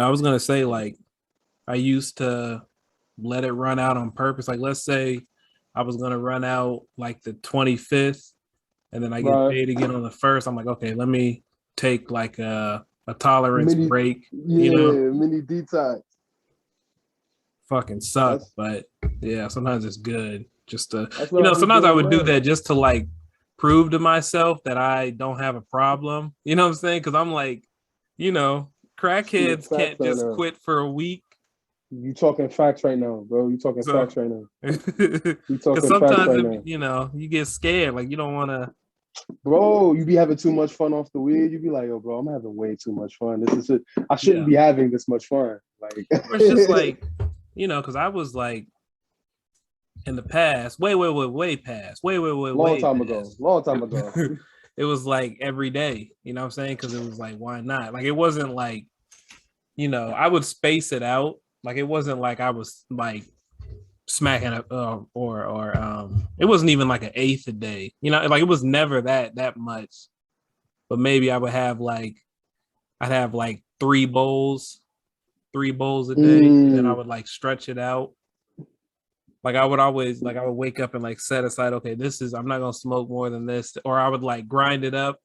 I was gonna say like I used to let it run out on purpose. Like let's say I was gonna run out like the 25th and then I get Right. paid again on the first. I'm like, okay, let me take like a tolerance Mini, break, you know. yeah, mini detox. Fucking suck, That's but yeah, sometimes it's good just to, that's what I be sometimes I doing would do now. that just to like prove to myself that I don't have a problem. You know what I'm saying? Because I'm like, you know, Spitting crackheads facts can't right just now. quit for a week. You talking facts right now, bro. You talking So, facts right now. because You talking facts sometimes right if, now. you get scared, like you don't want to. Bro, you be having too much fun off the weed. You be like, yo, bro, I'm having way too much fun. This is it. I shouldn't Yeah, be having this much fun. Like, or it's just like, because I was like in the past, way past, long way time ago. past. Long time ago. It was like every day, you know what I'm saying? Because it was like, why not? Like it wasn't like, I would space it out. Like it wasn't like I was like smacking a or it wasn't even like an eighth a day. Like it was never that much. But maybe I'd have like three bowls a day, and then I Mm, would like stretch it out. Like I would always like I would wake up and like set aside, okay, this is I'm not gonna smoke more than this, or I would like grind it up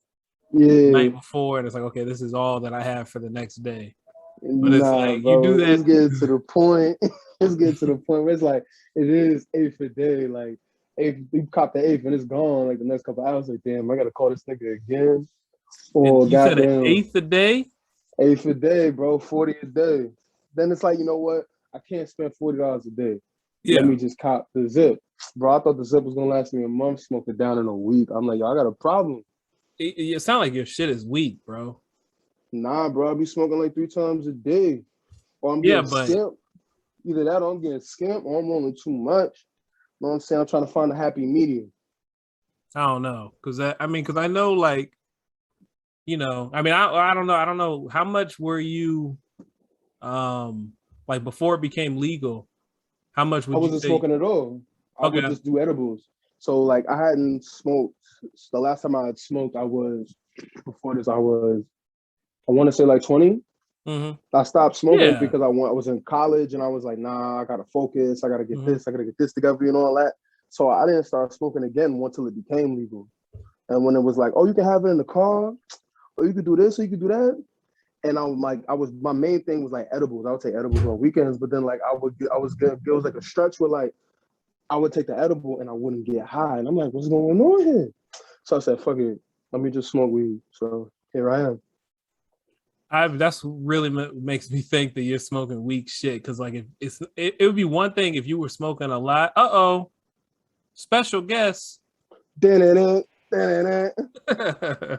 the yeah. night before, and it's like, okay, this is all that I have for the next day. But it's Nah, like you do bro. It's that. getting to the point. It's getting to the point where it's like it is eighth a day. Like eighth, you cop the eighth and it's gone. Like the next couple hours, like damn, I gotta call this nigga again. And Or you said an goddamn eighth a day. eighth a day, bro. 40 a day. Then it's like you know what? I can't spend $40 a day. Let Yeah, me just cop the zip, bro. I thought the zip was gonna last me a month. Smoked it down in a week. I'm like, yo, I got a problem. it sounds like your shit is weak, bro. Nah, bro. I be smoking like 3 times a day, or I'm Yeah, getting but skimped. Either that, or I'm getting skimped, or I'm rolling too much. You know what I'm saying? I'm trying to find a happy medium. I don't know, because I know like I don't know, how much were you um like before it became legal. How much I would you wasn't say? smoking at all. I would Okay. just do edibles. So like I hadn't smoked. The last time I had smoked, I was before this. I want to say like 20. Hmm. I stopped smoking Yeah. because I was in college and I was like, nah, I gotta focus. I gotta get Hmm. this. I gotta get this together and all that. So I didn't start smoking again until it became legal. And when it was like, oh, you can have it in the car, or you could do this, or you could do that. And I'm like, my main thing was like edibles. I would take edibles on weekends, but then like I was good. It was like a stretch where like I would take the edible and I wouldn't get high. And I'm like, what's going on here? So I said, fuck it, let me just smoke weed. So here I am. I That's really makes me think that you're smoking weak shit. Because like if it would be one thing if you were smoking a lot. Special guest. Da-na-na, da-na-na.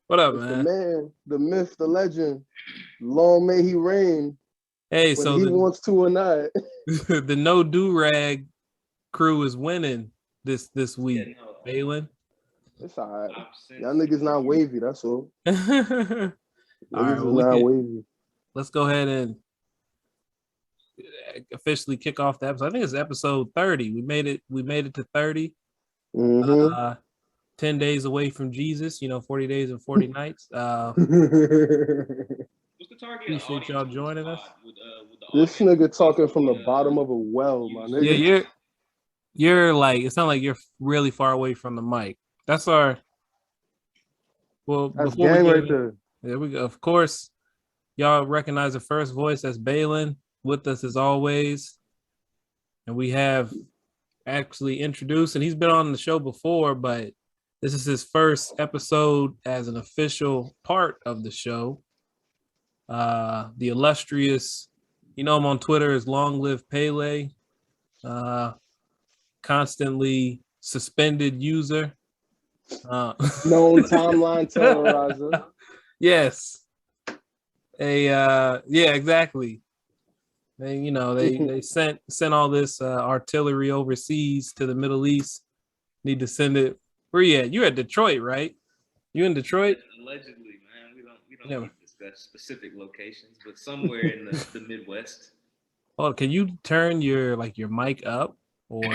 What up, It's the man? man, the myth, the legend. Long may he reign, Hey, whether so he the wants to or not. the no do rag crew is winning this Yeah, week. no, Balin. It's all right. I've Y'all since niggas not wavy, that's all. All right, Niggas is well not wavy. let's go ahead and officially kick off the episode. I think it's episode 30. We made it to 30. Mm-hmm. Uh 10 days away from Jesus, 40 days and 40 nights. what's the target Appreciate y'all audience with this joining us. pod? Would the This audience nigga talking from possibly the bottom of a well, my use Yeah, nigga. you're like it's not like you're really far away from the mic. That's our well That's before we gang get right in, there. there we go. Of course, y'all recognize the first voice. That's Balin with us as always. And we have actually introduced, and he's been on the show before, but this is his first episode as an official part of the show. The illustrious, him on Twitter as Long Live Pele, uh, constantly suspended user. Uh, Known timeline terrorizer. yes, yeah, exactly. They sent all this artillery overseas to the Middle East. Need to send it. Where you at? You at Detroit, right? You in Detroit? allegedly, man? We don't Yeah. need to discuss specific locations, but somewhere in the Midwest. Oh, can you turn your mic up? Or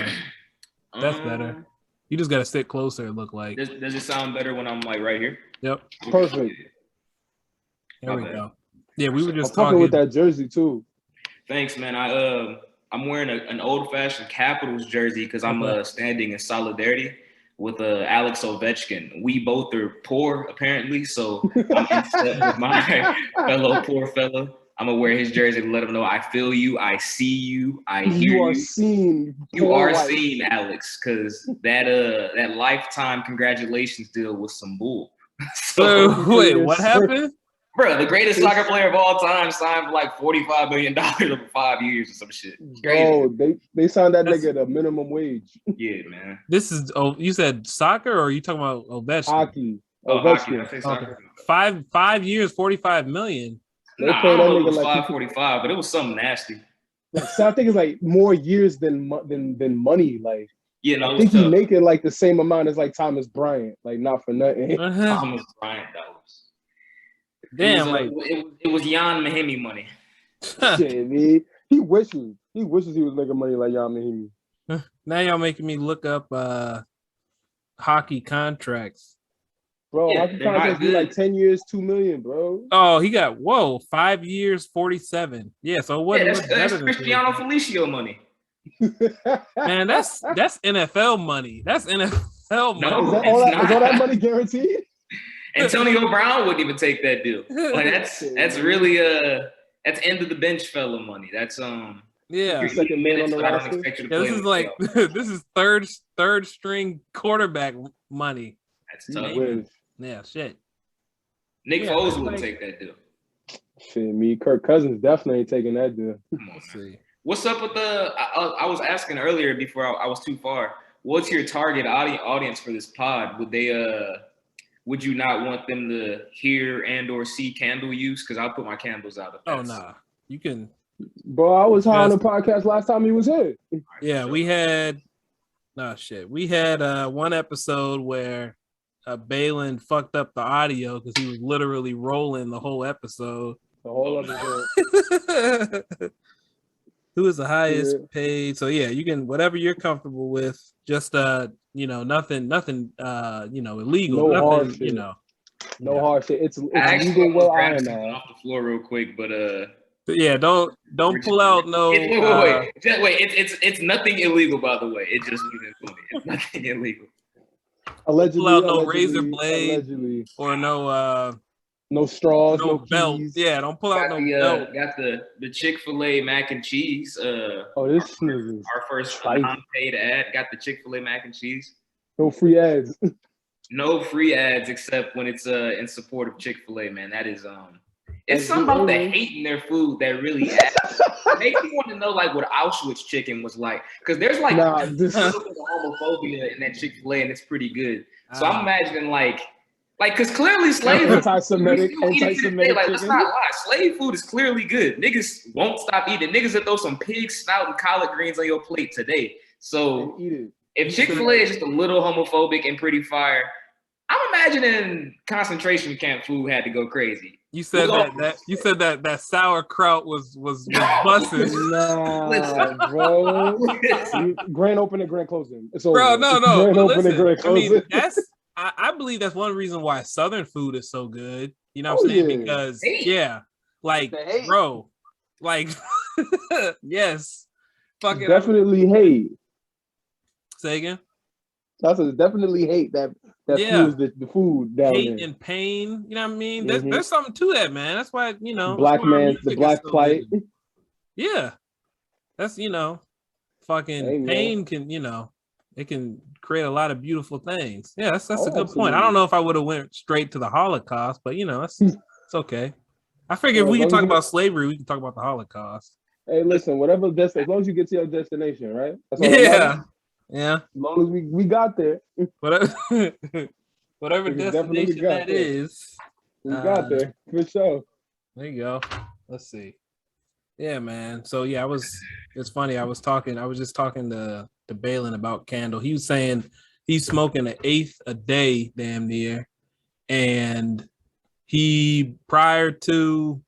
that's better. Um, You just gotta sit closer. It look like. does it sound better when I'm like right here? Yep. Perfect. There My we bad. go. Yeah, we were I'm just fucking talking with that jersey too. Thanks, man. I'm wearing an old fashioned Capitals jersey because I'm standing in solidarity with Alex Ovechkin. We both are poor apparently, so I'm in step with my fellow poor fella. I'm gonna wear his jersey to let him know I feel you, I see you, I hear you. You are seen. You are seen, Alex, because that lifetime congratulations deal was some bull. So wait, what happened? Bro, the greatest soccer player of all time signed for like $45 million over 5 years or some shit. Bro, they signed that nigga at a minimum wage. Yeah, man. This is you said soccer or are you talking about Ovechkin? Hockey. Hockey. I say soccer. Okay. 5 years, 45 million. Nah, I don't know if it was 545, but it was something nasty. So I think it's like more years than money. Like, yeah, no, I think he making like the same amount as like Thomas Bryant. Like, not for nothing. Thomas Bryant, that was. Damn, it was Jan Mahimi money. Shit, man. He wishes he was making money like Jan Mahimi. Now y'all making me look up hockey contracts. Bro, hockey contracts be like 10 years, $2 million, bro. Oh, he got 5 years, 47. Yeah, so what? That's Cristiano Felicio money. Man, that's NFL money. That's NFL money. No, is all that money guaranteed? Antonio Brown wouldn't even take that deal. Like that's really that's end of the bench fella money. That's yeah. Second man on the roster. This is like this is third string quarterback money. That's tough. Yeah, shit. Nick Foles wouldn't take that deal. Shit, me, Kirk Cousins definitely ain't taking that deal. Come on, see. What's up with I was asking earlier before I was too far. What's your target audience for this pod? Would you not want them to hear and or see candle use? Because I'll put my candles out. Oh, nah. You can. Bro, I was high on the podcast last time he was here. Yeah, we had we had one episode where Balin fucked up the audio because he was literally rolling the whole episode. The whole episode. Who is the highest paid? So yeah, you can whatever you're comfortable with. Just nothing illegal. No nothing, hard shit. No hard shit. It's legal where I am at. Off the floor real quick, but yeah, don't pull out no. Wait. It's nothing illegal, by the way. It just it's nothing illegal. Allegedly, pull out no razor blade or no straws, no belt. keys. Yeah, don't pull out belt. Got the Chick-fil-A mac and cheese. This nigga. Our first non-paid ad. Got the Chick-fil-A mac and cheese. No free ads. No free ads except when it's in support of Chick-fil-A, man. That is it's something about the hate in their food that really adds. It makes me want to know like what Auschwitz chicken was like. Because there's like homophobia in that Chick-fil-A and it's pretty good. So I'm imagining like because clearly slave anti-Semitic like let's not lie, slave food is clearly good. Niggas won't stop eating. Niggas that throw some pig snout and collard greens on your plate today. So if Chick-fil-A is just a little homophobic and pretty fire, I'm imagining concentration camp food had to go crazy. You said that sauerkraut was busted. Nah, bro. Grand opening, grand closing. It's over. Bro, no. Grand opening, grand closing. I mean, I believe that's one reason why Southern food is so good. You know what I'm saying? Yeah. Because like, bro, like, yes, fucking definitely hate. Say again. That's definitely hate that fuels the food down hate there. And pain. You know what I mean? There's something to that, man. That's why the black plight. Yeah, that's fucking pain can it can create a lot of beautiful things. Yeah, that's a good absolutely. point. I don't know if I would have went straight to the Holocaust, but it's okay. I figured if we can talk about slavery, we can talk about the Holocaust. Hey, listen, as long as you get to your destination, right? That's all yeah. As long as we got there. Whatever destination that is. We got there, for sure. There you go. Let's see. Yeah, man. So yeah, it's funny. I was just talking to Balin about Candle. He was saying he's smoking an eighth a day, damn near. And he, prior to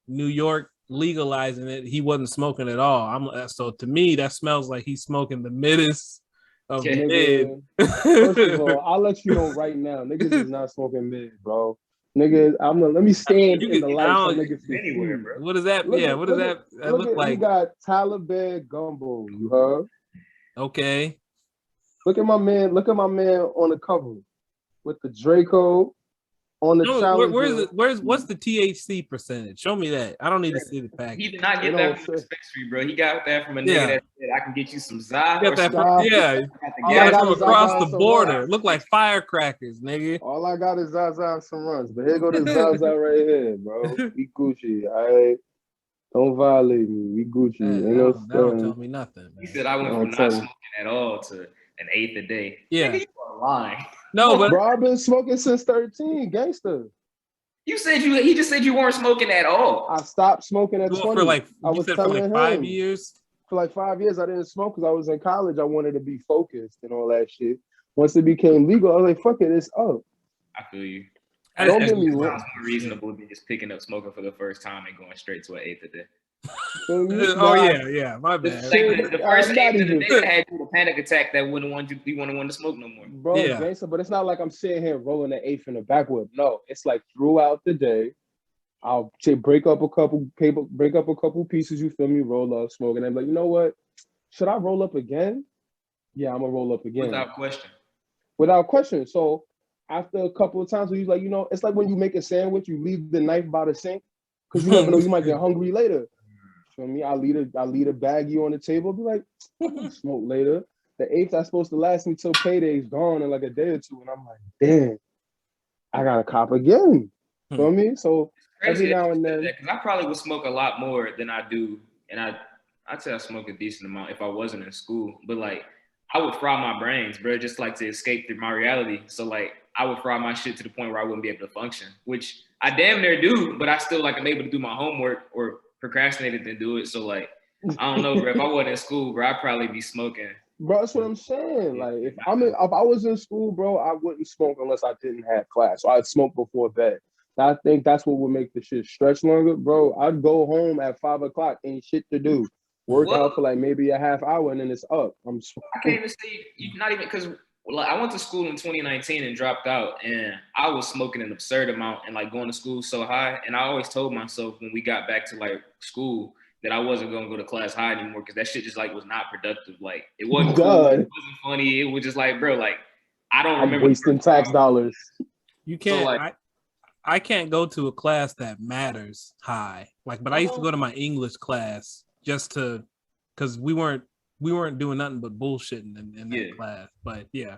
New York legalizing it, he wasn't smoking at all. So to me, that smells like he's smoking the middest of mid. First of all, I'll let you know right now, niggas is not smoking mid, bro. Nigga, let me stand you in the can- I light so don't- niggas can Anywhere, see. bro. What is that? Look Yeah, at- what does look that look He like? got Taliban gumbo. You heard? Okay. Look at my man. Look at my man on the cover with the Draco on the No, Challenger. what's the THC percentage? Show me that. I don't need to see the He package. did not get that from the dispensary, bro. He got that from a nigga Yeah. that said, I can get you some Za. You got Or that some, Za. yeah. got the All I Got gas got from is from across Zaza the some border. runs. Look like firecrackers, nigga. All I got is Zaza and some runs. But here go the Zaza right here, bro. We Gucci. All right. Don't violate me. We Gucci. Ain't no That don't tell stand. me nothing. Man. He said I went I'll from tell not you. smoking at all to an eighth a day. Yeah. Nigga, you are lying. No, but Bro, I've been smoking since 13, gangster. You said he just said you weren't smoking at all. I stopped smoking at well, 20. for like I you was said for telling like 5 him. years. For like 5 years, I didn't smoke because I was in college. I wanted to be focused and all that shit. Once it became legal, I was like, fuck it, it's up. I feel you. Don't That get me sounds wrong. more reasonable than just picking up smoking for the first time and going straight to an eighth a day. Feel me? Oh Nah, yeah, my bad. Like the first I'm not eighth of the even- day that had you a panic attack that wouldn't want you wouldn't want to smoke no more. Bro, Yeah. gangster, but it's not like I'm sitting here rolling an eighth in the backwood. No, it's like throughout the day, I'll say break up a couple pieces, you feel me, roll up, smoke, and I'm like, you know what? Should I roll up again? Yeah, I'm gonna roll up again. Without question. So after a couple of times, he's like, it's like when you make a sandwich, you leave the knife by the sink because you never know, you might get hungry later. Feel me? I leave a baggie on the table, be like, I'm gonna smoke later. The eighth that's supposed to last me till payday's gone in like a day or two, and I'm like, damn, I gotta cop again. Feel me? So every now and then, because I probably would smoke a lot more than I do, and I'd say I smoke a decent amount if I wasn't in school. But like, I would fry my brains, bro, just like to escape through my reality. So like, I would fry my shit to the point where I wouldn't be able to function, which I damn near do, but I still like am able to do my homework or procrastinated to do it. So like, I don't know, bro. If I wasn't in school, bro, I'd probably be smoking. Bro, that's what I'm saying. Like, if I was in school, bro, I wouldn't smoke unless I didn't have class. So I'd smoke before bed. I think that's what would make the shit stretch longer, bro. I'd go home at 5 o'clock, ain't shit to do. Work out for like maybe a half hour, and then it's up. I can't even say not even because I went to school in 2019 and dropped out, and I was smoking an absurd amount and like going to school so high. And I always told myself when we got back to like school that I wasn't gonna go to class high anymore because that shit just like was not productive. Like it wasn't cool, it wasn't funny. It was just like, bro, like I don't remember wasting tax dollars. You can't. So, like, I can't go to a class that matters high. Like, but I used to go to my English class just to, because we weren't doing nothing but bullshitting in that class. But yeah,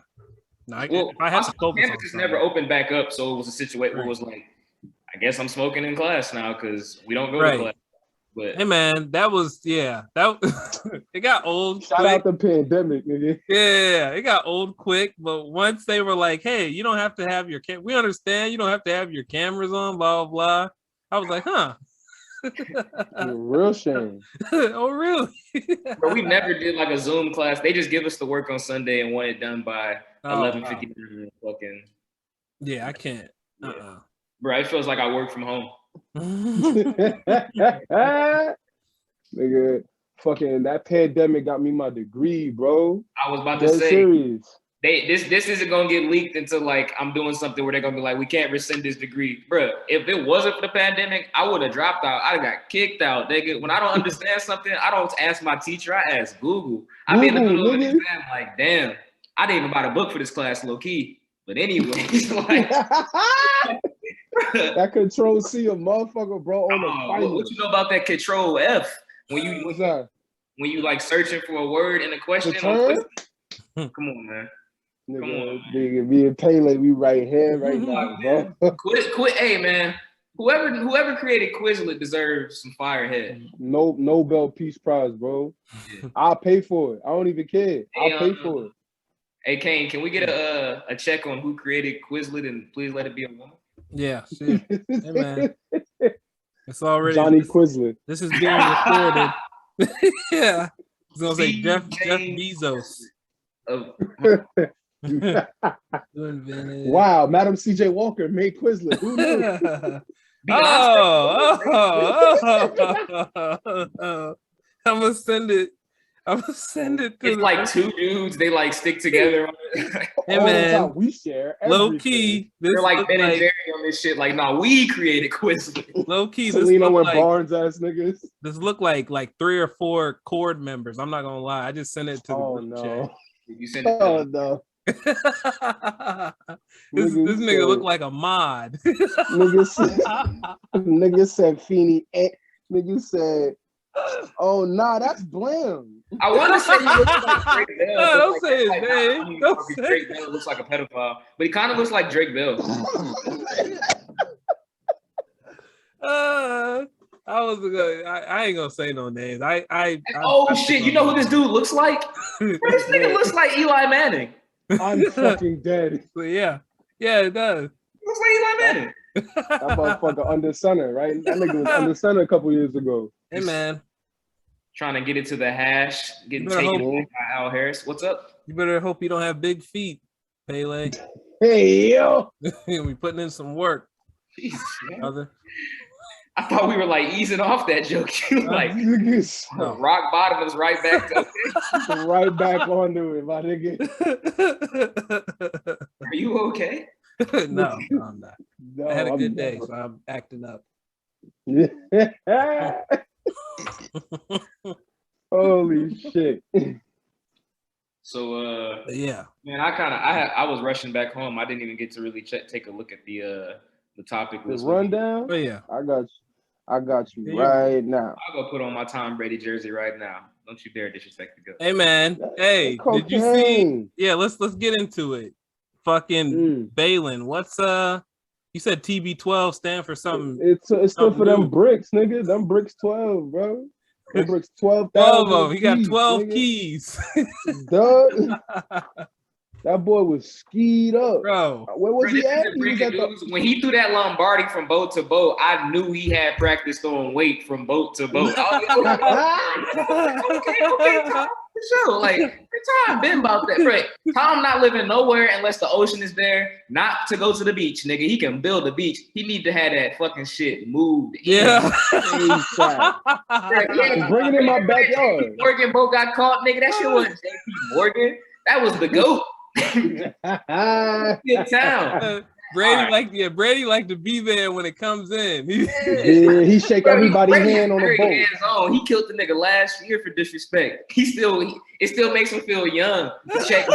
no, if I had to focus on campus never opened back up, so it was a situation where it was like, I guess I'm smoking in class now because we don't go to class. But hey man, that it got old. Shout out the pandemic, nigga. Yeah, it got old quick. But once they were like, "Hey, you don't have to have your we understand you don't have to have your cameras on," blah blah blah. I was like, "Huh." Real shame. Oh really? Bro, we never did like a Zoom class. They just give us the work on Sunday and want it done by 11:59. Fucking. Yeah, I can't. Bro, it feels like I work from home. Nigga, fucking that pandemic got me my degree, bro. I was about to say serious. This isn't gonna get leaked until like I'm doing something where they're gonna be like, we can't rescind this degree. Bro, if it wasn't for the pandemic, I would have dropped out. I'd have got kicked out. Nigga, when I don't understand something, I don't ask my teacher, I ask Google. I be in the middle of an exam like, damn, I didn't even buy the book for this class, low key. But anyways, like that control C a motherfucker, bro, on the final. What you know about that control F? What's that? When you like searching for a word in a question. Come on, man. Nigga, me and Pele, we right here right now, bro. Quit, hey man. Whoever created Quizlet deserves some firehead. Nobel Peace Prize, bro. Yeah. I'll pay for it. I don't even care. I'll pay for it. Hey Kane, can we get a check on who created Quizlet and please let it be a woman? Yeah, shit. Hey man. It's already Johnny Quizlet. This is being recorded. Yeah. I was gonna say Jeff Bezos. Wow, Madam CJ Walker made Quizlet. Who knew? I'm gonna send it. I'm gonna send it to It's like two dudes. They like stick together. Hey All the man, time, we share low everything. key. This They're like look Ben and like Jerry on this shit. Like, nah, we created Quizlet. low key. This Selena look and like Barnes ass niggas. this look like 3 or 4 chord members. I'm not gonna lie. I just sent it to the Oh group no. You send it Oh to no. chat. this Niggas nigga said- look like a mod. Niggas said Feeny. Niggas said, oh nah, that's Blam. I want to say he looks like Drake Bell. No, but don't like, say his like, name. nah, Don't say Drake Bell looks like a pedophile, but he kind of looks like Drake Bell. I was gonna. I ain't gonna say no names. Oh shit! You know who this dude looks like? Bro, this nigga looks like Eli Manning. I'm fucking dead. Yeah, it does. Looks like Eli Manning. That motherfucker under center, right? That nigga was under center a couple years ago. Hey man, Trying to get it to the hash, getting You better taken hope- back by Al Harris. What's up? you better hope you don't have big feet, Pele. Hey yo. We putting in some work, Jesus, man. brother. I thought we were like easing off that joke. You like Niggas No. rock bottom is right back to right back onto it, my nigga. Are you okay? No, I'm not. No, I had a I'm good day, never. so I'm acting up. Holy shit. So Yeah. man, I was rushing back home. I didn't even get to really take a look at the topic The list. rundown? But yeah. I got you. I got you Yeah, right now. I'll go put on my Tom Brady jersey right now. Don't you dare disrespect the goat. Hey man. Hey, did you see? Cocaine. Yeah, let's get into it. Fucking Balin. What's you said TB12 stand for something. It's still something for them new. bricks, nigga. Them bricks 12, bro. Them bricks 12 12,000. of them. He got 12 nigga. keys. Dog. That boy was skied up. Bro. Where was Bro, he this at? is He was breaking at the news. When he threw that Lombardi from boat to boat, I knew he had practiced throwing weight from boat to boat. I was like, okay, Tom, for sure. Like, Tom been about that. Right. Tom not living nowhere unless the ocean is there, not to go to the beach, nigga. He can build a beach. He need to have that fucking shit moved. Yeah. Bring it in my backyard. Morgan boat got caught, nigga. That shit wasn't JP Morgan. That was the GOAT. Good town. Brady like to be there when it comes in. Yeah, he shake everybody's hand on the boat. Hands-on. He killed the nigga last year for disrespect. It still makes him feel young. Check.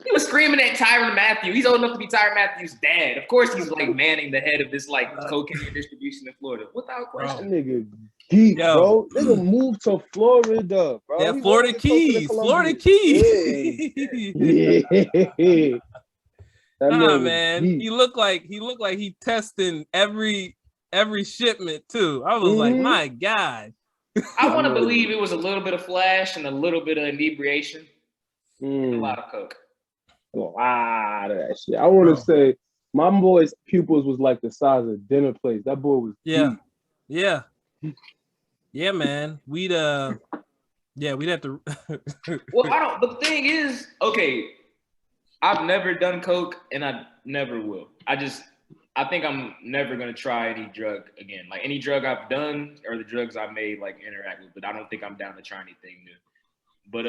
He was screaming at Tyrann Mathieu. He's old enough to be Tyrann Mathieu's dad. Of course, he's like manning the head of this like cocaine distribution in Florida, without question. That nigga deep, bro. Nigga moved to Florida, bro. Yeah, He Florida wasn't close to the Keys. Columbia. Florida Keys. Yeah. That Nah, was man. deep. He looked like he testing every shipment too. I was like, my God. I want to believe it was a little bit of flash and a little bit of inebriation. And a lot of coke. A lot of that shit. I want to say my boy's pupils was like the size of dinner plates. That boy was deep. Yeah, man. We'd have to. Well, the thing is, okay, I've never done coke and I never will. I think I'm never gonna try any drug again. Like any drug I've done or the drugs I may like interact with, but I don't think I'm down to try anything new. But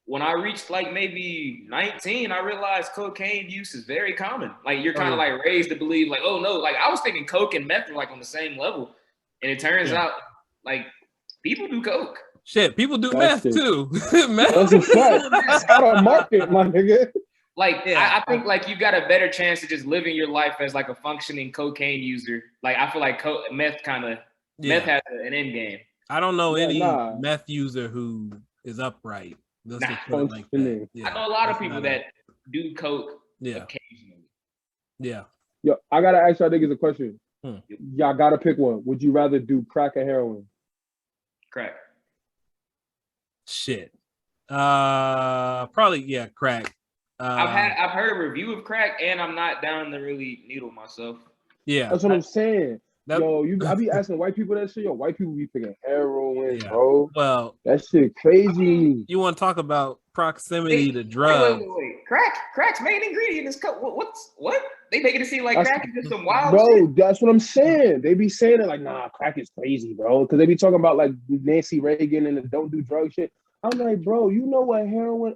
when I reached like maybe 19, I realized cocaine use is very common. Like you're kind of like raised to believe like, oh no, like I was thinking coke and meth were like on the same level. And it turns out like people do coke. Shit, people do meth too. That's a fact. It's got a market, my nigga. Like I think like you got a better chance of just living your life as like a functioning cocaine user. Like I feel like meth has an end game. I don't know any meth user who is upright. Let's just put it like that. I know a lot of people that do coke occasionally. Yeah. Yo, I gotta ask y'all niggas a question. Y'all gotta pick one. Would you rather do crack or heroin? Crack. Shit. Probably crack. I've heard a review of crack and I'm not down to really needle myself. Yeah. That's what I'm saying. I be asking white people that shit. Yo, white people be picking heroin, Yeah. bro. Well, that shit crazy. You want to talk about proximity to drugs? Wait. Crack's main ingredient is what? They making it seem like crack is just some wild bro, shit. That's what I'm saying. They be saying it like, nah, crack is crazy, bro. Because they be talking about like Nancy Reagan and the don't do drug shit. I'm like, bro, you know what heroin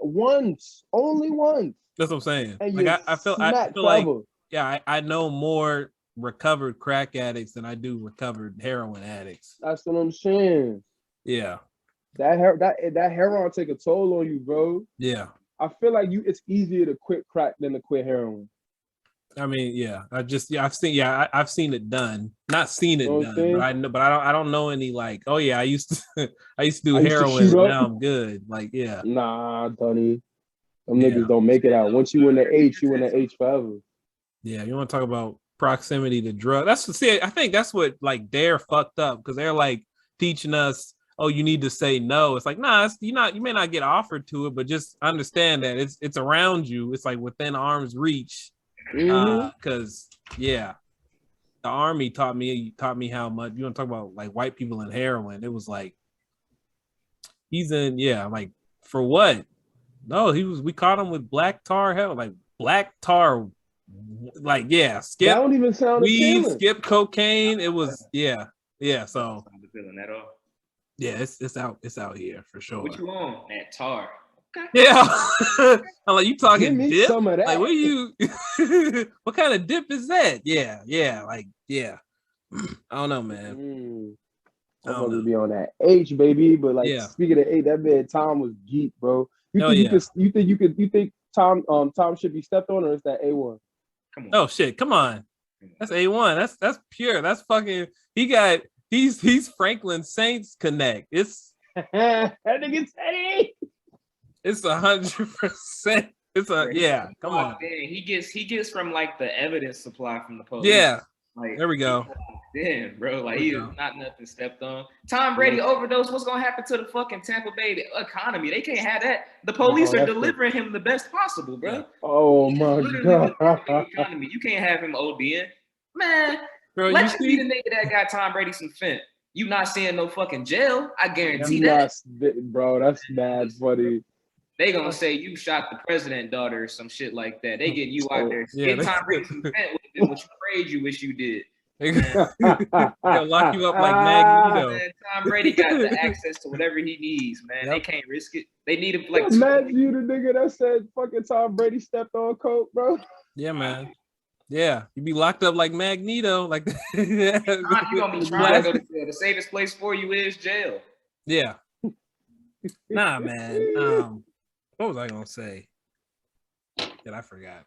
only once. That's what I'm saying. And like I feel like I know more recovered crack addicts than I do recovered heroin addicts. That's what I'm saying. Yeah. That heroin take a toll on you, bro. Yeah. I feel like it's easier to quit crack than to quit heroin. I mean, yeah. I've seen it done. Not seen it done, but I don't know any like, oh yeah, I used to do heroin and now I'm good. Like, yeah. Nah, Donnie. Them niggas don't make it out. Once you in the H, you in the H forever. Yeah, you want to talk about proximity to drug. I think that's what like they're fucked up because they're like teaching us, oh, you need to say no. It's like, nah, you may not get offered to it, but just understand that it's around you. It's like within arm's reach. Because the army taught me how much. You want to talk about like white people and heroin? It was like he's in, like for what? No, we caught him with black tar heroin, like black tar, like skip. That don't even sound weed, appealing. skip cocaine. It was So it's out here for sure. What you on? That tar. Okay. Yeah. I'm like, you talking dip? Some of that. Like, what you what kind of dip is that? Yeah. I don't know, man. I'm gonna be on that H, baby. But like speaking of H, that man Tom was geek, bro. You think Tom should be stepped on, or is that A1? Come on. Oh shit, come on. That's A1. That's pure. That's fucking he's Franklin Saints Connect. It's that nigga Teddy. It's 100%. It's come on. He gets from like the evidence supply from the police. Yeah. Like, there we go. Damn, bro. Like he is not nothing stepped on. Tom Brady overdose. What's gonna happen to the fucking Tampa Bay economy? They can't have that. The police are delivering him the best possible, bro. Oh my god. Economy. You can't have him ODing. Man, bro, let you be the nigga that got Tom Brady some fent. You not seeing no fucking jail. I guarantee that. Bro, that's mad funny. They gonna say you shot the president daughter or some shit like that. They get you out there. Get Tom Brady some fent with what you prayed you wish you did. They'll lock you up like Magneto. Man, Tom Brady got the access to whatever he needs, man. Yep. They can't risk it. They need him like. Imagine you the nigga that said fucking Tom Brady stepped on coke, bro. Yeah, man. Yeah, you be locked up like Magneto, like. You gonna be trying to go to jail. The safest place for you is jail. Yeah. Nah, man. What was I gonna say? That I forgot.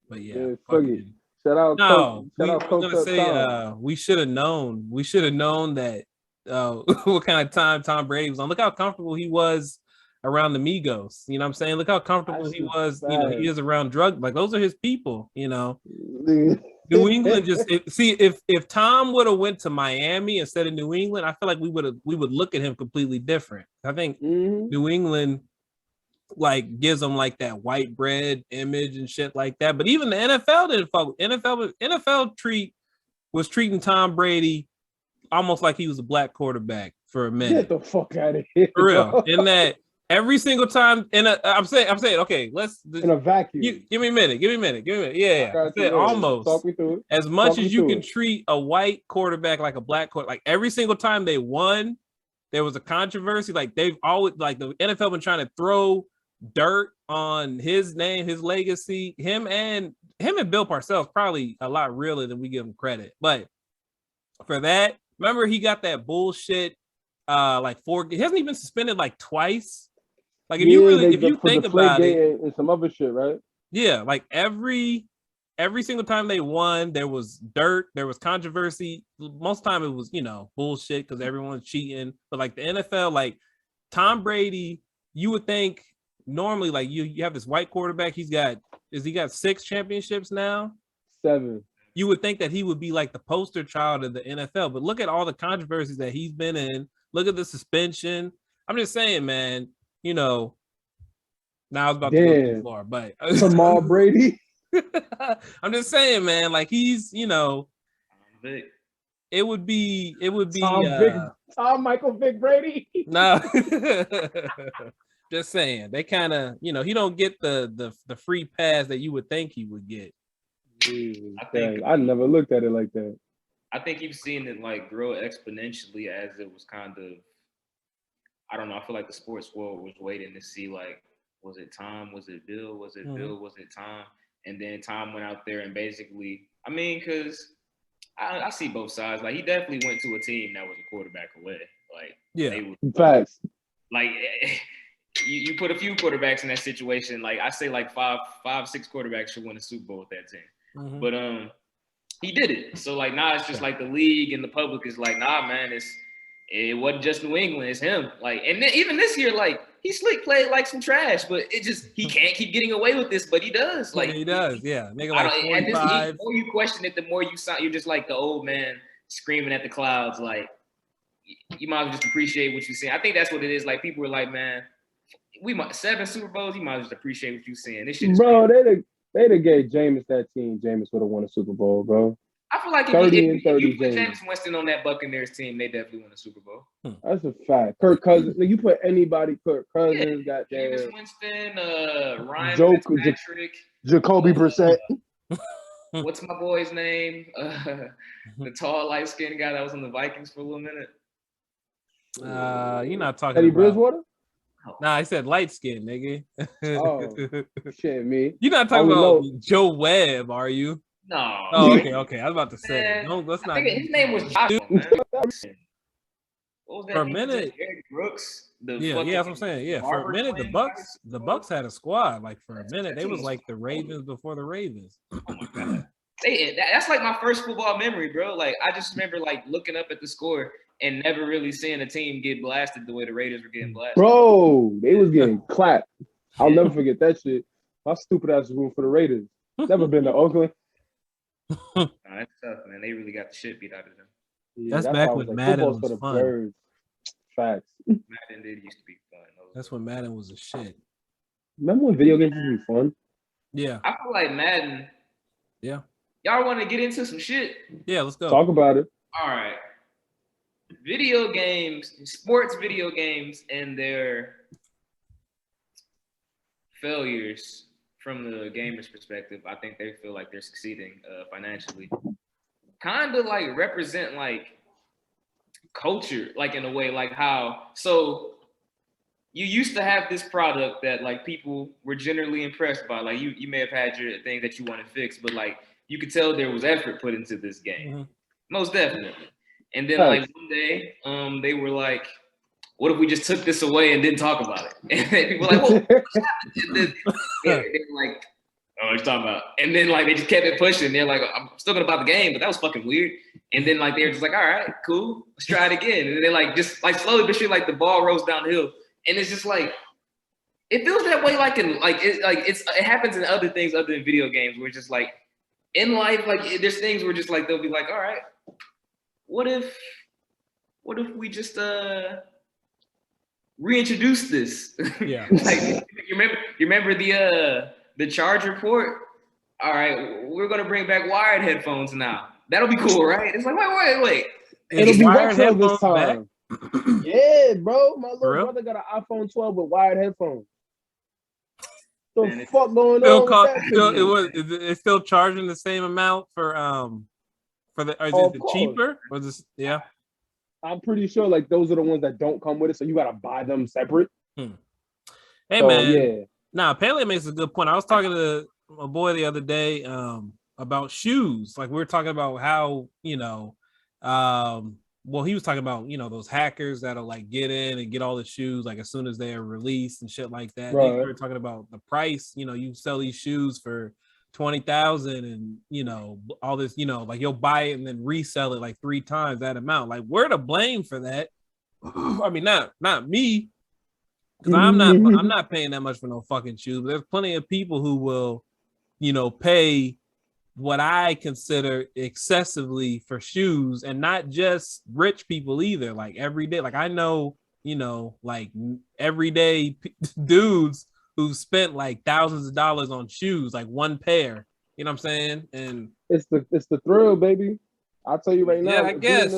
But Shout out. No, I was gonna say we should have known. We should have known that what kind of time Tom Brady was on. Look how comfortable he was around the Migos. You know what I'm saying? Look how comfortable he was. You know, he is around drug. Like those are his people. You know, New England if Tom would have went to Miami instead of New England, I feel like we would look at him completely different. I think New England like gives them like that white bread image and shit like that. But even the NFL didn't fuck with NFL was treating Tom Brady almost like he was a black quarterback for a minute. Get the fuck out of here. For real. In that every single time I'm saying, okay, let's in a vacuum. Give me a minute. Yeah. Almost. Talk me through it. As much as you can treat a white quarterback like a black quarterback, like every single time they won, there was a controversy. Like they've always like the NFL been trying to throw dirt on his name, his legacy. Him and Bill Parcells probably a lot realer than we give him credit. But for that, remember he got that bullshit like he hasn't even suspended like twice. Like if you think about it, and some other shit, right? Yeah, like every single time they won, there was dirt, there was controversy. Most time it was, bullshit because everyone's cheating. But like the NFL, like Tom Brady, you would think normally like you have this white quarterback, he got 6 championships now? 7. You would think that he would be like the poster child of the NFL, but look at all the controversies that he's been in. Look at the suspension. I'm just saying, man, now I was about to go too far, but Jamal Brady. I'm just saying, man, like he's, it would be Tom Michael Vic Brady. no. Just saying, they kind of, he don't get the free pass that you would think he would get. I never looked at it like that. I think you've seen it like grow exponentially as it was kind of, I don't know. I feel like the sports world was waiting to see like, was it Tom? Was it Bill? Was it Bill? Was it Tom? And then Tom went out there and basically, I mean, because I see both sides. Like he definitely went to a team that was a quarterback away. Like facts. Like you put a few quarterbacks in that situation. Like I say, like five, 6 quarterbacks should win a Super Bowl with that team. Mm-hmm. But he did it. So like now it's just like the league and the public is like, nah, man, it wasn't just New England, it's him. Like, and then even this year, like he slick played like some trash, but he can't keep getting away with this, but he does. Like he does, yeah. Nigga, like 45. The more you question it, the more you're just like the old man screaming at the clouds. Like you might as well just appreciate what you're seeing. I think that's what it is. Like people were like, man, we might 7 Super Bowls. You might as well just appreciate what you're seeing. This shit is bro. They'd have gave Jameis that team. Jameis would have won a Super Bowl, bro. I feel like if you put James Winston on that Buccaneers team, they definitely win a Super Bowl. That's a fact. Kirk Cousins. You put anybody, Kirk Cousins, got James Winston, Ryan Fitzpatrick, Jacoby Brissett. What's my boy's name? The tall, light-skinned guy that was on the Vikings for a little minute. You're not talking Teddy about Bridgewater? Nah, I said light skin, nigga. Oh, shit, me. You're not talking about Joe Webb, are you? No. Oh, okay. I was about to say. No, let's not. His name was Joshua, man. What was that? For a minute. Eric Brooks. Yeah, that's what I'm saying. Yeah, for a minute, the Bucks had a squad. Like for a minute, they was like the Ravens before the Ravens. Oh my god. That's like my first football memory, bro. Like I just remember like looking up at the score and never really seeing a team get blasted the way the Raiders were getting blasted. Bro, they was getting clapped. I'll never forget that shit. My stupid ass was rooting for the Raiders. Never been to Oakland. That's tough, man. They really got the shit beat out of them. Yeah, that's back when Madden was for the fun. Birds. Facts. Madden did used to be fun. That's when Madden was a shit. Remember when video games used to be fun? Yeah. I feel like Madden. Yeah. Y'all want to get into some shit? Yeah, let's go. Talk about it. All right. Video games, sports video games, and their failures from the gamer's perspective, I think they feel like they're succeeding financially. Kind of like represent like culture, like in a way, like how, so you used to have this product that like people were generally impressed by. Like you may have had your thing that you want to fix, but like you could tell there was effort put into this game. Mm-hmm. Most definitely. And then like one day, they were like, what if we just took this away and didn't talk about it? And people were like, well, what's happening? And then they were like, oh, what you talking about? And then like they just kept it pushing. They're like, I'm still gonna buy the game, but that was fucking weird. And then like they were just like, all right, cool, let's try it again. And then they like just like slowly but surely like the ball rolls downhill. And it's just like it feels that way like in like it happens in other things other than video games where it's just like in life, like there's things where just like they'll be like, all right, what if we just reintroduce this? Yeah. Like you remember the charger port? All right, we're gonna bring back wired headphones now. That'll be cool, right? It's like wait. It'll be wired headphones this time. Yeah, bro. My little brother got an iPhone 12 with wired headphones. What the fuck going on? It's still charging the same amount for the. Is it cheaper? Or this? Yeah. I'm pretty sure like those are the ones that don't come with it, so you gotta buy them separate. Hey man, yeah. Nah, Pele makes a good point. I was talking to a boy the other day about shoes. Like we were talking about how well he was talking about those hackers that'll like get in and get all the shoes like as soon as they're released and shit like that. Right. We were talking about the price. You sell these shoes for $20,000 and all this, like you'll buy it and then resell it like 3 times that amount. Like we're to blame for that. I mean, not me, because I'm not paying that much for no fucking shoes. But there's plenty of people who will, pay what I consider excessively for shoes, and not just rich people either. Like every day, like I know, like everyday dudes who spent like thousands of dollars on shoes, like one pair. You know what I'm saying? And it's the thrill, baby. I'll tell you right now. Yeah, I guess.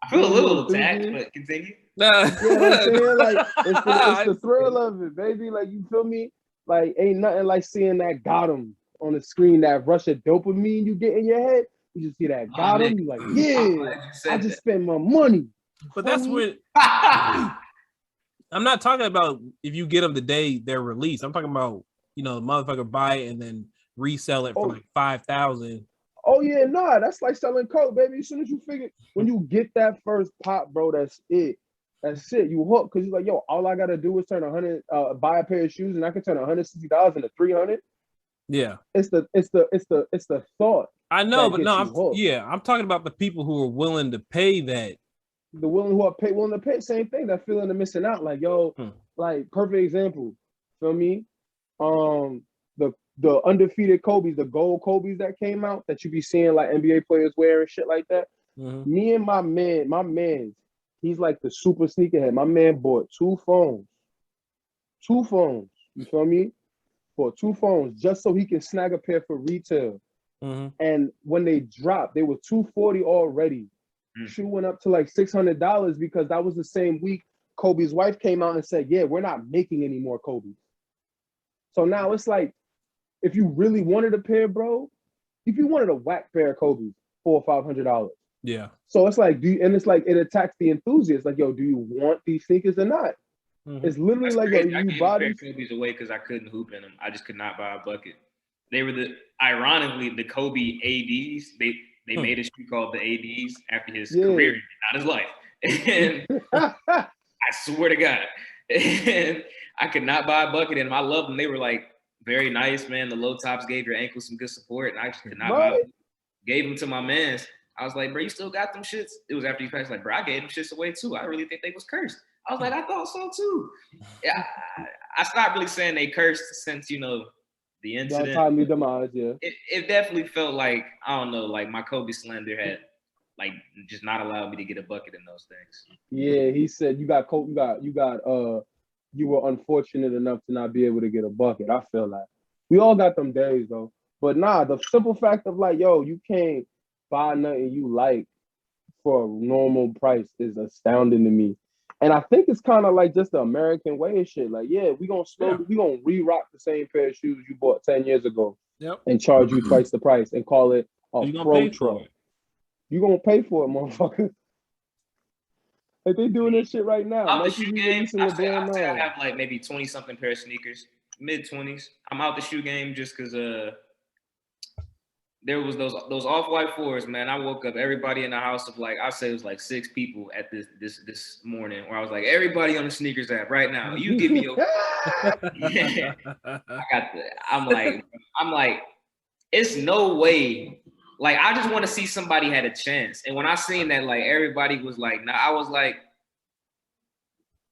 I feel a little attacked, but continue. You know what I'm saying? Like it's the thrill of it, baby. Like you feel me? Like ain't nothing like seeing that got him on the screen, that rush of dopamine you get in your head. You just see that got him. You like, yeah, I just spent my money. But that's when I'm not talking about if you get them the day they're released. I'm talking about, the motherfucker buy it and then resell it for like 5,000. Oh yeah, nah, that's like selling coke, baby. As soon as you figure, when you get that first pop, bro, that's it. That's it. You hook because you're like, yo, all I gotta do is turn 100, buy a pair of shoes, and I can turn $160 into 300. Yeah, it's the thought. I know, but no, I'm talking about the people who are willing to pay that. The willing to pay, same thing. That feeling of missing out, like yo, like perfect example. Feel me? The undefeated Kobe's, the gold Kobe's that came out that you be seeing like NBA players wear and shit like that. Mm-hmm. Me and my man, he's like the super sneakerhead. My man bought two phones. You feel me? For 2 phones just so he can snag a pair for retail. Mm-hmm. And when they dropped, they were $240 already. Shoe went up to like $600 because that was the same week Kobe's wife came out and said, yeah, we're not making any more Kobe's. So now it's like, if you really wanted a pair, bro, if you wanted a whack pair of Kobe's, $400 or $500. Yeah. So it's like, it attacks the enthusiast. Like, yo, do you want these sneakers or not? Mm-hmm. It's literally like, yo, you buy these Kobe's away because I couldn't hoop in them. I just could not buy a bucket. They were ironically the Kobe ADs. They made a shoe called the ADs after his career, not his life. And I swear to God, and I could not buy a bucket in them. I loved them. They were like very nice, man. The low tops gave your ankles some good support, and I just could not buy them. Gave them to my mans. I was like, bro, you still got them shits? It was after he passed. Like, bro, I gave them shits away too. I really think they was cursed. I was like, I thought so too. Yeah, I stopped really saying they cursed since the incident. Timely demise, yeah. It definitely felt like, I don't know, like my Kobe slander had like just not allowed me to get a bucket in those things. Yeah, he said you were unfortunate enough to not be able to get a bucket. I feel like we all got them days though. But nah, the simple fact of like, yo, you can't buy nothing you like for a normal price is astounding to me. And I think it's kind of like just the American way of shit. Like, yeah, we gonna re-rock the same pair of shoes you bought 10 years ago and charge you twice the price and call it a pro truck. You gonna pay for it, motherfucker. Like they doing this shit right now. Out the shoe game, I say I have like maybe 20-something pair of sneakers, mid-20s. I'm out the shoe game just because there was those off-white 4s, man. I woke up everybody in the house of like, I say it was like 6 people at this morning where I was like, everybody on the sneakers app right now. You give me your yeah. I'm like, it's no way. Like, I just want to see somebody had a chance. And when I seen that, like everybody was like, nah, I was like,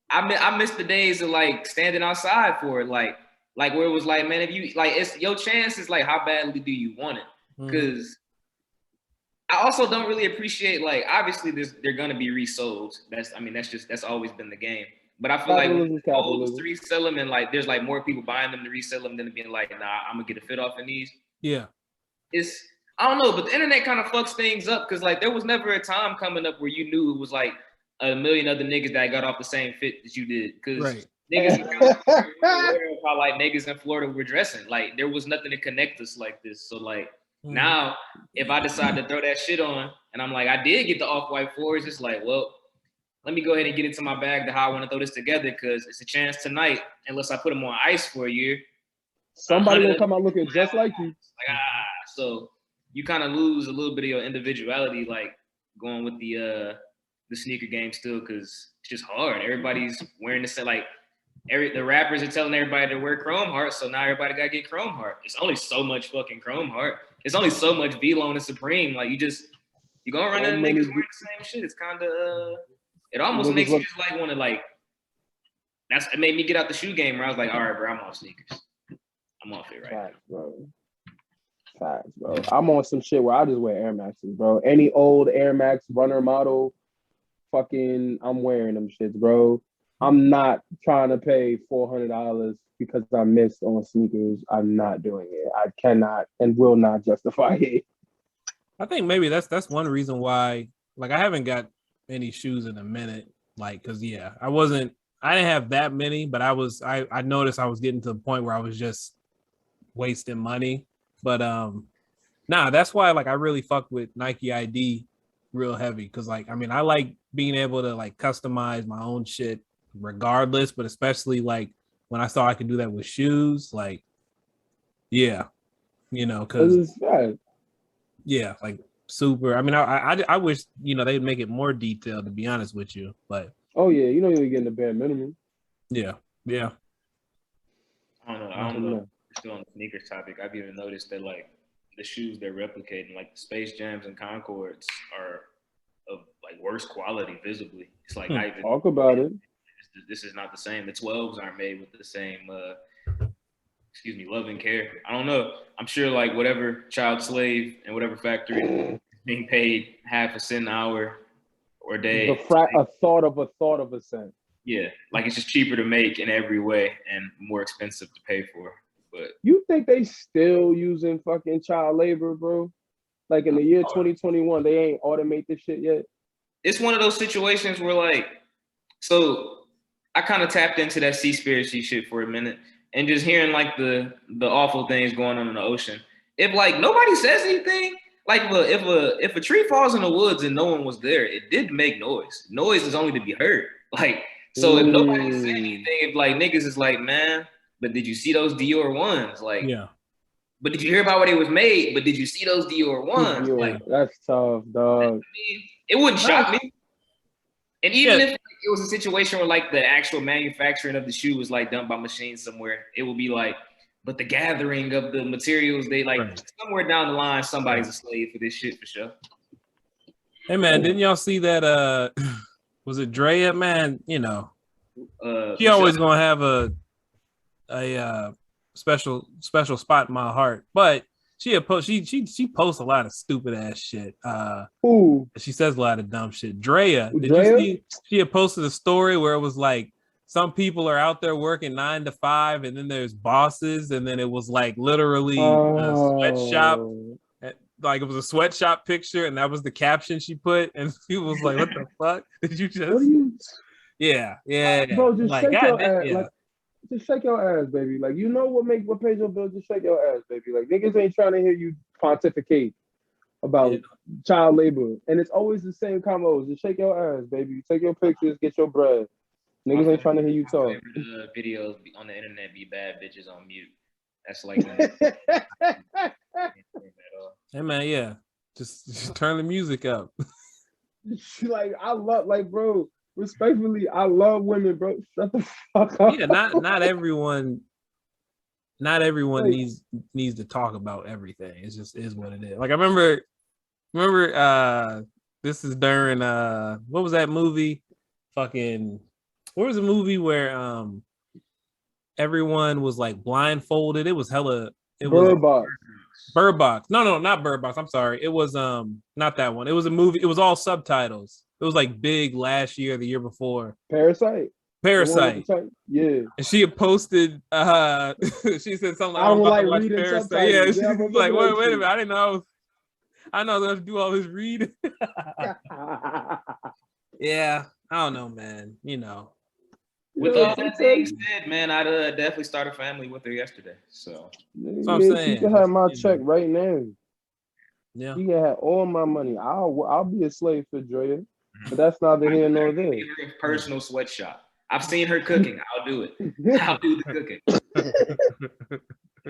I missed the days of like standing outside for it. Like where it was like, man, if you like, it's your chance is like, how badly do you want it? Because I also don't really appreciate, like, obviously they're gonna be resold. That's always been the game. But I feel like to resell them and like there's like more people buying them to resell them than being like, nah, I'm gonna get a fit off in these. Yeah. I don't know, but the internet kind of fucks things up because like there was never a time coming up where you knew it was like a million other niggas that got off the same fit that you did. Because niggas aware of how like niggas in Florida were dressing. Like there was nothing to connect us like this. So like now if I decide to throw that shit on and I'm like, I did get the off-white 4s, it's like, well, let me go ahead and get into my bag to how I want to throw this together because it's a chance tonight, unless I put them on ice for a year. Somebody will come out looking just like you. Like, so you kind of lose a little bit of your individuality, like going with the sneaker game still, because it's just hard. Everybody's wearing the same, like the rappers are telling everybody to wear Chrome Heart, so now everybody gotta get Chrome Heart. It's only so much fucking Chrome Heart. It's only so much V-Lone and Supreme. Like you gonna run into niggas wearing the same shit. It's kind of it almost makes you just like want to like. It made me get out the shoe game where I was like, all right, bro, I'm off sneakers. I'm off it right now. Facts, bro. I'm on some shit where I just wear Air Maxes, bro. Any old Air Max runner model, I'm wearing them shits, bro. I'm not trying to pay $400 because I missed on sneakers. I'm not doing it. I cannot and will not justify it. I think maybe that's one reason why. Like, I haven't got any shoes in a minute. Like, cause yeah, I didn't have that many, but I noticed I was getting to the point where I was just wasting money. But nah, that's why like I really fuck with Nike ID real heavy because like I mean I like being able to like customize my own shit regardless, but especially like when I saw I could do that with shoes, like yeah, because yeah, like super. I mean, I wish they'd make it more detailed to be honest with you, but oh yeah, you're getting the bare minimum. Yeah. I don't know. Still on the sneakers topic, I've even noticed that like the shoes they're replicating, like the Space Jams and Concords, are of like worse quality visibly. It's like not even talk about it. This is not the same. The 12s aren't made with the same love and care. I don't know. I'm sure like whatever child slave and whatever factory is being paid half a cent an hour or a day. A thought of a cent. Yeah, like it's just cheaper to make in every way and more expensive to pay for. But you think they still using fucking child labor, bro? Like in the year 2021, they ain't automate this shit yet? It's one of those situations where like, so I kind of tapped into that Seaspiracy shit for a minute and just hearing like the awful things going on in the ocean. If like nobody says anything, like if a tree falls in the woods and no one was there, it did make noise. Noise is only to be heard. Like, so if nobody says anything, if like niggas is like, man, but did you see those Dior ones? Like, yeah. But did you hear about where they was made? But did you see those Dior ones? Like, that's tough, dog. I mean, it wouldn't shock me. And even if it was a situation where like the actual manufacturing of the shoe was like done by machines somewhere, it would be like, but the gathering of the materials, they like somewhere down the line, somebody's a slave for this shit for sure. Hey man, didn't y'all see that? Was it Drea? Man, she always gonna have a special spot in my heart, but she posts a lot of stupid ass shit. She says a lot of dumb shit. Drea, did you see? She had posted a story where it was like some people are out there working 9 to 5, and then there's bosses, and then it was like literally a sweatshop. Like it was a sweatshop picture, and that was the caption she put, and she was like, "What the fuck did you just?" Yeah. Bro, just like, shake your ass. Like, just shake your ass, baby. Like, you know what pays your bills? Just shake your ass, baby. Like, niggas ain't trying to hear you pontificate about child labor, and it's always the same combos. Just shake your ass, baby. Take your pictures, get your bread. Niggas ain't trying to hear you talk. Videos on the internet be bad bitches on mute. That's like. Hey man, yeah, just turn the music up. Like I love, like bro, respectfully, I love women, bro. Shut the fuck up. Yeah, not everyone needs to talk about everything. It just is what it is. Like I remember, this is during what was that movie? What was the movie where everyone was like blindfolded? It was hella. It was Bird Box. No, not Bird Box. I'm sorry. It was not that one. It was a movie. It was all subtitles. It was like big last year, the year before. Parasite. Yeah. And she had posted. She said something. I don't like reading Parasite. Yeah. She's like, wait a minute. I didn't know. I know I was going to do all this reading. Yeah. I don't know, man. With all that being said, man, I'd definitely start a family with her yesterday. So that's what I'm saying. She can have my check right now. Yeah, she can have all my money. I'll be a slave for Drea, but that's neither here nor there. Personal sweatshop. I've seen her cooking. I'll do it. I'll do the cooking.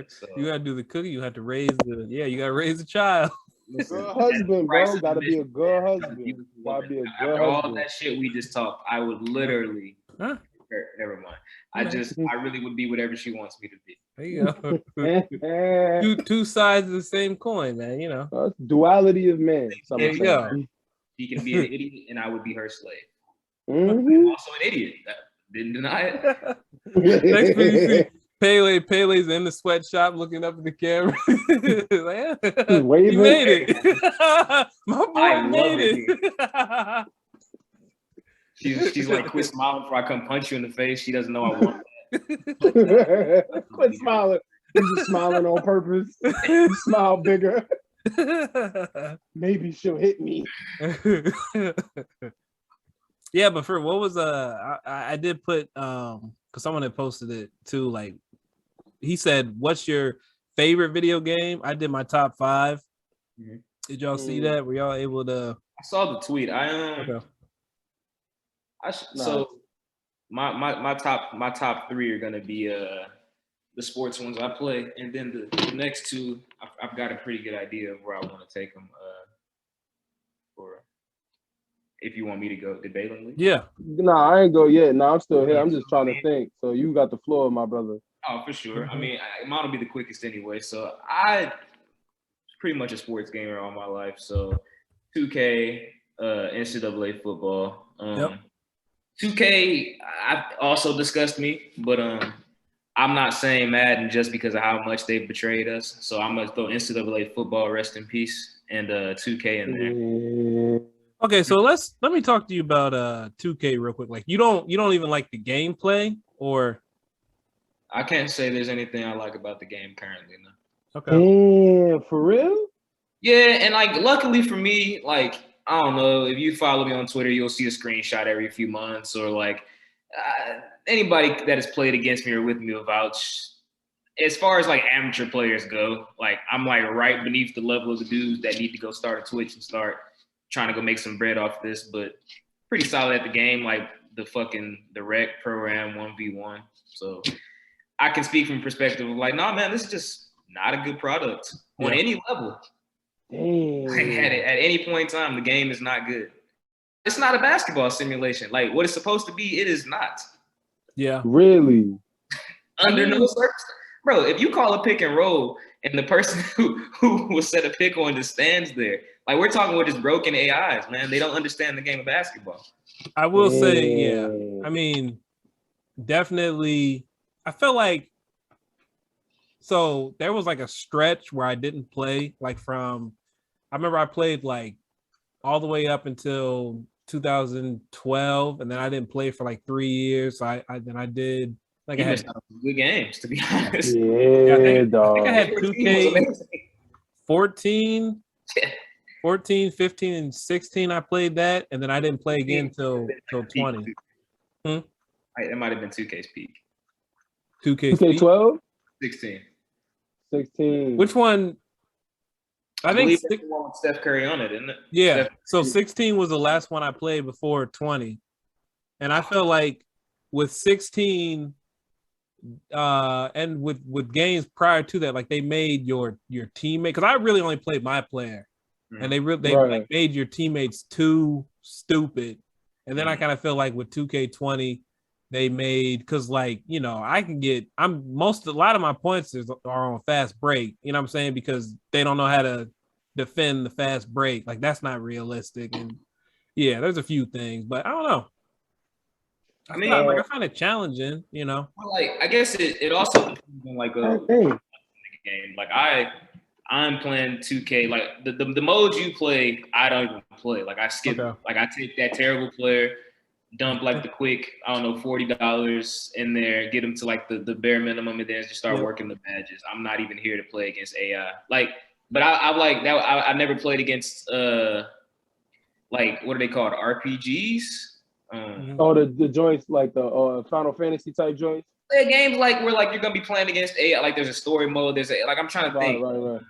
So, you gotta do the cooking. You have to raise you gotta raise a child. Good husband, bro. Gotta be a good husband. Gotta be a good husband. All that shit we just talked, I would literally. Huh? Never mind. I really would be whatever she wants me to be. There you go. two sides of the same coin, man. Duality of man. There you go. She can be an idiot, and I would be her slave. I'm also an idiot. Didn't deny it. Next thing you see, Pele's in the sweatshop looking up at the camera. Like, he made it. My boy made it. She's like, quit smiling before I come punch you in the face. She doesn't know I want that. Quit smiling. You're just smiling on purpose. You smile bigger. Maybe she'll hit me. Yeah, but for what was I did put because someone had posted it too. Like he said, "What's your favorite video game?" I did my top 5. Mhm. Did y'all see that? Were y'all able to? I saw the tweet. Okay. So my top 3 are gonna be the sports ones I play, and then the next 2 I've got a pretty good idea of where I want to take them. For if you want me to go debatingly. Yeah. Nah, I ain't go yet. Nah, I'm still here. I'm just trying to think. So you got the floor, my brother. Oh, for sure. Mm-hmm. I mean, mine will be the quickest anyway. So I pretty much a sports gamer all my life. So 2K, NCAA football. Yep. 2K also disgust me, but I'm not saying Madden just because of how much they've betrayed us. So I'm gonna throw NCAA football, rest in peace, and 2K in there. Okay, so let me talk to you about 2K real quick. Like you don't even like the gameplay, or I can't say there's anything I like about the game currently. No. Okay. Damn, for real? Yeah, and like luckily for me, like I don't know, if you follow me on Twitter, you'll see a screenshot every few months, or like anybody that has played against me or with me will vouch. As far as like amateur players go, like I'm like right beneath the level of the dudes that need to go start a Twitch and start trying to go make some bread off this, but pretty solid at the game, like the rec program 1v1. So I can speak from perspective of like, nah, man, this is just not a good product on any level. Damn. Like at any point in time, the game is not good. It's not a basketball simulation. Like what it's supposed to be, it is not. Yeah. Really? Under no circumstances. Bro, if you call a pick and roll and the person who will set a pick on just stands there, like we're talking with just broken AIs, man. They don't understand the game of basketball. I will say, yeah. I mean, definitely. I feel like so there was like a stretch where I didn't play, like from I remember I played like all the way up until 2012, and then I didn't play for like 3 years. So I did like I had some good games, to be honest. Yeah, I think dog. I had 2K 14, 15, and 16. I played that, and then I didn't play again till 20. It might have been 2K's peak. 2K12? 16. 16. Which one? I believe it's the one with Steph Curry on it, isn't it? Yeah. So 16 was the last one I played before 20. And I felt like with 16 and with games prior to that, like they made your teammate, because I really only played my player. And they like made your teammates too stupid. And then I kind of feel like with 2K20, they made because like a lot of my points are on fast break, you know what I'm saying, because they don't know how to defend the fast break. Like that's not realistic. And yeah, there's a few things, but I don't know. I find it challenging, you know. Well, like I guess it also depends on like a game. Like I'm playing 2K. Like the modes you play, I don't even play. Like I skip. Okay. Like I take that terrible player, dump like the quick, I don't know, $40 in there, get them to like the bare minimum, and then just start working the badges. I'm not even here to play against AI. Like, but I like that. I never played against like what are they called? RPGs. The joints like the Final Fantasy type joints. Yeah, games like where like you're gonna be playing against AI. Like there's a story mode. Like I'm trying to think. Right.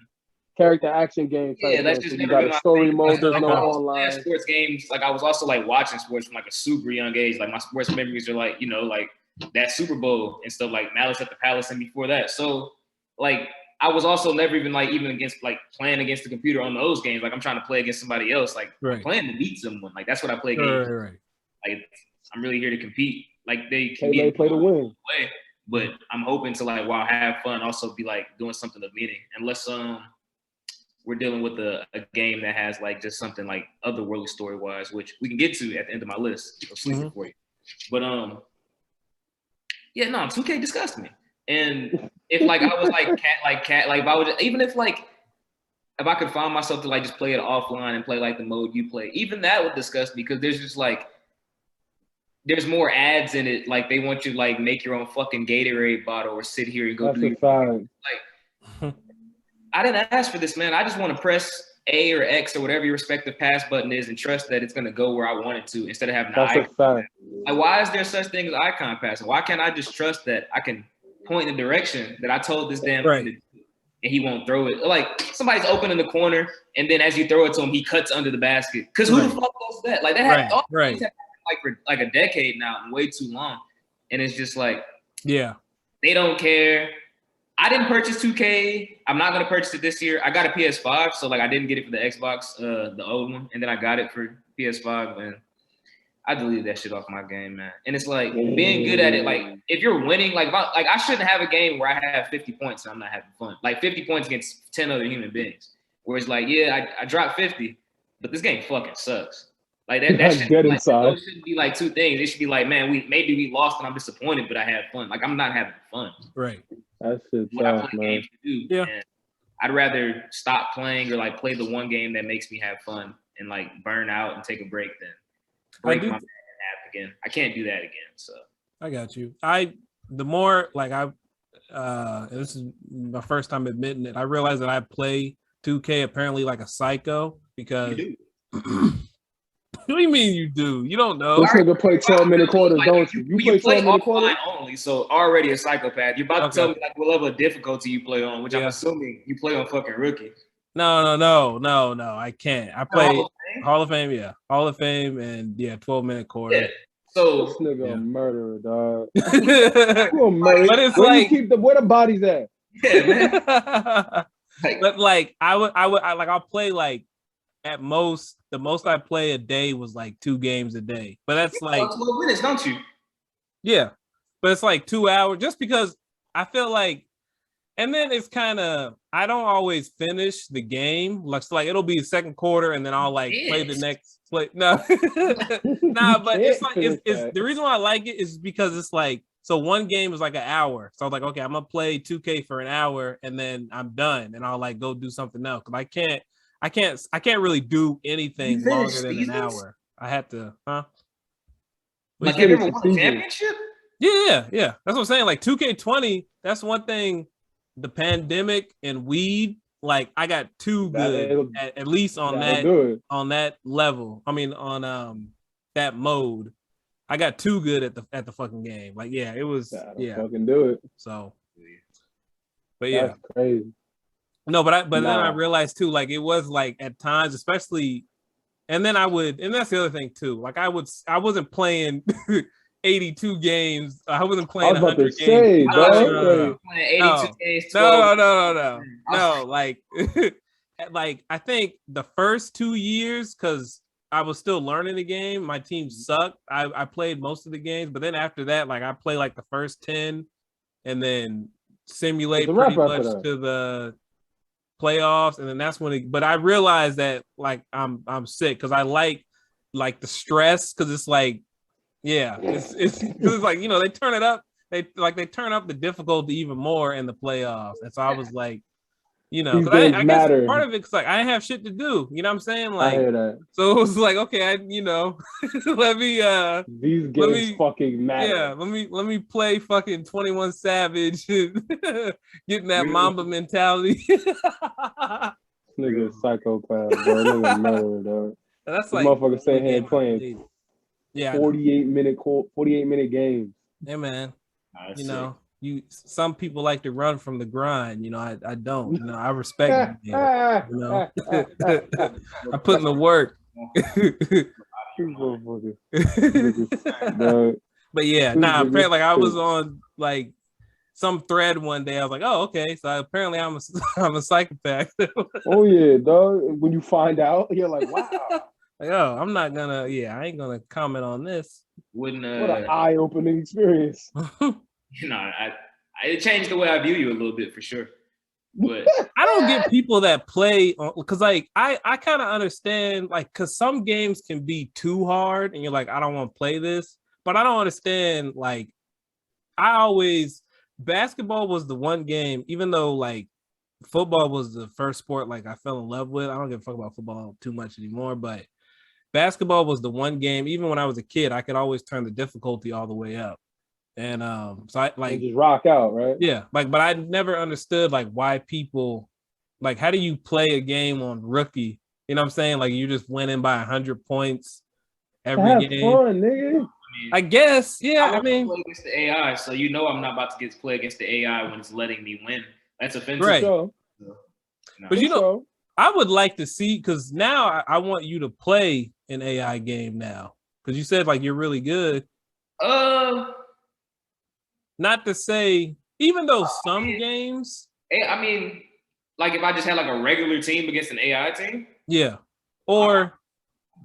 Character action game. Yeah, that's just never been my story thing. mode. There's like, no online sports games. Like I was also like watching sports from like a super young age. Like my sports memories are like like that Super Bowl and stuff, like Malice at the Palace and before that. So like I was also never even against like playing against the computer on those games. Like I'm trying to play against somebody else. Like I'm playing to beat someone. Like that's what I play games. Right. Like I'm really here to compete. Like they play to win. But I'm hoping to like while have fun, also be like doing something of meaning. Unless we're dealing with a game that has like just something like otherworldly story wise, which we can get to at the end of my list. I'll sleep it for you. But 2K disgusts me. And if like I was like cat, if I would, even if I could find myself to like just play it offline and play like the mode you play, even that would disgust me because there's just like there's more ads in it. Like they want you to like make your own fucking Gatorade bottle or sit here and go do your like. I didn't ask for this, man. I just want to press A or X or whatever your respective pass button is and trust that it's going to go where I want it to instead of having That's an a icon. fact. Like, why is there such thing as icon passing? Why can't I just trust that I can point in the direction that I told this damn thing to do and he won't throw it? Like, somebody's open in the corner and then as you throw it to him, he cuts under the basket. Because who the fuck does that? Like, that all things have happened like for like a decade now and way too long. And it's just like, yeah, they don't care. I didn't purchase 2K. I'm not gonna purchase it this year. I got a PS5, so like I didn't get it for the Xbox, the old one, and then I got it for PS5, and I deleted that shit off my game, man. And it's like being good at it. Like if you're winning, like I shouldn't have a game where I have 50 points and I'm not having fun. Like 50 points against 10 other human beings. Where it's like, yeah, I dropped 50, but this game fucking sucks. Like that shouldn't be like two things. It should be like, man, maybe we lost and I'm disappointed, but I had fun. Like I'm not having fun. Right. That shit's what I play games to do. Yeah. And I'd rather stop playing or like play the one game that makes me have fun and like burn out and take a break than break my back in half again. I can't do that again. So I got you. The more like this is my first time admitting it, I realized that I play 2K apparently like a psycho because what do you mean you do? You don't know. This nigga play 12-minute quarters, don't you? You play 12-minute quarters only, so already a psychopath. You're about to tell me like what level of difficulty you play on, which I'm assuming you play on fucking rookie. No. I can't. I play Hall of Fame, Hall of Fame, and 12-minute quarter. Yeah. So this nigga a murderer, dog. You a murderer. But it's where the bodies at? Yeah, man. But like I'll play like at most, the most I play a day was like 2 games a day. But that's like 12 minutes, don't you? Yeah. But it's like 2 hours just because I feel like, and then it's kind of, I don't always finish the game. Like it'll be second quarter and then I'll like play the next play. No, but it's like, it's the reason why I like it is because it's like, so one game is like an hour. So I was like, okay, I'm going to play 2K for an hour and then I'm done and I'll like go do something else. Cause I can't really do anything longer than an hour. I have to, Like, have you ever won a championship? Yeah. That's what I'm saying. Like 2K20, that's one thing. The pandemic and weed, like I got too good at least on that level. I mean, on that mode, I got too good at the fucking game. Like, it was fucking do it. So, but yeah, that's crazy. No, but then I realized too, like it was like at times, especially, and that's the other thing too. Like I wasn't playing 82 games. I wasn't playing 100 games. No. Playing 82 games. No, like, like I think the first 2 years, because I was still learning the game. My team sucked. I played most of the games, but then after that, like I play like the first 10, and then simulate pretty much to the playoffs, and then that's when but I realized that like I'm sick because I like the stress because it's like it's like they turn it up, they turn up the difficulty even more in the playoffs, and so I was like I guess part of it's like I didn't have shit to do, you know what I'm saying, like I hear that. So it was like, okay, let me these games fucking matter. Let me play fucking 21 Savage, getting that Mamba mentality. Nigga psychopath, bro. Nigga murderer, dog. That's like motherfucker sitting here playing 48 minute games. Yeah, man. Some people like to run from the grind. I don't. I respect it. I put in the work. But apparently, like I was on like some thread one day. I was like, oh, okay. So apparently, I'm a psychopath. Oh yeah, dog. When you find out, you're like, wow. Like, oh, I'm not gonna. I ain't gonna comment on this. What an eye-opening experience. It changed the way I view you a little bit for sure. But I don't get people that play because like I kind of understand, like, because some games can be too hard and you're like, I don't want to play this, but I don't understand. Like, basketball was the one game, even though like football was the first sport like I fell in love with. I don't give a fuck about football too much anymore, but basketball was the one game, even when I was a kid, I could always turn the difficulty all the way up. And so I like just rock out, right? Yeah, like, but I never understood like why people Like, how do you play a game on rookie? You know what I'm saying? Like, you're just winning by 100 points every Have game. fun, nigga. I guess, yeah. I mean, play against the AI, so I'm not about to get to play against the AI when it's letting me win. That's offensive. right. So, But you know, I would like to see, because now I want you to play an AI game now, because you said like you're really good. Not to say, even though some games. I mean, like if I just had like a regular team against an AI team. Yeah, or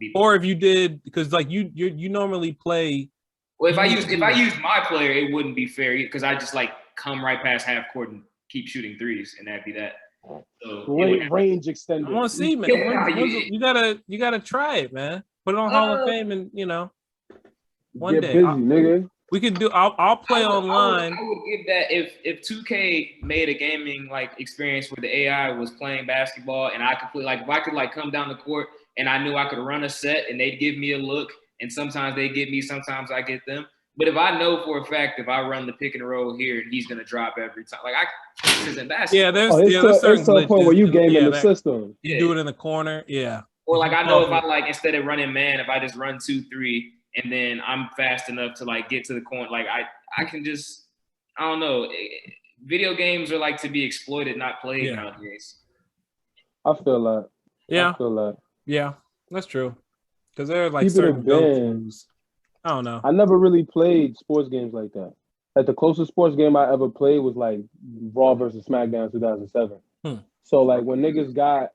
if you did, because like you normally play. Well, if I use my player, it wouldn't be fair because I just like come right past half court and keep shooting threes, and that'd be that. So great range extender. I want to see, man. You gotta try it, man. Put it on Hall of Fame, and one day busy, nigga. We could do. I'll play online. I would give that if 2K made a gaming like experience where the AI was playing basketball and I could play, like if I could like come down the court and I knew I could run a set and they'd give me a look and sometimes they get me, sometimes I get them. But if I know for a fact if I run the pick and roll here and he's gonna drop every time, like this isn't basketball. Yeah, there's certain to a point where you game in the system. You do it in the corner, yeah. Or like I know if I like instead of running man, if I just run 2-3. And then I'm fast enough to like get to the corner. Like I can just, I don't know. Video games are like to be exploited, not played nowadays. I feel that. Yeah. Yeah, that's true. Because there are like certain go-tos. I don't know. I never really played sports games like that. Like the closest sports game I ever played was like Raw versus SmackDown 2007. So like when niggas had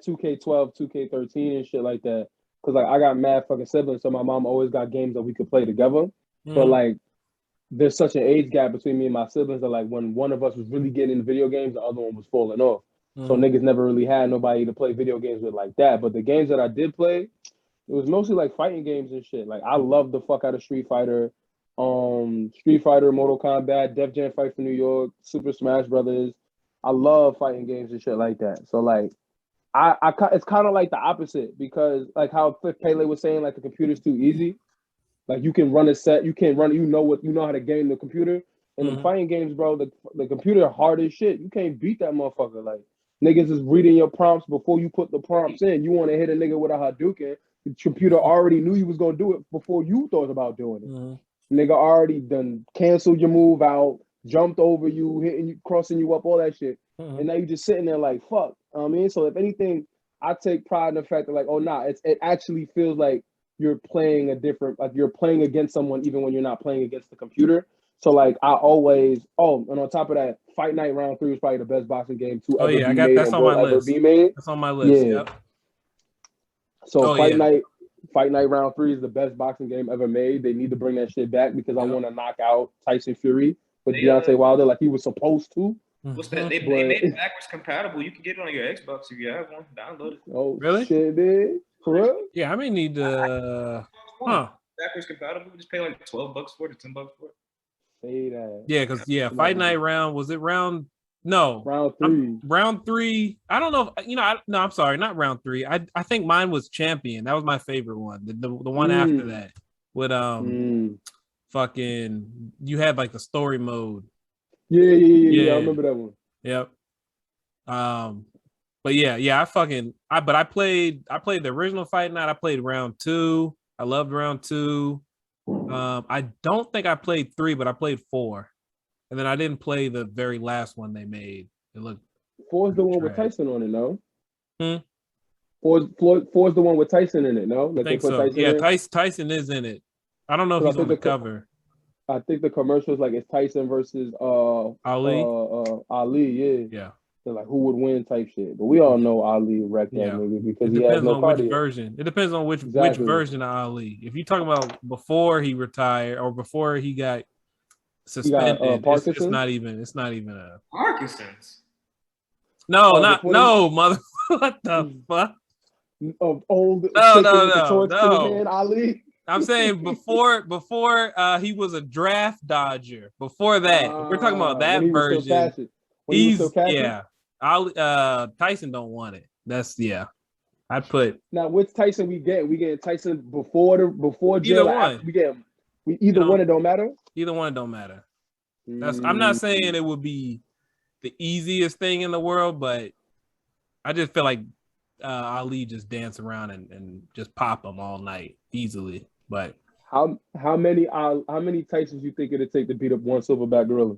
2K12, 2K13 and shit like that. Cause like I got mad fucking siblings, so my mom always got games that we could play together. But like, there's such an age gap between me and my siblings that like when one of us was really getting into video games, the other one was falling off. So niggas never really had nobody to play video games with like that. But the games that I did play, it was mostly like fighting games and shit. Like I loved the fuck out of Street Fighter, Mortal Kombat, Def Jam Fight for New York, Super Smash Brothers. I love fighting games and shit like that. So like. It's kind of like the opposite because like how Pele was saying, like the computer's too easy. Like you can run a set, you know how to game the computer. And in fighting games, bro, the computer hard as shit. You can't beat that motherfucker. Like niggas is reading your prompts before you put the prompts in. You want to hit a nigga with a Hadouken, the computer already knew you was gonna do it before you thought about doing it. Nigga already done canceled your move out, jumped over you, hitting you, crossing you up, all that shit. And now you just sitting there like, fuck. I mean, so if anything, I take pride in the fact that like, oh nah, it actually feels like you're playing you're playing against someone even when you're not playing against the computer. So like I always, and on top of that, Fight Night Round 3 is probably the best boxing game to ever be made. That's on my list. That's on my list. Yeah. Yep. So Fight Night Round 3 is the best boxing game ever made. They need to bring that shit back because I want to knock out Tyson Fury with Deontay Wilder like he was supposed to. What's that? They made it backwards compatible. You can get it on your Xbox if you have one. Download it. Oh, really? Shit, dude. For real? Yeah, I may need to. Backwards compatible. We just pay like $12 for it, $10 for it. Say that. Yeah, because Fight Night Round, was it round? No, round 3. Round 3. I don't know. If, no, I'm sorry, not round 3. I think mine was Champion. That was my favorite one. The one after that with fucking. You had like the story mode. Yeah. I remember that one. Yep. But I played the original Fight Night. I played round 2. I loved round 2. I don't think I played 3, but I played 4. And then I didn't play the very last one they made. It looked 4 is the one with Tyson on it, no? 4 is the one with Tyson in it, no? I think so. Tyson is in it. I don't know if he's on the cover. I think the commercial is like it's Tyson versus Ali. Ali, yeah. So like who would win type shit. But we all know Ali wrecked that nigga because he has no cardio. Which version. It depends on which version of Ali. If you're talking about before he retired or before he got suspended, it's not even a Parkinson's. No, mother. What the fuck? Of old no. Ali. I'm saying before he was a draft dodger. Before that, we're talking about that version. Tyson don't want it. That's I'd put now which Tyson we get? We get Tyson before jail. Either one. Either one. It don't matter. Either one don't matter. I'm not saying it would be the easiest thing in the world, but I just feel like Ali just dance around and just pop him all night easily. But How many Tysons you think it'd take to beat up one silverback gorilla?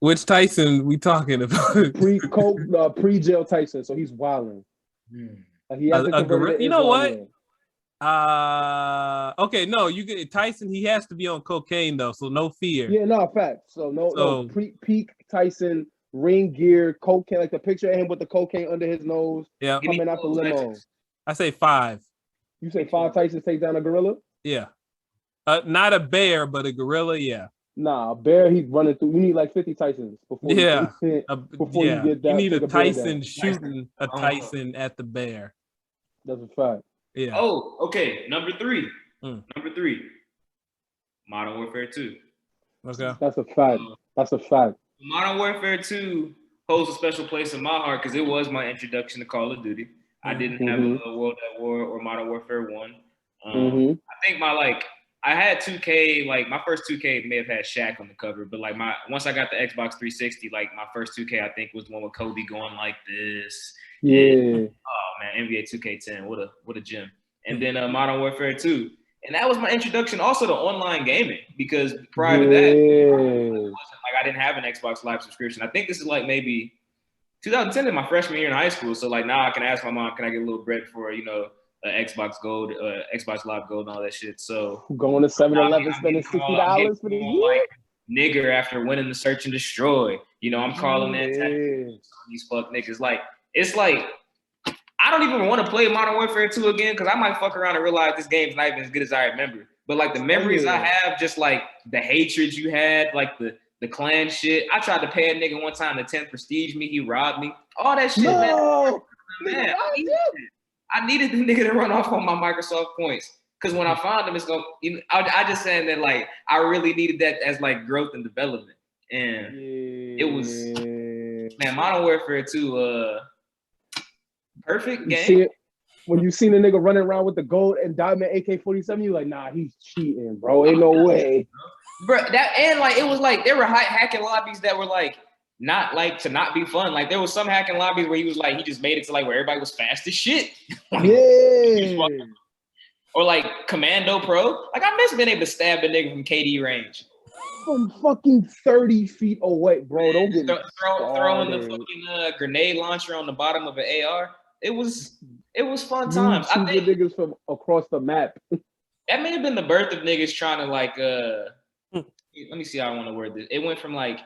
which Tyson we talking about? Pre-jail Tyson, so he's wilding. He has to convert it to you know Islam, what? yeah. Okay, no, you get Tyson. He has to be on cocaine though, so no fear. Yeah, no, fact. So no, peak Tyson, ring gear, cocaine, like the picture of him with the cocaine under his nose, coming out the limo. I say 5. You say 5 Tysons take down a gorilla? Yeah, not a bear, but a gorilla. Yeah. Nah, a bear, he's running through. You need like 50 Tysons before you get that. You need a Tyson shooting a Tyson at the bear. That's a fact. Yeah. Oh, okay. Number 3. Number 3. Modern Warfare 2. Okay. That's a fact. That's a fact. Modern Warfare 2 holds a special place in my heart because it was my introduction to Call of Duty. I didn't have a World at War or Modern Warfare 1. I think I had 2K, like my first 2K may have had Shaq on the cover, but like once I got the Xbox 360, like my first 2K I think was the one with Kobe going like this. Yeah. And, oh man, NBA 2K10, what a gem. And then Modern Warfare 2. And that was my introduction also to online gaming because prior to that, it wasn't like I didn't have an Xbox Live subscription. I think this is like maybe 2010 is my freshman year in high school. So like now I can ask my mom, can I get a little bread for, Xbox Gold, Xbox Live Gold, and all that shit. So going to 7-Eleven, spending $60 for the year. Like, nigger after winning the search and destroy. I'm calling that these fuck niggas. Like it's like I don't even want to play Modern Warfare 2 again because I might fuck around and realize this game's not even as good as I remember. But like the memories I have, just like the hatred you had, like the clan shit. I tried to pay a nigga one time to 10th prestige me. He robbed me. All that shit, man. I needed the nigga to run off on my Microsoft points. Because when I found him, it's going to, I just saying that like, I really needed that as like growth and development. And it was, man, Modern Warfare 2, perfect game. When you seen a nigga running around with the gold and diamond AK-47, you like, nah, he's cheating, bro. Ain't no way. Bro, it was like, there were hacking lobbies that were like, not like to not be fun. Like there was some hacking lobbies where he was like, he just made it to like where everybody was fast as shit. Or like Commando Pro. Like I miss being able to stab a nigga from KD range. From fucking 30 feet away, bro. Don't get me throwing the fucking grenade launcher on the bottom of an AR. It was fun times. I think niggas from across the map. That may have been the birth of niggas trying to like let me see how I want to word this. It went from like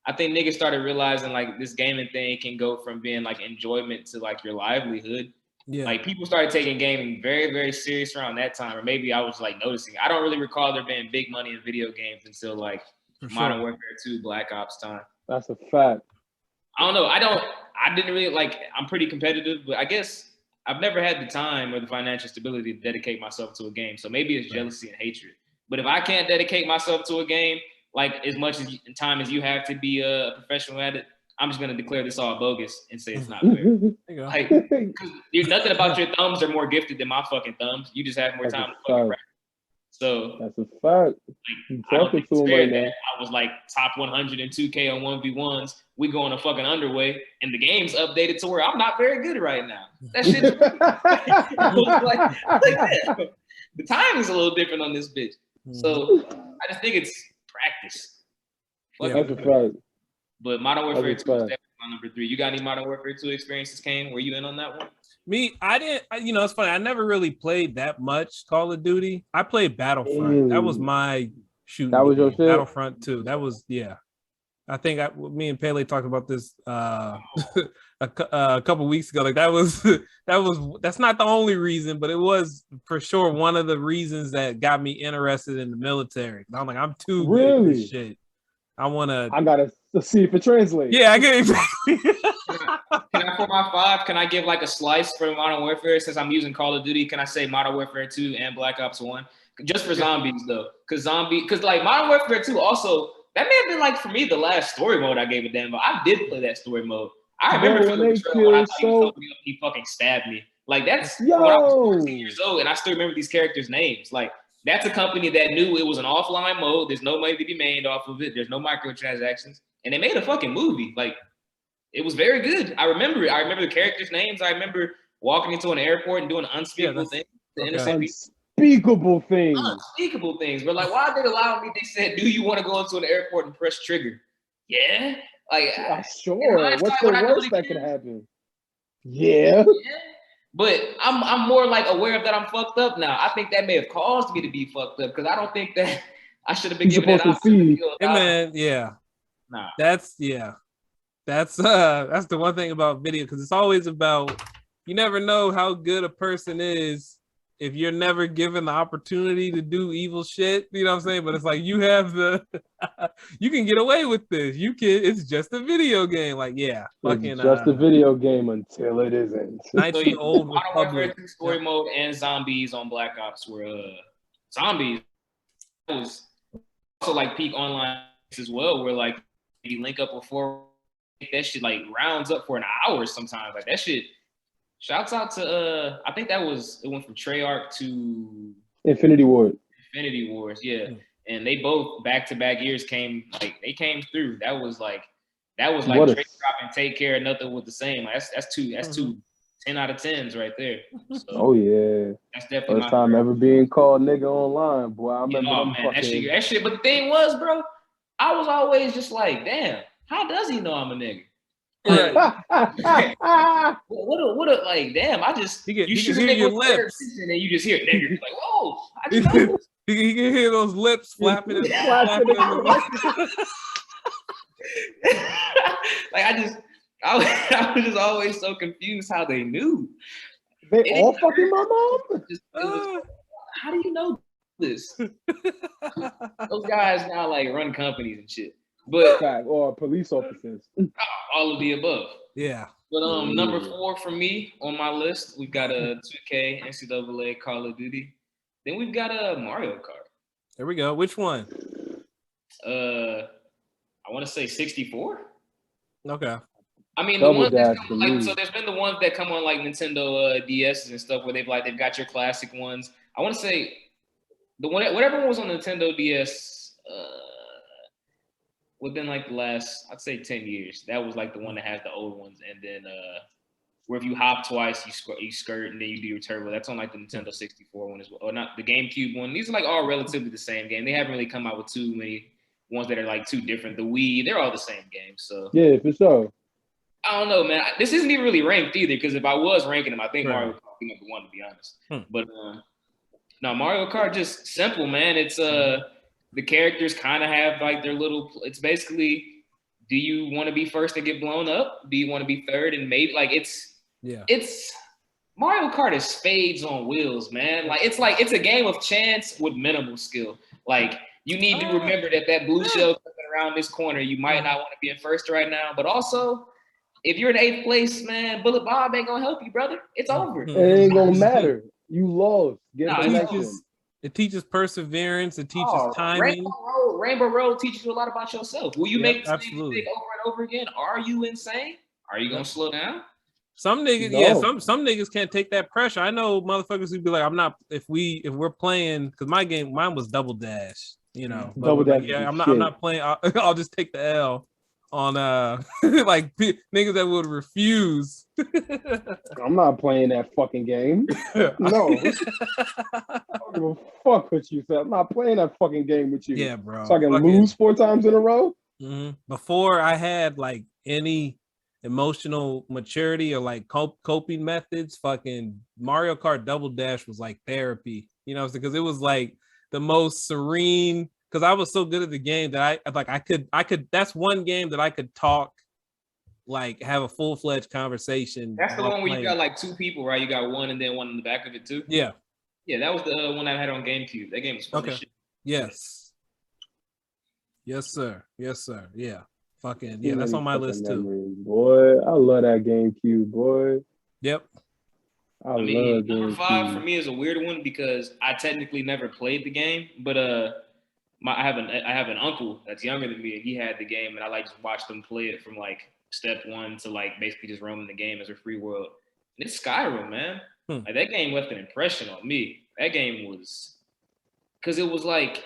I think niggas started realizing like this gaming thing can go from being like enjoyment to like your livelihood. Yeah. Like people started taking gaming very, very serious around that time, or maybe I was like noticing. I don't really recall there being big money in video games until like Modern Warfare 2, Black Ops time. That's a fact. I don't know. I didn't really like. I'm pretty competitive, but I guess I've never had the time or the financial stability to dedicate myself to a game. So maybe it's jealousy and hatred. But if I can't dedicate myself to a game, like as much as time as you have to be a professional at it, I'm just gonna declare this all bogus and say it's not fair. Like, nothing about your thumbs are more gifted than my fucking thumbs. You just have more time to fucking practice. So that's a fact. Like, I don't think it's fair that I was like top 100 in 2K on 1v1s. We go on a fucking underway, and the game's updated to where I'm not very good right now. That shit's like, the timing's a little different on this bitch. So I just think it's practice. That's a fact. But Modern Warfare 2 is definitely my number 3. You got any Modern Warfare 2 experiences, Kane? Were you in on that one? Me, I didn't. It's funny. I never really played that much Call of Duty. I played Battlefront. That was my shooting. That was your shit? Battlefront 2. That was, yeah. I think me and Pele talked about this a couple weeks ago. Like that's not the only reason, but it was for sure one of the reasons that got me interested in the military. I'm like, I'm too good at this shit. I gotta see if it translates. Yeah, I get exactly. Can I, for my 5, can I give like a slice for Modern Warfare since I'm using Call of Duty? Can I say Modern Warfare 2 and Black Ops 1? Just for zombies though. Cause like Modern Warfare 2 also, that may have been like for me the last story mode I gave a damn about. I did play that story mode. I remember when I thought he fucking stabbed me. Like that's when I was 14 years old and I still remember these characters' names. Like That's a company that knew it was an offline mode. There's no money to be made off of it. There's no microtransactions. And they made a fucking movie. Like, it was very good. I remember it. I remember the characters' names. I remember walking into an airport and doing unspeakable things. Unspeakable things. Unspeakable things. We're like, why did they allow me? They said, do you want to go into an airport and press trigger? Yeah. Like, sure. What's the worst that could happen? Yeah. But I'm more like aware of that I'm fucked up now. I think that may have caused me to be fucked up because I don't think that I should have been given that option. Hey man, yeah. Nah. That's the one thing about video, because it's always about, you never know how good a person is if you're never given the opportunity to do evil shit. You know what I'm saying? But it's like, you have you can get away with this. It's just a video game. Like, yeah, it's just a video game until it isn't. Knights of the Old Republic. Story mode and zombies on Black Ops were zombies. It was also like peak online as well, where like you link up before that shit like rounds up for an hour sometimes. Like that shit. Shouts out to I think it went from Treyarch to Infinity Wars, yeah. And they both back-to-back years came through. That was like Drake Drop and Take Care, nothing was the same. Like, that's two 10 out of 10s right there. So, oh yeah. That's definitely first time ever being called nigga online, boy. I remember that shit. But the thing was, bro, I was always just like, damn, how does he know I'm a nigga? Like, what like, damn, you should hear your lips and then you just hear nigga. Like, whoa, I just know. You can hear those lips flapping. Like I was just always so confused how they knew. They all fucking my mom? How do you know this? Those guys now like run companies and shit. But or police officers. All of the above. Yeah. But number 4 for me on my list, we've got a 2K, NCAA, Call of Duty. Then we've got a Mario Kart. There we go. Which one? I want to say 64. Okay. I mean, the ones that come, like, so there's been the ones that come on like Nintendo DSs and stuff where they've got your classic ones. I want to say whatever one was on Nintendo DS within like the last, I'd say 10 years. That was like the one that has the old ones, and then where if you hop twice, you skirt, and then you do your turbo. That's on like the Nintendo 64 one as well, or not the GameCube one. These are like all relatively the same game. They haven't really come out with too many ones that are like too different. The Wii, they're all the same game. So yeah, for sure. I don't know, man. This isn't even really ranked either, because if I was ranking them, I think Mario Kart would be number 1, to be honest. But no, Mario Kart just simple, man. It's the characters kind of have like their little. It's basically, do you want to be first and get blown up? Do you want to be third and maybe like it's Mario Kart is spades on wheels, man. Like it's a game of chance with minimal skill. Like you need to remember that blue shell coming around this corner, you might not want to be in first right now, but also, if you're in 8th place, man, Bullet Bob ain't gonna help you, brother. It's over. It ain't gonna matter. You lost. It teaches perseverance. It teaches timing. Rainbow Road teaches you a lot about yourself. Will you make the same mistake over and over again? Are you insane? Are you gonna slow down? Some niggas, some niggas can't take that pressure. I know motherfuckers who'd be like, I'm not. If we're playing, because mine was Double Dash. You know, Double Dash. Yeah, I'm not playing. I'll just take the L on like niggas that would refuse. I'm not playing that fucking game. No. I don't give a fuck what you said. I'm not playing that fucking game with you. Yeah, bro. So I can lose 4 times in a row? Mm-hmm. Before I had like any emotional maturity or like coping methods, fucking Mario Kart Double Dash was like therapy. You know, because it was like the most serene, because I was so good at the game that I could that's one game that I could talk, like have a full-fledged conversation. That's the one where you got like 2 people, right? You got one and then one in the back of it too. Yeah, that was the one I had on GameCube. That game was fun as shit. Yes sir. Yeah, fucking yeah, that's on my list too. Boy, I love that GameCube, boy. Yep. I love number GameCube. 5 for me is a weird one because I technically never played the game, but I have an uncle that's younger than me, and he had the game, and I like just watched him play it from like step 1 to like basically just roaming the game as a free world. And it's Skyrim, man. Like that game left an impression on me. That game was because it was like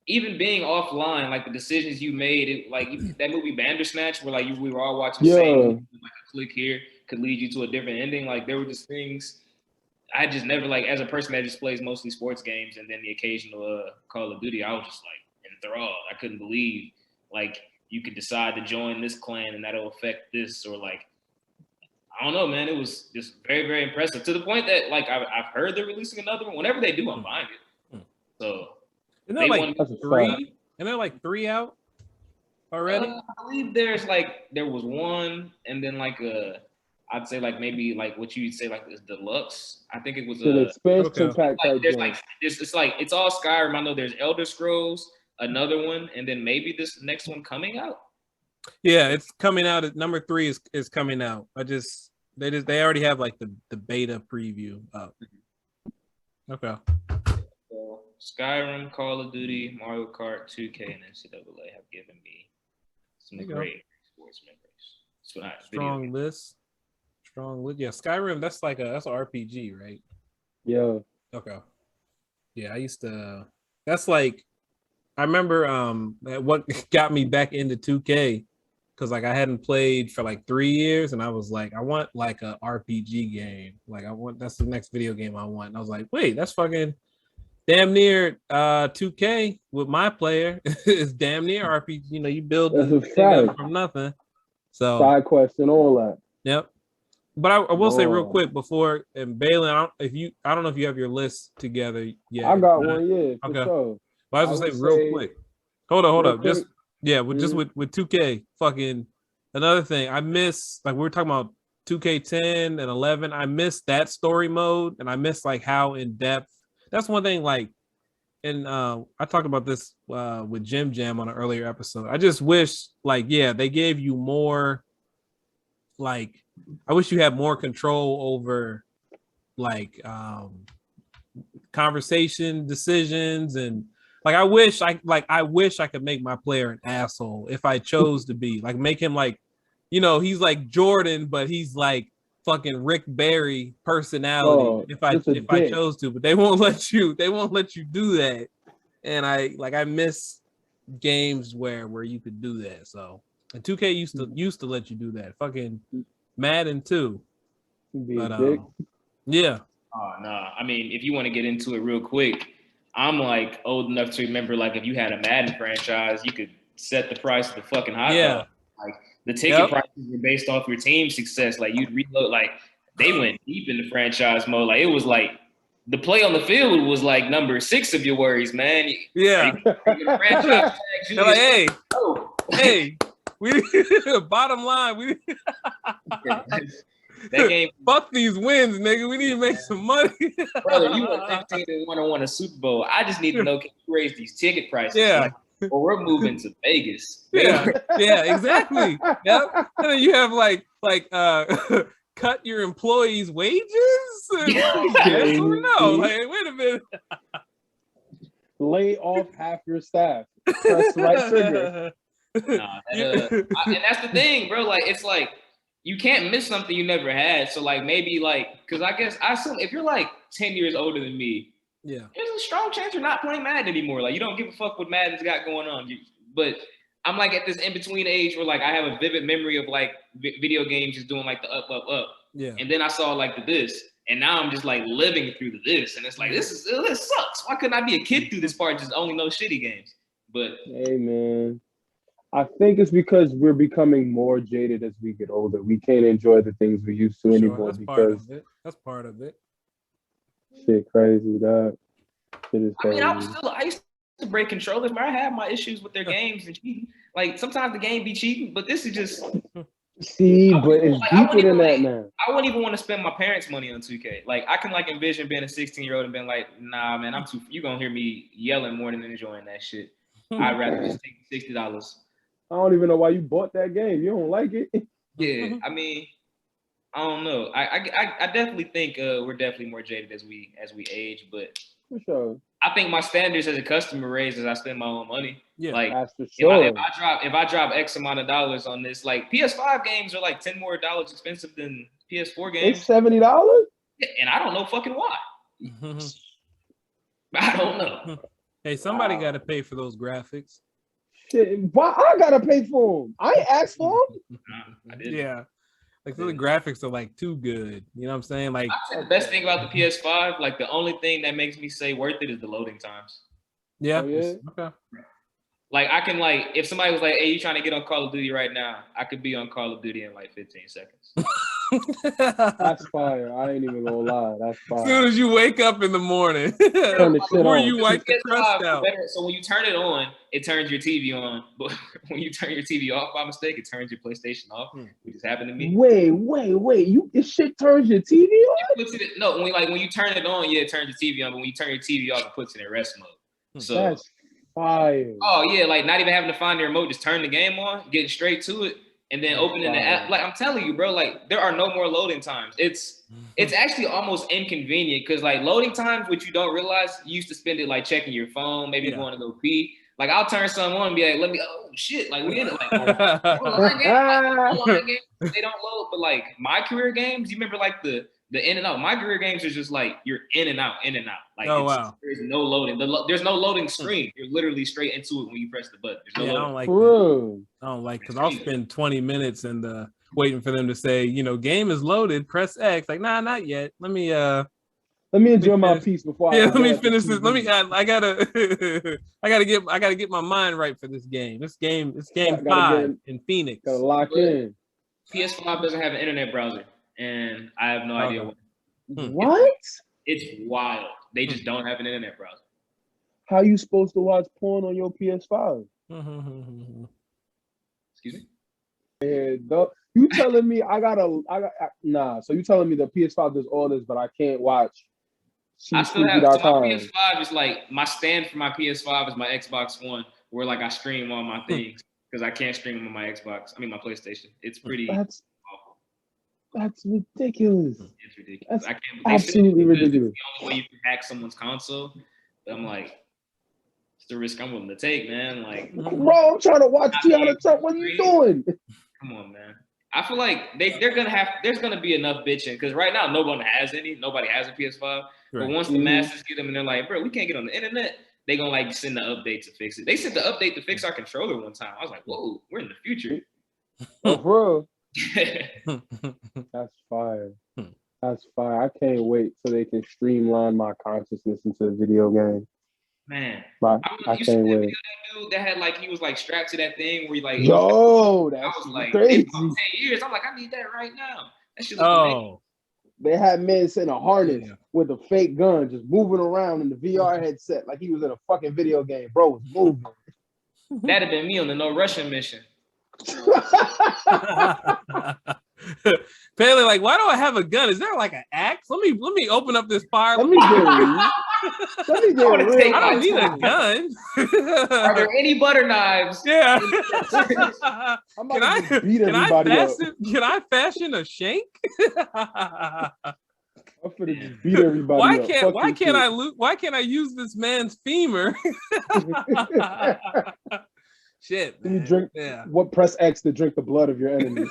even being offline, like the decisions you made, that movie Bandersnatch, where we were all watching the same movie, like a click here could lead you to a different ending. Like there were just things I just never like as a person that just plays mostly sports games and then the occasional Call of Duty. I was just like enthralled. I couldn't believe like you could decide to join this clan and that'll affect this, or like I don't know, man. It was just very, very impressive to the point that like I've heard they're releasing another one. Whenever they do, I'm buying it. So isn't there like three? And there like 3 out already? I believe there was one, and then I'd say like maybe like what you'd say like this deluxe. I think it was an expansion pack. It's all Skyrim. I know there's Elder Scrolls, another one, and then maybe this next one coming out. Yeah, it's coming out. Number 3 is coming out. They already have like the beta preview up. Okay. So Skyrim, Call of Duty, Mario Kart, 2K, and NCAA have given me some great sports memories. Strong list. Yeah, Skyrim. That's an RPG, right? Yeah. Okay. Yeah, I used to. That's like, I remember what got me back into 2K. Because like I hadn't played for like 3 years, and I was like, I want like a RPG game. Like that's the next video game I want. And I was like, wait, that's fucking damn near 2K with my player. It's damn near RPG. You know, you build from nothing. So side quest and all that. Yep. But I will say real quick before, and Balin, I don't know if you have your list together yet. I got one, yeah. Okay. Sure. But I was gonna say real quick. Hold up. Just with 2K, fucking another thing. I miss, like we were talking about 2K10 and 11. I miss that story mode, and I miss like how in depth. That's one thing. Like, and I talked about this with Jim Jam on an earlier episode. I just wish, like, they gave you more. Like, I wish you had more control over, like, conversation decisions and. Like I wish I could make my player an asshole if I chose to be. Like make him like, he's like Jordan, but he's like fucking Rick Barry personality. If I chose to, but they won't let you do that. And I miss games where you could do that. So and 2K used to let you do that. Fucking Madden too. But yeah. Oh no. I mean, if you want to get into it real quick. I'm like old enough to remember, like if you had a Madden franchise, you could set the price of the fucking hot dog. Like the ticket prices were based off your team's success. Like you'd reload, like they went deep in the franchise mode. Like it was like the play on the field was like number 6 of your worries, man. Yeah. Franchise they're like, hey, we bottom line, that game, fuck these wins, nigga. We need to make some money. Brother, you went 15-1 and won a Super Bowl. I just need to know, can you raise these ticket prices? Yeah. Or we're moving to Vegas. Yeah, exactly. Yep. And then you have like cut your employees' wages? Yes or no? Like, wait a minute. Lay off half your staff. Press the right trigger. And that's the thing, bro. Like it's like you can't miss something you never had. So like maybe like, because I assume if you're like 10 years older than me, there's a strong chance you're not playing Madden anymore. Like you don't give a fuck what Madden's got going on. But I'm like at this in between age where like I have a vivid memory of like video games just doing like the up. Yeah. And then I saw like the this, and now I'm just like living through the this, and it's like this sucks. Why couldn't I be a kid through this part and just only know shitty games? But hey man. I think it's because we're becoming more jaded as we get older. We can't enjoy the things we used to anymore because that's part of it. Shit, crazy, dog. Shit is crazy. I mean, I used to break controllers, but I have my issues with their games and cheating. Like sometimes the game be cheating, but this is just. See, but it's deeper than that now. I wouldn't even want to spend my parents' money on 2K. Like I can like envision being a 16-year-old and being like, nah, man, you gonna hear me yelling more than enjoying that shit. I'd rather just take $60. I don't even know why you bought that game. You don't like it? Yeah, I mean, I don't know. I definitely think we're definitely more jaded as we age, but for sure. I think my standards as a customer raise as I spend my own money. Yeah, like that's for sure. If I drop X amount of dollars on this, like PS5 games are like $10 more expensive than PS4 games. It's $70. Yeah, and I don't know fucking why. I don't know. Hey, somebody got to pay for those graphics. Shit, why I gotta pay for them? I ain't asked for them. I didn't. Yeah. Like the graphics are like too good. You know what I'm saying? Like the best thing about the PS5, like the only thing that makes me say worth it is the loading times. Yeah. Oh, yeah? Okay. Like I can like if somebody was like, "Hey, you trying to get on Call of Duty right now?" I could be on Call of Duty in like 15 seconds. That's fire. I ain't even gonna lie. That's fire. As soon as you wake up in the morning, Turn the shit before on. you wipe the crust out. So when you turn it on, it turns your TV on. But when you turn your TV off by mistake, it turns your PlayStation off. Which has happened to me. Wait. This shit turns your TV on? No, when you turn it on, yeah, it turns your TV on. But when you turn your TV off, it puts it in rest mode. So that's fire. Oh yeah, like not even having to find the remote, just turn the game on, getting straight to it, and then opening the app. Like I'm telling you, bro, like there are no more loading times. It's actually almost inconvenient because like loading times, which you don't realize, you used to spend it like checking your phone, maybe going to go pee. Like I'll turn something on and be like, oh shit, like we in it. Like online games, they don't load. But like my career games, you remember like the in and out. My career games is just like you're in and out. Like there's no loading. There's no loading screen. You're literally straight into it when you press the button. There's no loading. I don't like because I'll spend 20 minutes and waiting for them to say, game is loaded. Press X. Like, nah, not yet. Let me enjoy my piece before. Yeah, let me finish this. I gotta get my mind right for this game. It's game 5 in Phoenix. Gotta lock in. PS5 doesn't have an internet browser, and I have no idea why. What? It's wild. They just don't have an internet browser. How you supposed to watch porn on your PS5? Excuse me? You telling me nah? So you telling me the PS5 does all this, but I can't watch? I still have my PS5 is like my stand for my PS5 is my Xbox One, where like I stream all my things because I can't stream them on my Xbox. I mean my PlayStation. It's pretty. That's ridiculous. It's ridiculous. That's absolutely ridiculous. It's the only way you can hack someone's console. But I'm like, it's the risk I'm willing to take, man. Like, bro, I'm trying to watch Tiana Trump. What are you doing? Come on, man. I feel like there's gonna be enough bitching because right now nobody has a PS5. Right. But once the masses get them and they're like, bro, we can't get on the internet, they gonna like send the update to fix it. They sent the update to fix our controller one time. I was like, whoa, we're in the future. Oh, bro. That's fire. That's fire. I can't wait so they can streamline my consciousness into a video game. Man, I can't wait. That dude that had like he was like strapped to that thing where he like that's I was like crazy. 10 years. I'm like, I need that right now. That shit amazing. They had men in a harness with a fake gun just moving around in the VR headset like he was in a fucking video game. Bro was moving. That'd have been me on the No Russian mission. Pele, like, why do I have a gun? Is there like an axe? Let me open up this fire. Let me get I don't need a gun. Are there any butter knives? Yeah. Can I fashion a shank? I'm finna just beat everybody up. Why can't I use this man's femur? Shit, man. What press X to drink the blood of your enemies?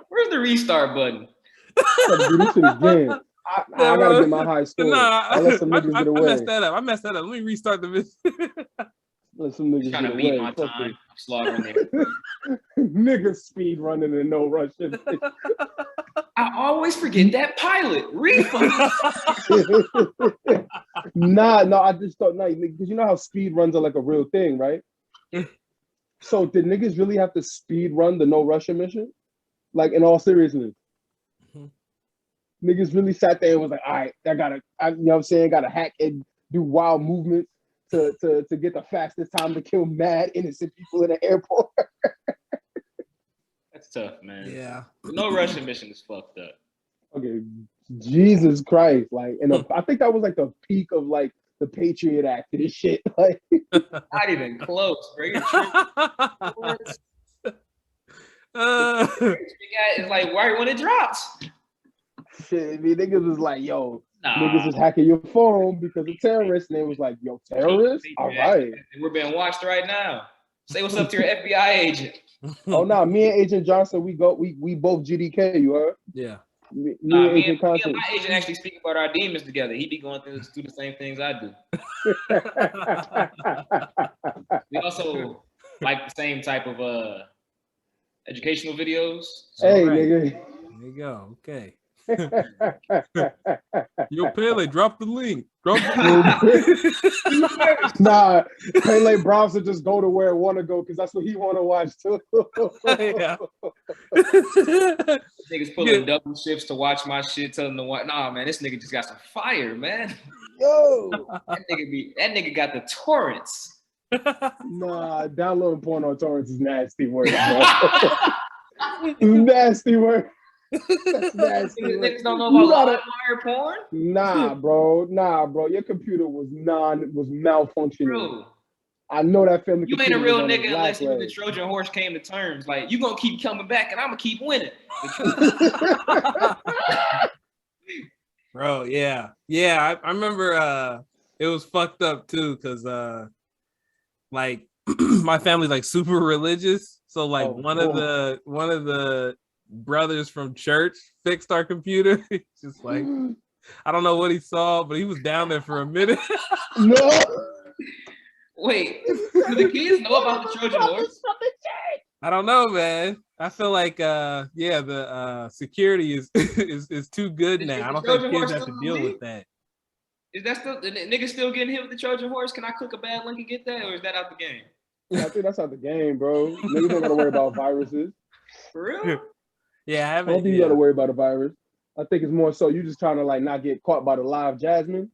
Where's the restart button? Do this shit again. I gotta get my high score. I let some niggas get away. I messed that up. Let me restart the video. Let some niggas trying get to away. beat my time. I'm slaughtering it. Niggas speed running and no rushing. I always forget that pilot. Refund. I just thought because you know how speed runs are like a real thing, right? So did niggas really have to speed run the no Russian mission? Like in all seriousness. Niggas really sat there and was like, all right, you know what I'm saying? Gotta hack and do wild movements to get the fastest time to kill mad innocent people in the airport. That's tough, man. Yeah. No Russian mission is fucked up. Okay, Jesus Christ. Like, I think that was like the peak of like the Patriot Act and shit. Like, not even close. Bring it it's like right when it drops. Shit, I mean, niggas was like, yo, niggas is hacking your phone because of terrorists. And they was like, yo, terrorists? All right. We're being watched right now. Say what's up to your FBI agent. Oh, no, me and Agent Johnson, we both GDK, you heard? Yeah. Me and my agent actually speak about our demons together. He be going through the same things I do. We also like the same type of educational videos. So, hey, nigga. There you go. Okay. Yo, Pele, drop the link. Nah, Pele Browns will just go to where it want to go because that's what he want to watch too. Yeah. Niggas pulling double shifts to watch my shit, telling them what. Nah, man, this nigga just got some fire, man. Yo, that nigga got the torrents. Nah, downloading porn on torrents is nasty work, bro. Nasty work. That's nasty. Niggas don't know about wire porn. Nah, bro. Your computer was malfunctioning. Bro. I know that family. You ain't a real nigga unless you and the Trojan horse came to terms. Like, you gonna keep coming back, and I'm gonna keep winning. Bro, yeah. I remember. It was fucked up too, cause like my family's like super religious. So like one of the brothers from church fixed our computer. Just like, I don't know what he saw, but he was down there for a minute. No. Wait, do the kids know about the Trojan horse? I don't know, man. I feel like the security is too good now. I don't think kids have to deal with that. Is that still the nigga still getting hit with the Trojan horse? Can I click a bad link and get that, or is that out the game? I think that's out the game, bro. Niggas don't gotta worry about viruses. For real? Yeah, I don't think you gotta worry about a virus. I think it's more so you just trying to like not get caught by the live Jasmine.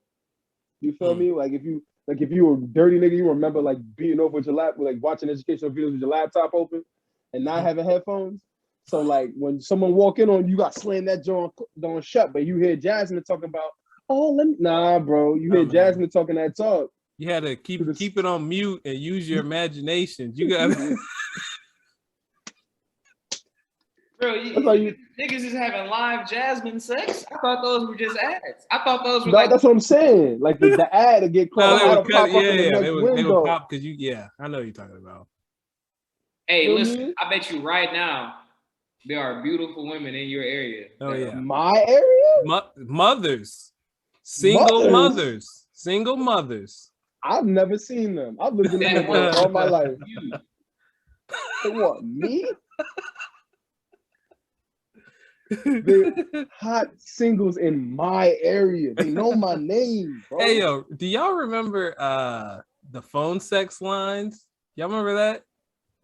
You feel me? Like if you were a dirty nigga, you remember like beating over with your laptop, like watching educational videos with your laptop open and not having headphones. So like when someone walk in on you, got slam that jaw on shut, but you hear Jasmine talking about, nah, bro. You hear Jasmine talking that talk. You had to keep it on mute and use your imagination. You gotta. Bro, niggas is having live Jasmine sex? I thought those were just ads. I thought those were like. That's what I'm saying. Like the ad to get caught. They would pop because I know what you're talking about. Hey, listen, I bet you right now there are beautiful women in your area. Oh yeah, my area. Mothers, single mothers. I've never seen them. I've lived in the world all my life. They want me. The hot singles in my area. They know my name, bro. Hey yo, do y'all remember the phone sex lines? Y'all remember that?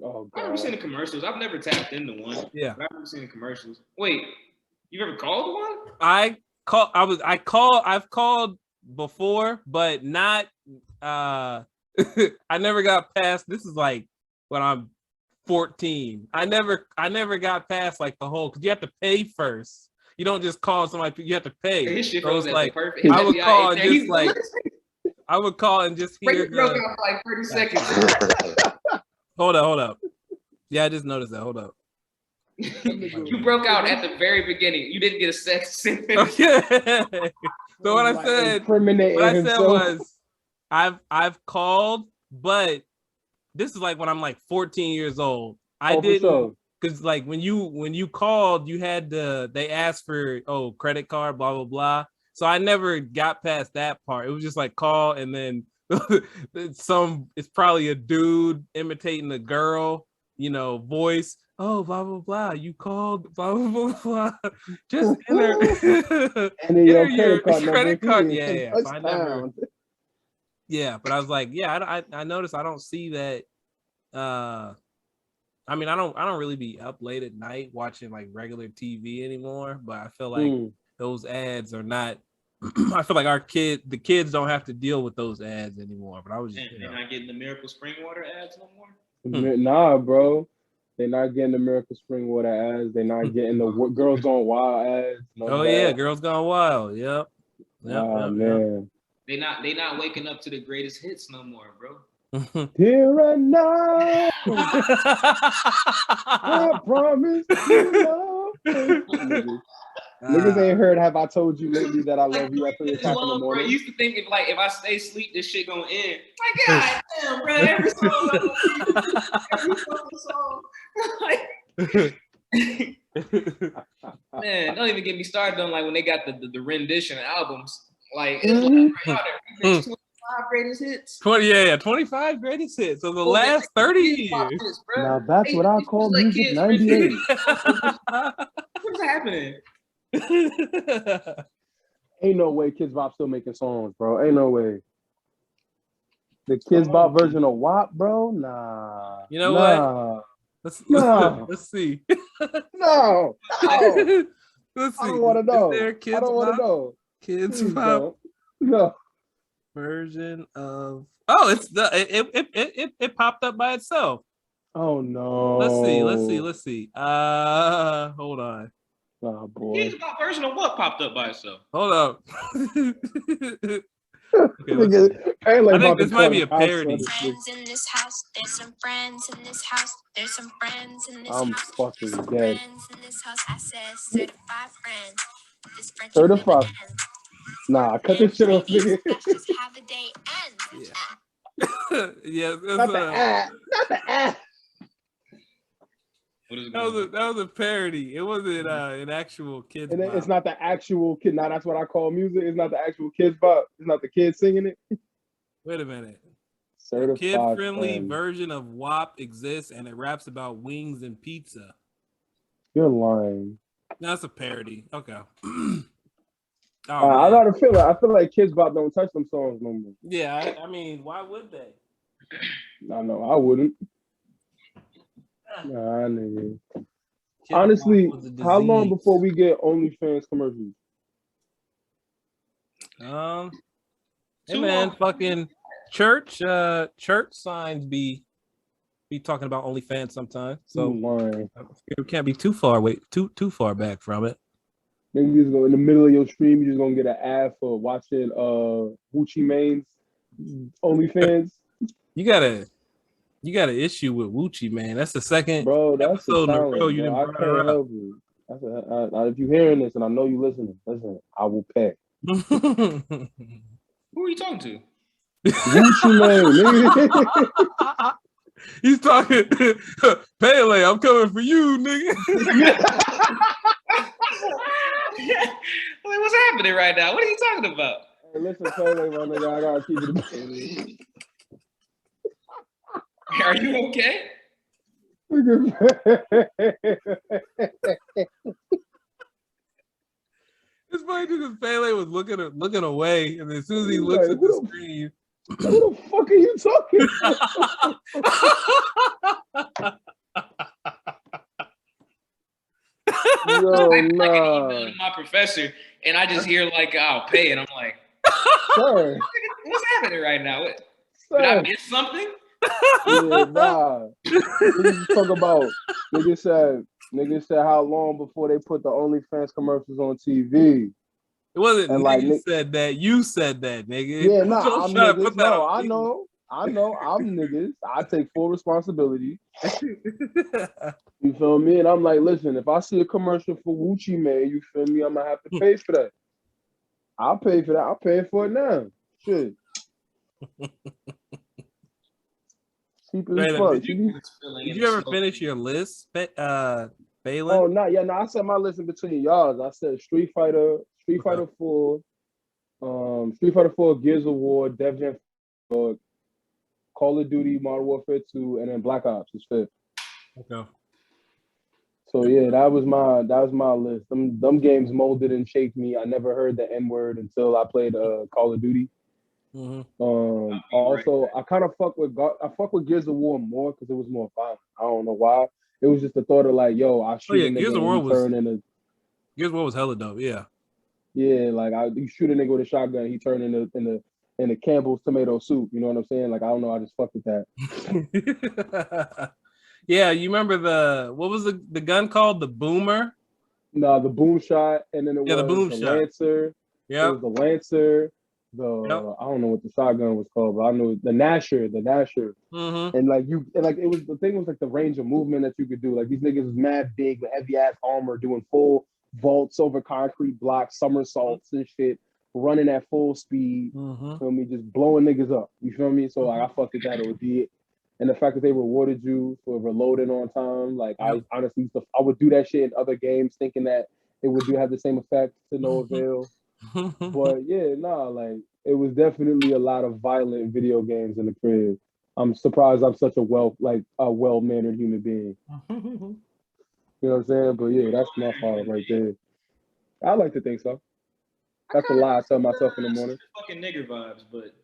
Oh, God. I've never seen the commercials. I've never tapped into one. Yeah, I've never seen the commercials. Wait, you ever called one? I've called before, but not. I never got past. This is like when I'm 14. I never got past like the whole, because you have to pay first. You don't just call somebody, you have to pay. His shit so it's like perfect. I would call and just like I would call and just hear broke out for like 30 seconds. Hold up. Yeah, I just noticed that. Hold up. You broke out at the very beginning. You didn't get a sex sentence. Okay. So what I said was I've called, but this is like when I'm like 14 years old. I didn't, because like when you called, you had they asked for credit card, blah blah blah. So I never got past that part. It was just like call, and then it's probably a dude imitating a girl, voice. Oh, blah blah blah. You called, blah blah blah blah. Just enter your credit card. Yeah. I never. Yeah, but I was like, I noticed I don't see that. I mean, I don't really be up late at night watching like regular TV anymore. But I feel like those ads are not. I feel like the kids don't have to deal with those ads anymore. But I was just, they're not getting the Miracle Spring Water ads no more. Nah, bro. They're not getting the Miracle Spring Water ads. They're not getting the Girls Gone Wild ads. Girls Gone Wild. Yep. Man. They not waking up to the greatest hits no more, bro. Here and now, I promise you love. Niggas ain't heard "Have I Told You Lately That I Love You" at 3 o'clock in the morning. Bro, I used to think if I stay asleep, this shit gonna end. Like, God damn, bro, every song, every fucking song. Man, don't even get me started on like when they got the rendition albums. Like it's like y'all that remix 25 greatest hits. 25 greatest hits of the last 30 years. Hits, now that's what I call music 98. What's happening? Ain't no way Kids Bop still making songs, bro. Ain't no way. The Kids Bop version of WAP, bro? Nah. You know what? Let's see. No. Let's see. I don't want to know. Is there I don't want to know. Kids Please Bop don't. No. version of it popped up by itself. Oh no. Let's see. Hold on. Oh boy. Kids Bop version of what popped up by itself? Hold up. Okay, I think this might be a parody. Friends in this house, there's some friends in this house, there's some friends in this I'm house. fucking Some dead. friends in this house. I said certified friends. This friendship Certified. never ends. Nah, cut this shit off, nigga. That's just how the day ends. Yeah, Not the ass. that was a parody. It wasn't an actual Kids And Bop. it's not the actual kid. Now that's what I call music. It's not the actual Kids Bop. It's not the kids singing it. Wait a minute. A Certified kid-friendly friends. version of WAP exists, and it raps about wings and pizza. You're lying. That's a parody. Okay. I gotta feel it. I feel like Kids Bop don't touch them songs no more. Yeah, I mean, why would they? I know I wouldn't. Nah, nigga. Kids Honestly, Bop was a how long disease. before we get OnlyFans commercials? Hey man, fucking church signs be talking about OnlyFans sometimes. So lying. you can't be too far back from it. Nigga, just go in the middle of your stream. You just gonna get an ad for watching Gucci Mane's OnlyFans. You got an issue with Wuchi, man. That's the second That's episode in a talent, row you bro. didn't I brought can't her up. help you. If you're hearing this and I know you listening, listen, I will pay. Who are you talking to? Gucci Mane, nigga. He's talking Pele, I'm coming for you, nigga. Like, what's happening right now? What are you talking about? Hey, listen, Pele, my nigga, I gotta keep it. Are you okay? It's funny because Pele was looking away, and as soon as he looks at the screen, who the fuck are you talking Yo, I get nah. an email to my professor, and I just hear like, "I'll pay," and I'm like, Sir, "What's happening right now? Did sir. I miss something?" Yeah, nah. Niggas talk about niggas said how long before they put the OnlyFans commercials on TV. it wasn't And nigga like, said that. You said that, nigga. Yeah, nah, Don't I'm try to niggas. put that No, on I me. know, I'm niggas. I take full responsibility. You feel me? And I'm like, listen, if I see a commercial for Gucci Mane, you feel me? I'm gonna have to pay for that. I'll pay for that. I'll pay for it now. Shit. Cheap as Baylor, fuck. did you ever finish your list, Balin? Oh, no, yeah, no. I said my list in between y'all. I said Street Fighter 4, Street Fighter 4, Gears of War, Def Jam, Call of Duty, Modern Warfare 2, and then Black Ops is 5th. Okay. So yeah, that was my list. Them games molded and shaped me. I never heard the N-word until I played Call of Duty. Mm-hmm. Also, I kind of fuck with Gears of War more because it was more violent. I don't know why. It was just the thought of like, yo, I shoot a nigga Gears of War Gears of War was hella dope. Yeah. Yeah, like you shoot a nigga with a shotgun, he turned in the Campbell's tomato soup. You know what I'm saying? Like I don't know, I just fucked with that. Yeah, you remember what was the gun called? The Boomer? No, the boom shot, and then it was the boom the shot. Lancer. Yeah. It was the Lancer. I don't know what the shotgun was called, but I know the Nasher. Mm-hmm. And it was the thing was like the range of movement that you could do. Like these niggas was mad big with heavy ass armor, doing full vaults over concrete blocks, somersaults and shit, running at full speed. Mm-hmm. Feel me? Just blowing niggas up. You feel me? So like I fucked with that OD. And the fact that they rewarded you for reloading on time, like I honestly I would do that shit in other games, thinking that it would have the same effect to no avail. But yeah, nah, like it was definitely a lot of violent video games in the crib. I'm surprised I'm such a well-mannered human being. You know what I'm saying? But yeah, that's my fault right there. I like to think so. That's a lie I tell myself in the morning. Fucking nigger vibes, but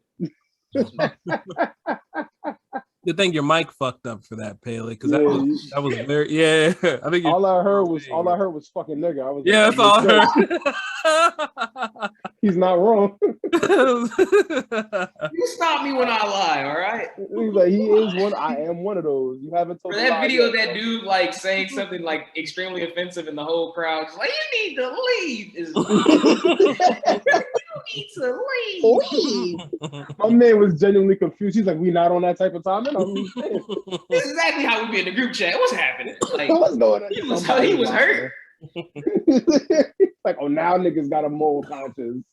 You think your mic fucked up for that, Paley? Because Yeah, that was very I think all I heard was fucking nigga. I was yeah, like, that's all I heard. he's not wrong. you stop me when I lie, all right? He's like, he is one. I am one of those. You haven't told For me that video, yet, that bro. dude like saying something like extremely offensive, and the whole crowd just like, "You need to leave." You need to leave. My man was genuinely confused. He's like, we not on that type of time. And I'm This is exactly how we be in the group chat. What's happening? Like, what's going on? he was hurt. Like, oh, now niggas got a moral conscience.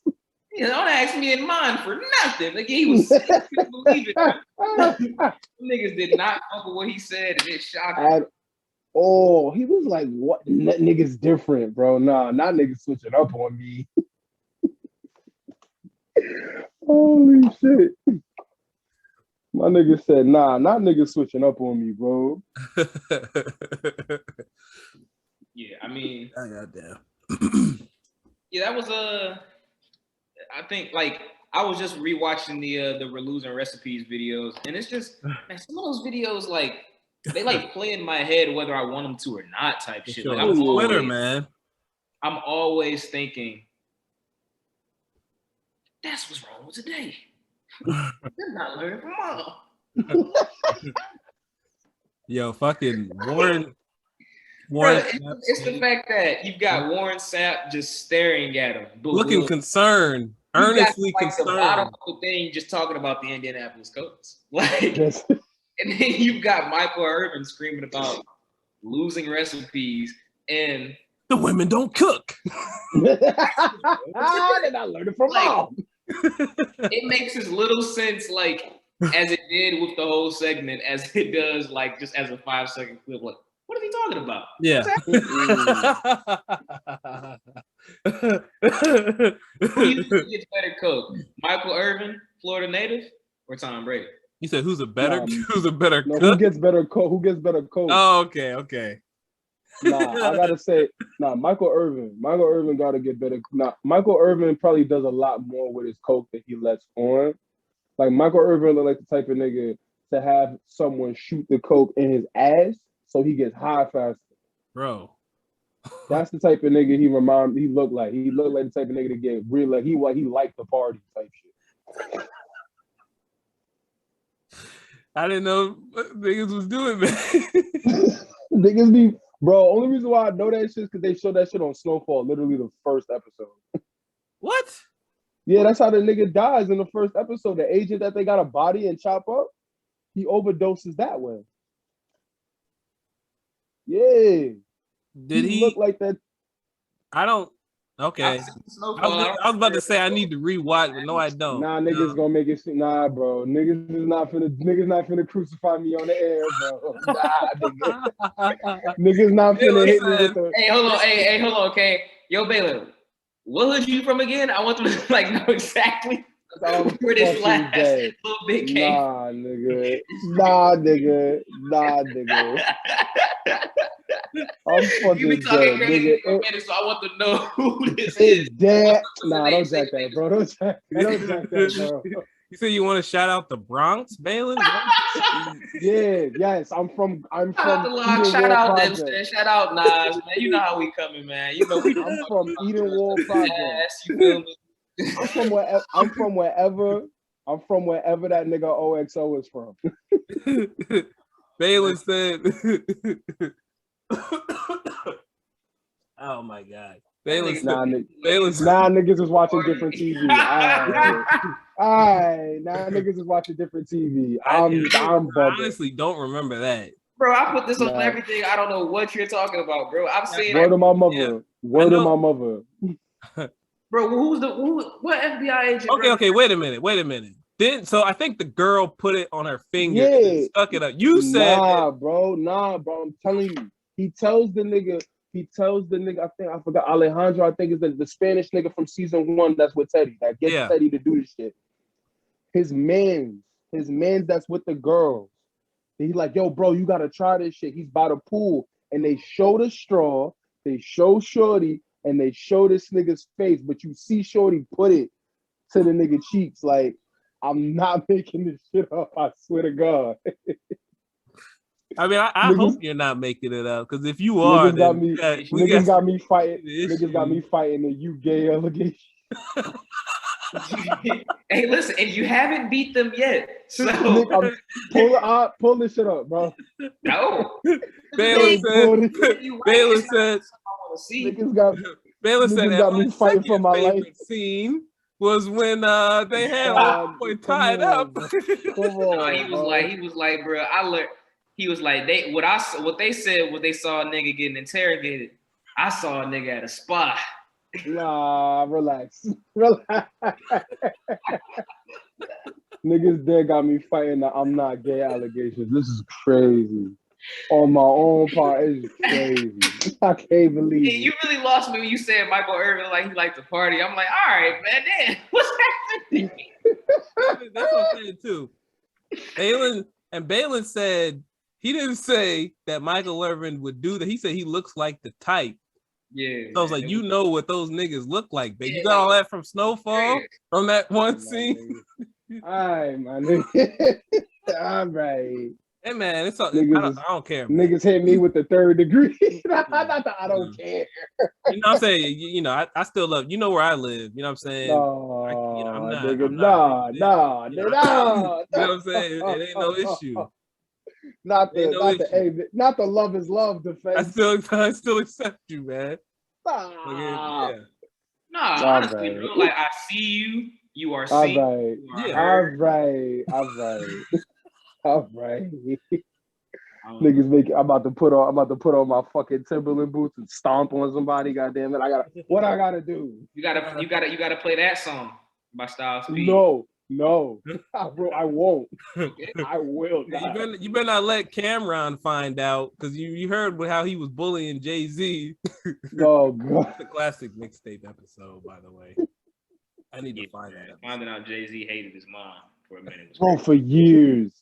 Yeah, don't ask me in mine for nothing. Like, he was sick. I couldn't believe it. Niggas did not fuck with what he said, and it shocked me. Oh, he was like, what? Niggas different, bro. Nah, not niggas switching up on me. Holy shit. My nigga said, nah, not niggas switching up on me, bro. Yeah, I mean, goddamn. yeah, that was I think like I was just rewatching the We're Losing Recipes videos, and it's just man, some of those videos like they like play in my head whether I want them to or not type shit. Sure. Like, I'm Twitter, man. I'm always thinking that's what's wrong with today. They're not learning from mom. Yo, fucking Warren. Bro, it's the fact that you've got Warren Sapp just staring at him, looking concerned, earnestly got, like, concerned. The bottom of the thing, just talking about the Indianapolis Colts, like, and then you've got Michael Irvin screaming about losing recipes and the women don't cook. They're not learning from mom. It makes as little sense, like, as it did with the whole segment, as it does, like, just as a 5-second clip. Like, what is he talking about? Yeah. Who do you think gets better cook? Michael Irvin, Florida native, or Tom Brady? You said who's a better cook? Who gets better coach? Who gets better coach? Oh, okay. Nah, I gotta say, Michael Irvin. Michael Irvin gotta get better. Michael Irvin probably does a lot more with his coke that he lets on. Like Michael Irvin look like the type of nigga to have someone shoot the coke in his ass so he gets high faster. Bro. That's the type of nigga he looked like. He looked like the type of nigga to get real like he liked the party type shit. I didn't know what niggas was doing, man. Niggas be bro, only reason why I know that shit is because they showed that shit on Snowfall, literally the first episode. What? Yeah, that's how the nigga dies in the first episode. The agent that they got a body and chop up, he overdoses that way. Yeah. Did he look like that? I don't. Okay. I was about to say I need to rewatch, but no, I don't. Nah, niggas gonna make it. Nah, bro. Niggas not finna crucify me on the air, bro. Nah, nigga. Niggas not finna hit me with the. Hey, hold on, okay. Yo, Baylor, what hood you from again? I want them to like know exactly where this last little bit came. Nah, nigga. I'm fucking you been talking dead, crazy nigga. for a minute, so I want to know who this is. Dead. Nah, don't jack that, bro. Don't jack that, bro. You say you want to shout out the Bronx, Balin? Yes. I'm from shout out Dempster. Shout out Nas, man. You know how we coming, man. You know I'm from Eden Wall Project. You feel me? I'm from wherever that nigga OXO is from. Balin said oh my god. Niggas is watching different TV. Alright. Now niggas is watching different TV. I honestly don't remember that. Bro, I put this on everything. I don't know what you're talking about, bro. I've seen Word of my mother. Yeah. Word of my mother. Bro, what FBI agent? Okay, wait a minute. So I think the girl put it on her finger and stuck it up. You said Nah, bro. I'm telling you. He tells the nigga, He tells the nigga, I forgot Alejandro, I think is the Spanish nigga from season 1 that's with Teddy, that gets Teddy to do this shit. His man's that's with the girls. He's like, yo, bro, you gotta try this shit. He's by the pool. And they show the straw, they show Shorty, and they show this nigga's face, but you see Shorty put it to the nigga cheeks. Like, I'm not making this shit up, I swear to God. I mean, I hope you're not making it up, because if you are, niggas got me fighting the you gay allegation. Hey, listen, and you haven't beat them yet. So Nick, pull this shit up, bro. No. Baylor said niggas got me fighting for my life. Scene was when they had homeboy tied up. He was like, bro, he was like, what they said was they saw a nigga getting interrogated. I saw a nigga at a spa. Nah, relax. Niggas there got me fighting the I'm not gay allegations. This is crazy. On my own part, it's crazy. I can't believe it. You really lost me when you said Michael Irvin like he liked to party. I'm like, all right, man, damn, what's happening? That's what I'm saying too. Balin said he didn't say that Michael Irvin would do that. He said he looks like the type. Yeah. So I was like, you know what those niggas look like, baby. You got all that from Snowfall, from that one scene. All right, my nigga. All right. Hey man, it's all, I don't care. Man. Niggas hit me with the 3rd degree. I don't care. You know what I'm saying? You know, I still love. You know where I live. You know what I'm saying? No, I'm not. You know what I'm saying? It ain't no issue. Not the love is love defense. I still accept you, man. Nah, honestly, bro, like I see you. You are seen. All right. Niggas make. I'm about to put on my fucking Timberland boots and stomp on somebody. Goddamn it! What I gotta do? You gotta play that song by Styles P. No, I won't. I will not. You better not let Cameron find out, because you heard how he was bullying Jay-Z. Oh God! It's a classic mixtape episode, by the way. I need to find that. Finding out Jay-Z hated his mom for a minute. For years,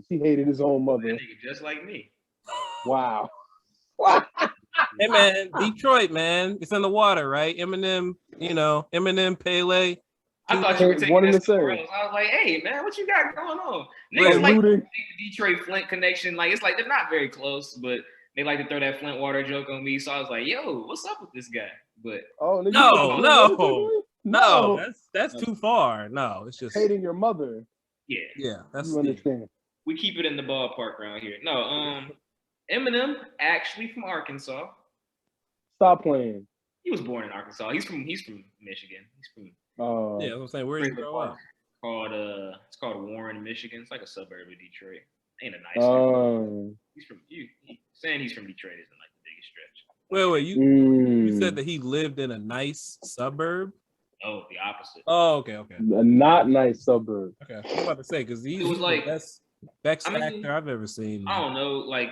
he hated his own mother. That nigga just like me. Wow. Hey man, Detroit, man, it's in the water, right? Eminem, Pele. I thought you were taking this somewhere else. I was like, hey man, what you got going on? Niggas like the Detroit Flint connection. Like, it's like they're not very close, but they like to throw that Flint water joke on me. So I was like, yo, what's up with this guy? But no, that's too far. No, it's just hating your mother. Yeah, that's you understand. We keep it in the ballpark around here. No, Eminem actually from Arkansas. Stop playing. He was born in Arkansas. He's from Michigan. He's from yeah, I'm saying, where did he grow up? It's called Warren, Michigan. It's like a suburb of Detroit. Ain't a nice. He's from saying he's from Detroit isn't like the biggest stretch. Wait, you said that he lived in a nice suburb? Oh, the opposite. Oh, okay. A not nice suburb. Okay, I was about to say, because he was like the best actor I've ever seen. I don't know, like,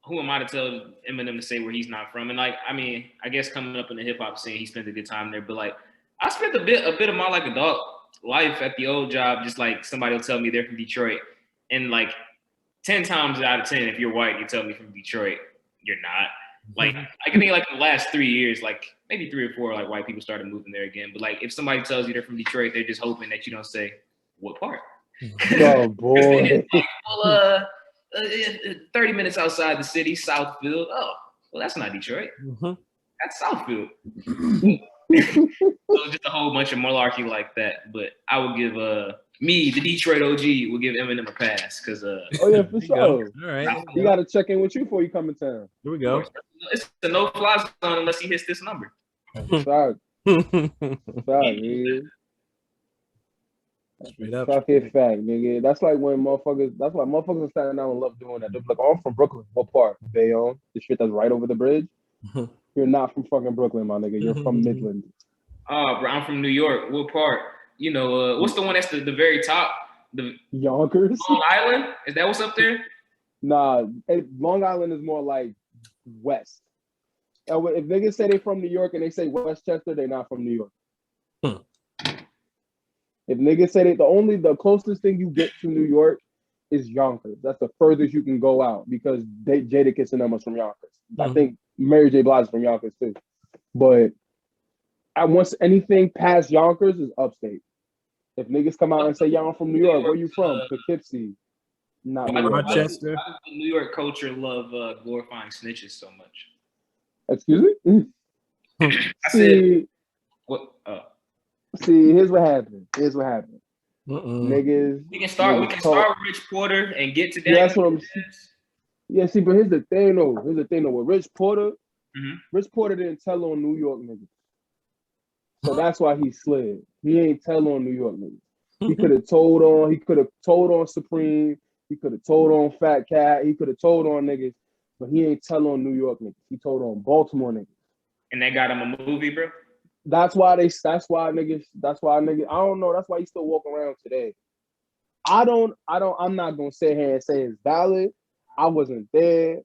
who am I to tell Eminem to say where he's not from? And like, I mean, I guess coming up in the hip hop scene, he spent a good time there. But like, I spent a bit of my like adult life at the old job, just like somebody will tell me they're from Detroit, and like 10 times out of 10, if you're white, you tell me from Detroit, you're not. Like, I can think like in the last 3 years, like maybe 3 or 4, like white people started moving there again. But like, if somebody tells you they're from Detroit, they're just hoping that you don't say what part. Oh boy. Like, well, 30 minutes outside the city, Southfield. Oh, well, that's not Detroit. That's Southfield. So it's just a whole bunch of malarkey like that. But I would give me, the Detroit OG, will give Eminem a pass because oh yeah, for sure. All right, you got to check in with you before you come in town. Here we go. It's a no-fly zone unless he hits this number. Sorry, man. Straight up. Fucking fact, nigga. That's like when motherfuckers. That's why motherfuckers in Staten Island love doing that. They're like, "Oh, I'm from Brooklyn. What part? Bayonne, the shit that's right over the bridge." You're not from fucking Brooklyn, my nigga. You're from Midland. Oh, bro, I'm from New York. What part? You know, what's the one that's the very top? The Yonkers. Long Island? Is that what's up there? Nah, Long Island is more like west. If niggas say they from New York and they say Westchester, they not from New York. If niggas say that the closest thing you get to New York is Yonkers. That's the furthest you can go out because Jadakiss and them was from Yonkers. I think Mary J. Blige is from Yonkers too. But once anything past Yonkers is upstate. If niggas come out and say, y'all, I'm from New York, where you from? Poughkeepsie. Not New York. Rochester. Why does the New York culture love glorifying snitches so much? Excuse me? I said, what? See, here's what happened. Niggas. We can start with Rich Porter and get to Daniel. That's what I'm saying. Yeah, see, but here's the thing though. With Rich Porter, Rich Porter didn't tell on New York niggas. So that's why he slid. He ain't tell on New York niggas. He could have told on Supreme, he could have told on Fat Cat, he could have told on niggas, but he ain't tell on New York niggas. He told on Baltimore niggas. And they got him a movie, bro? That's why niggas, I don't know, that's why he still walk around today. I'm not gonna sit here and say it's valid. I wasn't there.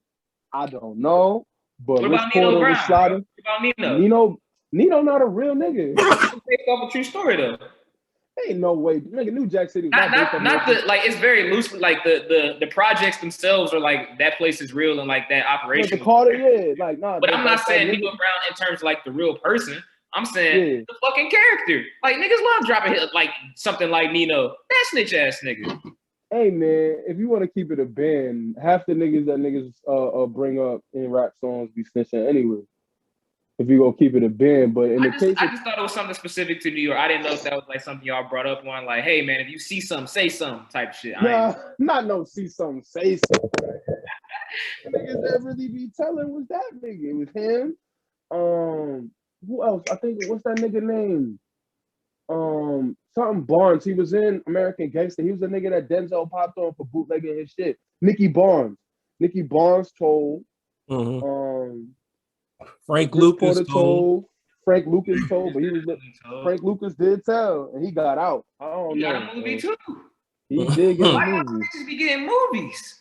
I don't know. But what about Nino Brown? What about Nino? Nino not a real nigga. Based off a true story though. Ain't no way, nigga. New Jack City. Not the like. It's very loose. Like the projects themselves are like that place is real and like that operation. The Carter, yeah, like nah. But I'm not saying Nino Brown in terms of like the real person. I'm saying the fucking character. Like niggas love dropping like something like Nino. That snitch ass nigga. Hey man, if you want to keep it a band, half the niggas that niggas bring up in rap songs be snitching anyway. If you gonna keep it a band, but in I just thought it was something specific to New York. I didn't know if that was like something y'all brought up on, like, hey man, if you see something, say something type shit. Not no see something, say something. Niggas that really be telling was that nigga. It was him. Who else? I think what's that nigga name? Something Barnes. He was in American Gangster. He was a nigga that Denzel popped on for bootlegging his shit. Nicky Barnes. Nicky Barnes told. Frank Lucas told. Frank Lucas told, but Frank Lucas did tell, and he got out. I don't know. He got a movie too. He did get a Why movie. y'all just be getting movies?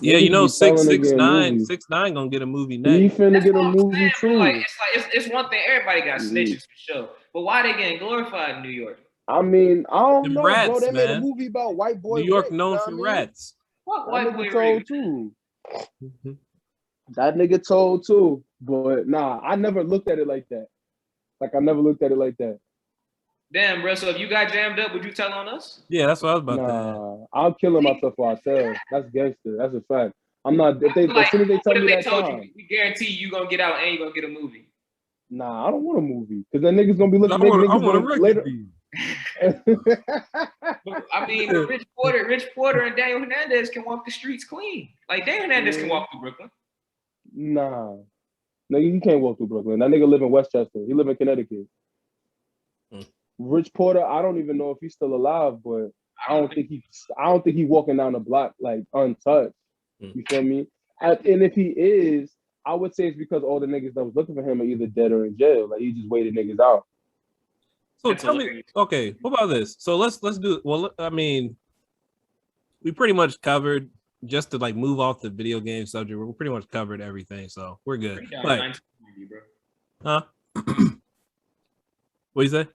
Yeah, you know, 6ix9ine gonna get a movie next. He finna get a movie too. Like, it's one thing. Everybody got snitches for sure, but why they getting glorified in New York? I mean, I don't know, rats, bro. They made a man. movie about white boy. New York Rick, known for rats. Fuck white boy told too. That nigga told too, but nah, I never looked at it like that. Damn, bro. So if you got jammed up, would you tell on us? Yeah, that's what I was about to say. I'm killing myself for ourselves. That's gangster. That's a fact. I'm not. As soon as they tell me that time, we guarantee you gonna get out and you gonna get a movie. Nah, I don't want a movie because then niggas gonna be looking. I want a record later. I mean, Rich Porter, and Daniel Hernandez can walk the streets clean. Like Daniel Hernandez can walk through Brooklyn. Nah, nigga, you can't walk through Brooklyn. That nigga live in Westchester. He live in Connecticut. Rich Porter, I don't even know if he's still alive, but I don't think he walking down the block like untouched. You feel me? And if he is, I would say it's because all the niggas that was looking for him are either dead or in jail. Like he just waited niggas out. So tell me, okay, what about this? So let's do. Well, I mean, we pretty much covered. Just to like move off the video game subject, we pretty much covered everything, so we're good. Like, huh? What you say?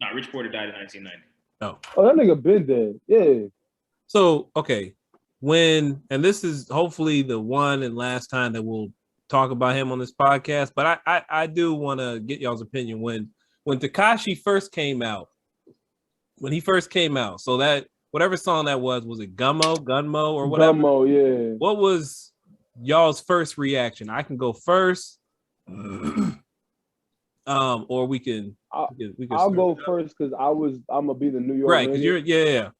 Nah, Rich Porter died in 1990. Oh, that nigga been dead. Yeah. So okay, and this is hopefully the one and last time that we'll talk about him on this podcast, but I do want to get y'all's opinion when Tekashi first came out. When he first came out, so that whatever song that was it Gunmo or whatever? Gunmo, yeah. What was y'all's first reaction? I can go first. Or we can. I'll go first because I'm gonna be the New York. Right, because you're yeah.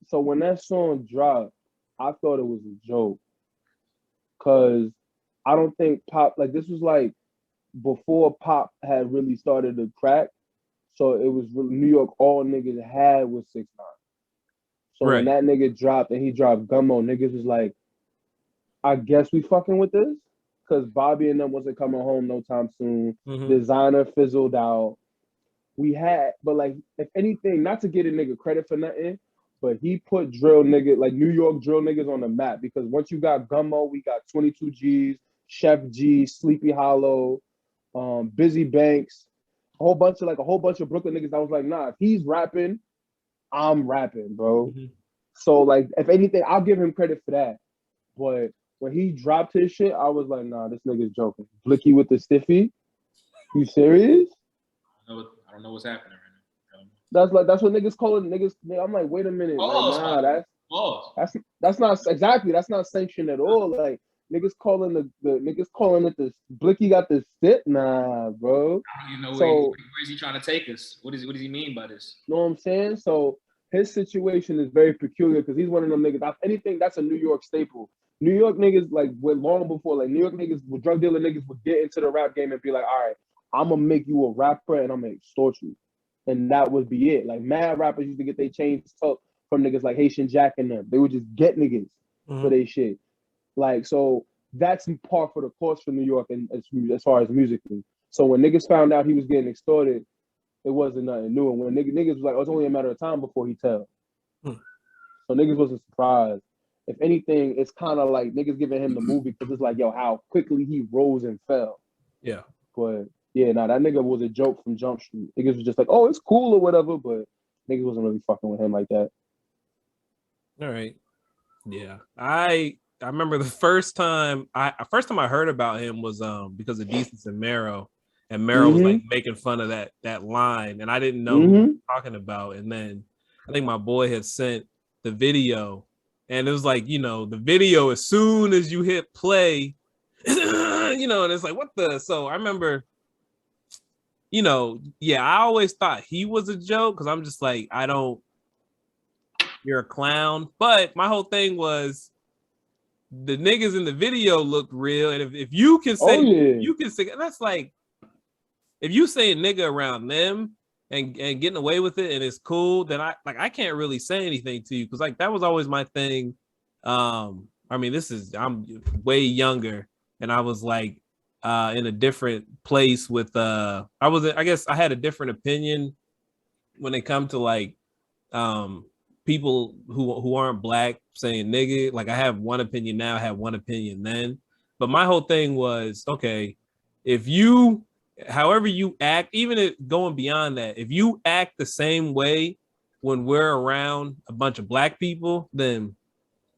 So when that song dropped, I thought it was a joke. Cause I don't think Pop this was like before Pop had really started to crack. So it was New York. All niggas had was 6ix9ine. So when that nigga dropped and he dropped Gummo, niggas was like, I guess we fucking with this? Because Bobby and them wasn't coming home no time soon. Designer fizzled out. But like, if anything, not to get a nigga credit for nothing, but he put drill nigga, like New York drill niggas on the map. Because once you got Gummo, we got 22 G's, Chef G, Sleepy Hollow, Busy Banks, a whole bunch of Brooklyn niggas. I was like, nah, if he's rapping, I'm rapping, bro. Mm-hmm. So like, if anything, I'll give him credit for that. But when he dropped his shit, I was like, nah, this nigga's joking. Blicky with the stiffy. You serious? I don't know what's happening right now. That's what niggas call it. Niggas, I'm like, wait a minute, like, nah, that's not exactly. That's not sanctioned at all. Like niggas calling the niggas calling it the Blicky got the stiff. Nah, bro. You know, So where is he trying to take us? What does he mean by this? know what I'm saying? So his situation is very peculiar because he's one of them niggas. If anything, that's a New York staple. New York niggas like went long before, like New York niggas, drug dealer niggas would get into the rap game and be like, all right, I'm gonna make you a rapper and I'm gonna extort you. And that would be it. Like mad rappers used to get their chains took from niggas like Haitian Jack and them. They would just get niggas for their shit. Like, so that's par for the course for New York and as far as musically. So when niggas found out he was getting extorted, it wasn't nothing new. And when niggas was like, oh, it's only a matter of time before he tell. So niggas wasn't surprised. If anything, it's kind of like niggas giving him the movie because it's like, yo, how quickly he rose and fell. Yeah. But yeah, nah, that nigga was a joke from Jump Street. Niggas was just like, oh, it's cool or whatever, but niggas wasn't really fucking with him like that. All right. Yeah. I remember the first time I heard about him was because of Decency and Mero. And Mero was like making fun of that line, and I didn't know who he was talking about. And then I think my boy had sent the video, and it was like, you know, the video as soon as you hit play, you know, and it's like, what the? So I remember, you know, yeah, I always thought he was a joke because I'm just like, you're a clown. But my whole thing was the niggas in the video looked real, and if you can say, you can say, that's like, if you say nigga around them and getting away with it and it's cool, then I can't really say anything to you because like that was always my thing. I mean, I'm way younger and I was like in a different place with I guess I had a different opinion when it come to like people who aren't black saying nigga. Like I have one opinion now, I had one opinion then. But my whole thing was, okay, if you however you act, even if going beyond that, if you act the same way when we're around a bunch of black people, then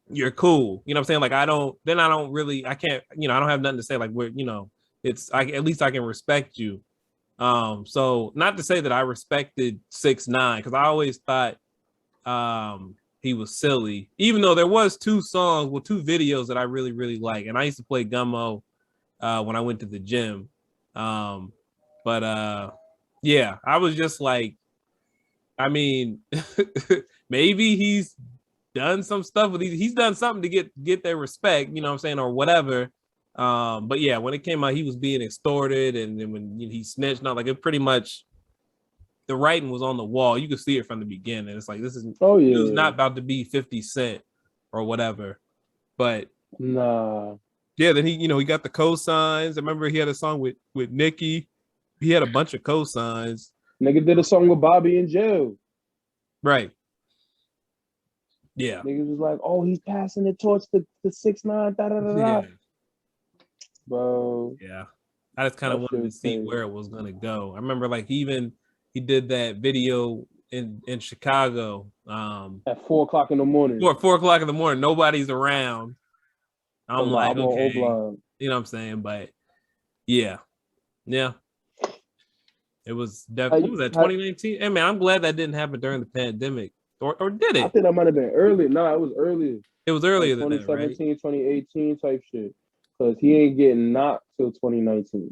you're cool. You know what I'm saying? Like I don't can't, you know, I don't have nothing to say. Like we're, you know, at least I can respect you. So not to say that I respected 6ix9ine because I always thought he was silly, even though there was two videos that I really, really like. And I used to play Gummo when I went to the gym. But yeah, I was just like, I mean, maybe he's done some stuff with he's done something to get their respect, you know what I'm saying, or whatever. But yeah, when it came out, he was being extorted, and then when he snitched, not like it pretty much the writing was on the wall. You could see it from the beginning. It's like this is it was not about to be 50 Cent or whatever. But nah. Yeah, then he got the cosigns. I remember he had a song with Nicki. He had a bunch of cosigns. Nigga did a song with Bobby in jail. Right. Yeah. Niggas was like, oh, he's passing the torch to 6ix9ine. Da, da, da, da. Yeah. Bro. Yeah. I just kind of wanted to see where it was gonna go. I remember like he did that video in Chicago. At 4:00 in the morning. 4:00 in the morning, nobody's around. I'm like, okay, you know what I'm saying? But yeah. It was definitely, what was that, 2019? Hey man, I'm glad that didn't happen during the pandemic. Or did it? I think that might have been early. No, it was earlier. It was earlier like than that, right? 2017, 2018 type shit. Because he ain't getting knocked till 2019.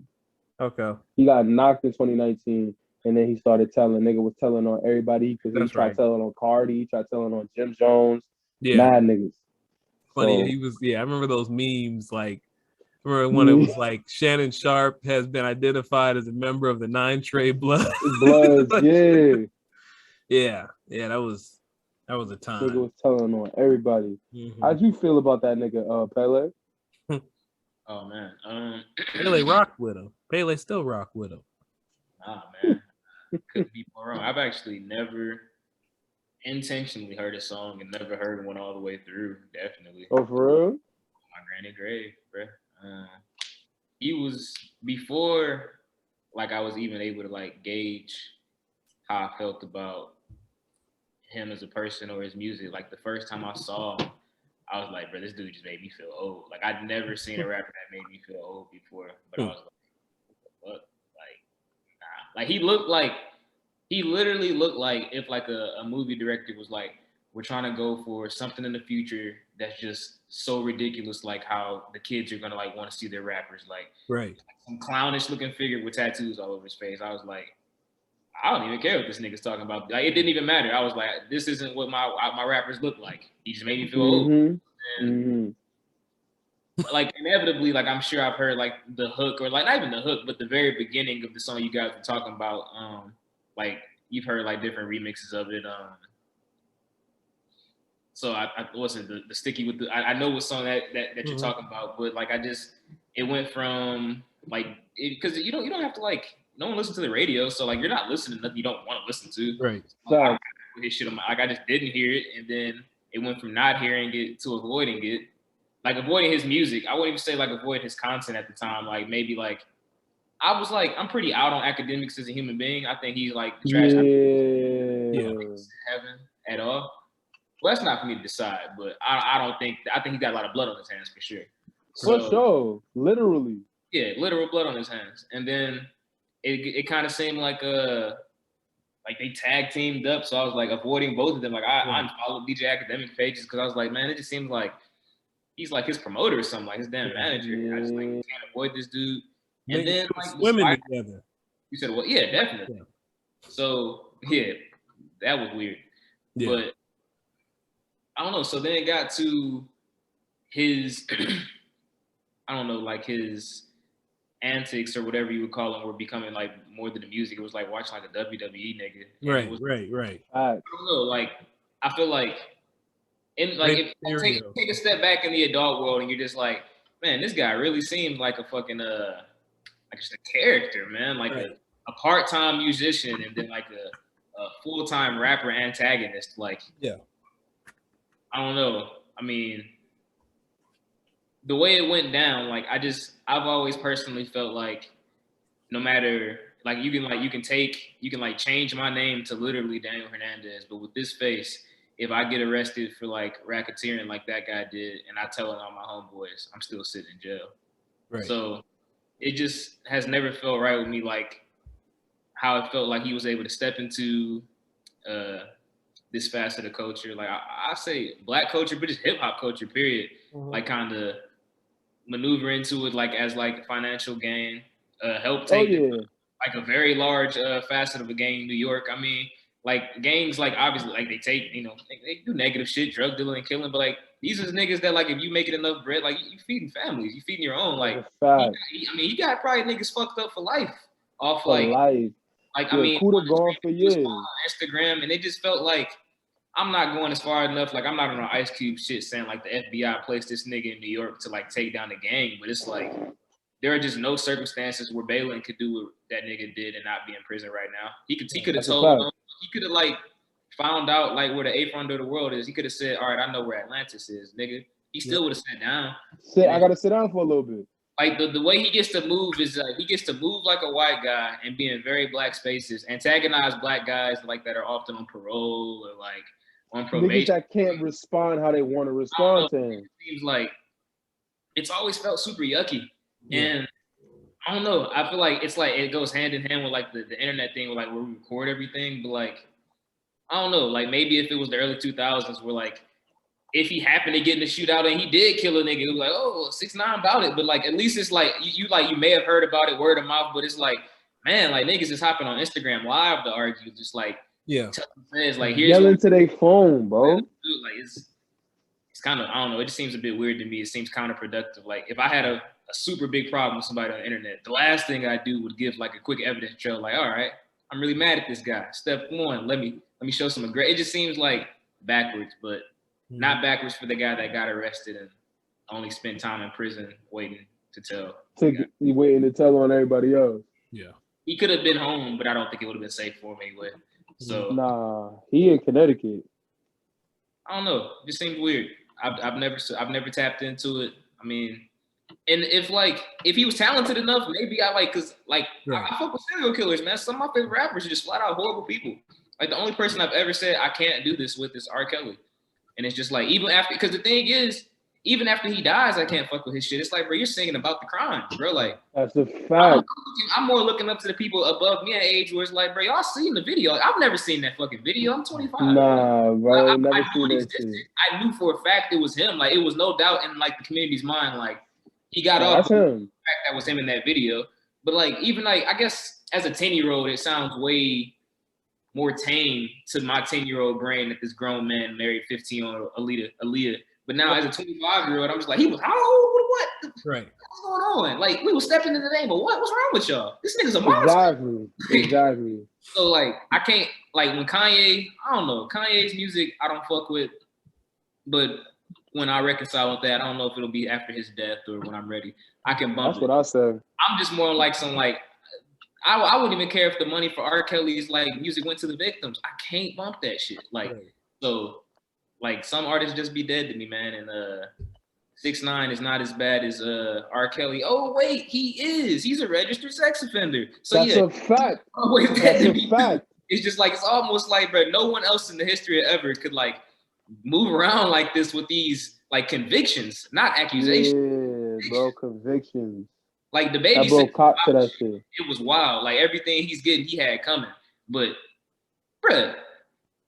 Okay. He got knocked in 2019, and then he started telling. Nigga was telling on everybody because he tried telling on Cardi, he tried telling on Jim Jones. Yeah. Mad niggas. Funny, he was, I remember those memes, like, remember when it was like Shannon Sharp has been identified as a member of the 9 Trey Bloods. Yeah, that was a time. Nigga was telling on everybody. How'd you feel about that nigga, Pele? Oh man, Pele rocked with him. Pele still rock with him. Nah, man, couldn't be more wrong. I've actually never intentionally heard a song and never heard one all the way through. Definitely. Oh, for real? My granny grave, bro. He was before like I was even able to like gauge how I felt about him as a person or his music. Like the first time I saw him, I was like, bro, this dude just made me feel old. Like I'd never seen a rapper that made me feel old before. But I was like, what? Like, nah. Like he literally looked like if like a movie director was like, we're trying to go for something in the future that's just so ridiculous, like how the kids are gonna like want to see their rappers, like some clownish looking figure with tattoos all over his face. I was like, I don't even care what this nigga's talking about. Like, it didn't even matter. I was like, this isn't what my rappers look like. He just made me feel old. And like inevitably, like I'm sure I've heard like the hook or like not even the hook, but the very beginning of the song you guys were talking about. Like you've heard like different remixes of it. So I wasn't the sticky with the. I know what song that you're talking about, but like it went from like because you don't have to like. No one listens to the radio, so like you're not listening to nothing you don't want to listen to. Right. So his shit like I just didn't hear it, and then it went from not hearing it to avoiding it. Like avoiding his music. I wouldn't even say like avoid his content at the time. Like maybe like I was like I'm pretty out on academics as a human being. I think he's like trash. Yeah. Heaven at all. Well, that's not for me to decide, but I don't think I think he got a lot of blood on his hands for sure. For sure, literally. Yeah, literal blood on his hands, and then. It kind of seemed like they tag teamed up, so I was like avoiding both of them. Like I unfollowed DJ Academic pages because I was like, man, it just seems like he's like his promoter or something, like his damn manager. I just like can't avoid this dude. And then like swimming together. You said, well, yeah, definitely. Yeah. So yeah, that was weird. Yeah. But I don't know. So then it got to his, I don't know, like his antics or whatever you would call them were becoming like more than the music. It was like watching like a WWE nigga. Right. I don't know. Like I feel like, if you take a step back in the adult world and you're just like, man, this guy really seems like a fucking like just a character, man. Like a part-time musician and then like a full-time rapper antagonist. Like, yeah, I don't know. I mean, the way it went down, like I've always personally felt like no matter like you can change my name to literally Daniel Hernandez, but with this face, if I get arrested for like racketeering like that guy did and I tell it on my homeboys, I'm still sitting in jail. Right. So it just has never felt right with me, like how it felt like he was able to step into this facet of culture. Like I say black culture, but just hip hop culture, period. Mm-hmm. Like kind of maneuver into it like as like financial gain, help take like a very large facet of a gang in New York. I mean, like gangs, like obviously like they take, they do negative shit, drug dealing and killing, but like these are niggas that like if you making enough bread, like you feeding families, you feeding your own. Like you got probably niggas fucked up for life off for like life. Like yeah, I mean, gone for years. On Instagram, and it just felt like I'm not going as far enough. Like I'm not on an Ice Cube shit saying like the FBI placed this nigga in New York to like take down the gang, but it's like there are just no circumstances where Balin could do what that nigga did and not be in prison right now. He could have told him, he could have like found out like where the eighth wonder of the world is. He could have said, all right, I know where Atlantis is, nigga. He still would have sat down. I gotta sit down for a little bit. Like the way he gets to move is he gets to move like a white guy and be in very black spaces, antagonize black guys like that are often on parole or like on probation. Niggas that can't respond how they want to respond to him. It seems like it's always felt super yucky. Yeah. And I don't know. I feel like it's like it goes hand in hand with like the internet thing, where like where we record everything. But like, I don't know. Like maybe if it was the early 2000s, where like if he happened to get in the shootout and he did kill a nigga, it was like, oh, 6ix9ine about it. But like at least it's like you may have heard about it word of mouth, but it's like, man, like niggas is hopping on Instagram live to argue, just like says like here's yelling to their phone, bro. Like it's kind of, I don't know. It just seems a bit weird to me. It seems counterproductive. Like if I had a super big problem with somebody on the internet, the last thing I do would give like a quick evidence trail. Like, all right, I'm really mad at this guy. Step one, let me show some aggression. It just seems like backwards, but not backwards for the guy that got arrested and only spent time in prison waiting to tell. He waiting to tell on everybody else. Yeah, he could have been home, but I don't think it would have been safe for him anyway. So nah, he in Connecticut. I don't know. It just seems weird. I've never tapped into it. I mean, And if he was talented enough, maybe I like because I fuck with serial killers, man. Some of my favorite rappers are just flat out horrible people. Like the only person I've ever said I can't do this with is R. Kelly. And it's just like even after because the thing is, even after he dies, I can't fuck with his shit. It's like, bro, you're singing about the crime, bro. Like that's a fact. I'm more looking up to the people above me in age where it's like, bro, y'all seen the video. I've never seen that fucking video. I'm 25. Nah, bro, never seen that shit. I knew for a fact it was him. Like it was no doubt in like the community's mind, like he got off that's him. The fact that was him in that video. But like even like I guess as a 10-year-old, it sounds way more tame to my 10-year-old brain that this grown man married 15-year-old Aaliyah. But now as a 25-year-old, I'm just like, he was how old? What? Right. What's going on? Like we were stepping in the name of what? What's wrong with y'all? This nigga's a monster. Exactly. So like I can't like when Kanye, I don't know, Kanye's music I don't fuck with, but when I reconcile with that, I don't know if it'll be after his death or when I'm ready. I can bump That's what I said. I'm just more like some like I wouldn't even care if the money for R. Kelly's like music went to the victims. I can't bump that shit. Like so like some artists just be dead to me, man. And 6ix9ine is not as bad as R. Kelly. Oh wait, he is. He's a registered sex offender. So that's a fact. That's a fact. It's just like it's almost like, bro, no one else in the history of ever could like move around like this with these like convictions, not accusations. Yeah, bro, convictions. Like the baby, that bro caught to that shit. It was wild. Like everything he's getting, he had coming. But, bruh,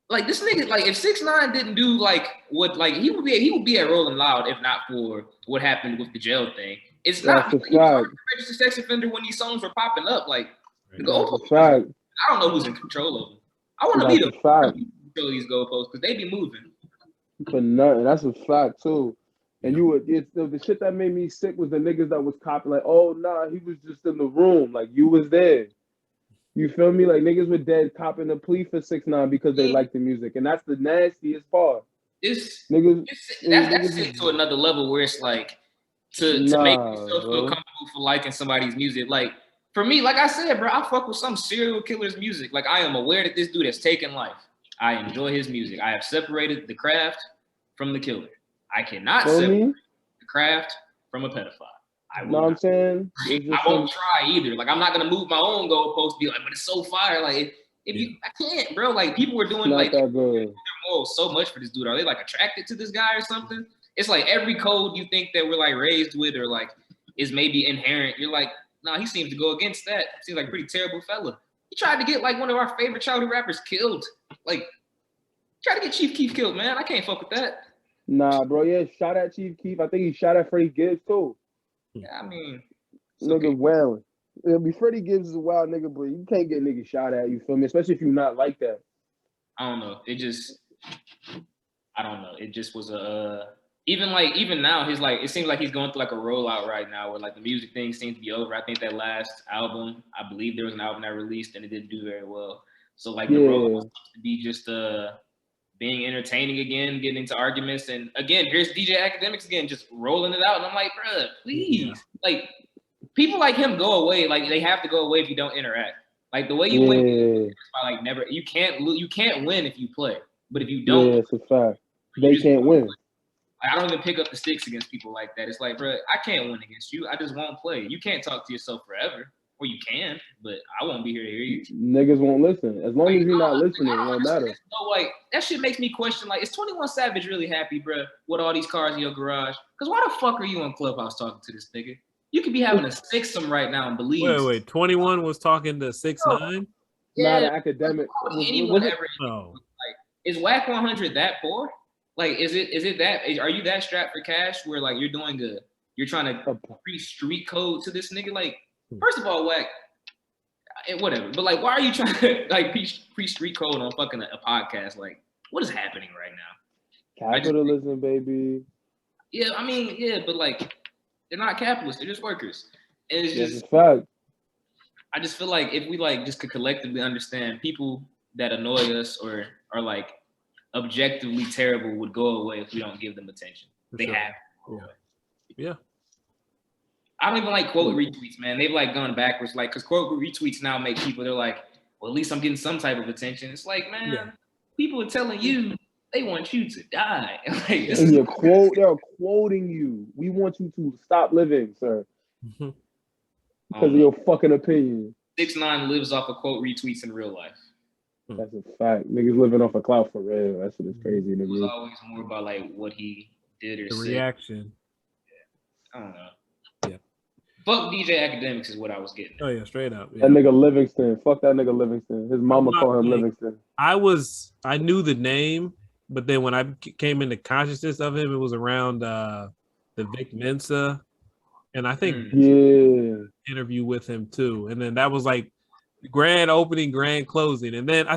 like this nigga, like if 6ix9ine didn't do like what, like he would be at Rolling Loud if not for what happened with the jail thing. It's not he was a registered sex offender when these songs were popping up. Like the goalposts. I don't know who's in control of them. I want to be the control these goalposts because they be moving. For nothing. That's a fact too. And the shit that made me sick was the niggas that was copping like, oh nah, he was just in the room. Like you was there. You feel me? Like niggas were dead copping a plea for 6ix9ine because they like the music. And that's the nastiest part. That's it to another level where it's like to make yourself feel comfortable for liking somebody's music. Like for me, like I said, bro, I fuck with some serial killer's music. Like I am aware that this dude has taken life. I enjoy his music. I have separated the craft from the killer. I cannot separate the craft from a pedophile. I will. Know what I'm saying? I won't try either. Like I'm not gonna move my own goalpost. Be like, but it's so fire. Like I can't, bro. Like people were doing like their morals so much for this dude. Are they like attracted to this guy or something? It's like every code you think that we're like raised with or like is maybe inherent. You're like, nah, he seems to go against that. Seems like a pretty terrible fella. He tried to get like one of our favorite childhood rappers killed. Like tried to get Chief Keef killed, man. I can't fuck with that. Nah, bro. Yeah, shot at Chief Keef. I think he shot at Freddie Gibbs too. Yeah, I mean, nigga wailing. Freddie Gibbs is a wild nigga, but you can't get niggas shot at. You feel me? Especially if you're not like that. I don't know. I don't know. It just was even now he's like it seems like he's going through like a rollout right now where like the music thing seems to be over. I think that last album, I believe there was an album that released and it didn't do very well. So like the rollout seems to be just being entertaining again, getting into arguments. And again, here's DJ Academics again, just rolling it out. And I'm like, bro, please. Like, people like him go away. Like, they have to go away if you don't interact. Like, the way you win is by, like, never – you can't win if you play. But if you don't – yeah, it's a fact. They can't win. Like, I don't even pick up the sticks against people like that. It's like, bro, I can't win against you. I just won't play. You can't talk to yourself forever. Or you can, but I won't be here to hear you. Niggas won't listen. As long as you're not listening, it won't matter. No, like that shit makes me question. Like, is 21 Savage really happy, bro, with all these cars in your garage? Because why the fuck are you on Clubhouse talking to this nigga? You could be having a sixsome right now and believe. Wait, 21 was talking to 6ix9ine? Not an academic. Anyone ever? Like, is Whack 100 that poor? Like, is it that? Are you that strapped for cash where like you're trying to pre-street code to this nigga? Like. First of all, Whack, whatever. But like, why are you trying to like pre-street code on fucking a podcast? Like, what is happening right now? Capitalism, baby. Yeah, I mean, yeah, but like, they're not capitalists. They're just workers. And it's just fact. I just feel like if we like just could collectively understand people that annoy us or are like objectively terrible would go away if we don't give them attention. They have to go away. Yeah. I don't even like quote retweets, man. They've like gone backwards, like because quote retweets now make people. They're like, well, at least I'm getting some type of attention. It's like, man, people are telling you They want you to die. Like, this And is they're quoting you. We want you to stop living, sir, because of your fucking opinion. 6ix9ine lives off of quote retweets in real life. That's a fact. Niggas living off a clout for real. That shit is crazy to It was me. always more about like what he did or The said. reaction. I don't know. Yeah. Fuck DJ Academics is what I was getting at. Oh yeah, straight up. Yeah. That nigga Livingston. Fuck that nigga Livingston. His mama called him Livingston. I knew the name, but then when I came into consciousness of him, it was around the Vic Mensa, and I think interview with him too. And then that was like grand opening, grand closing. And then I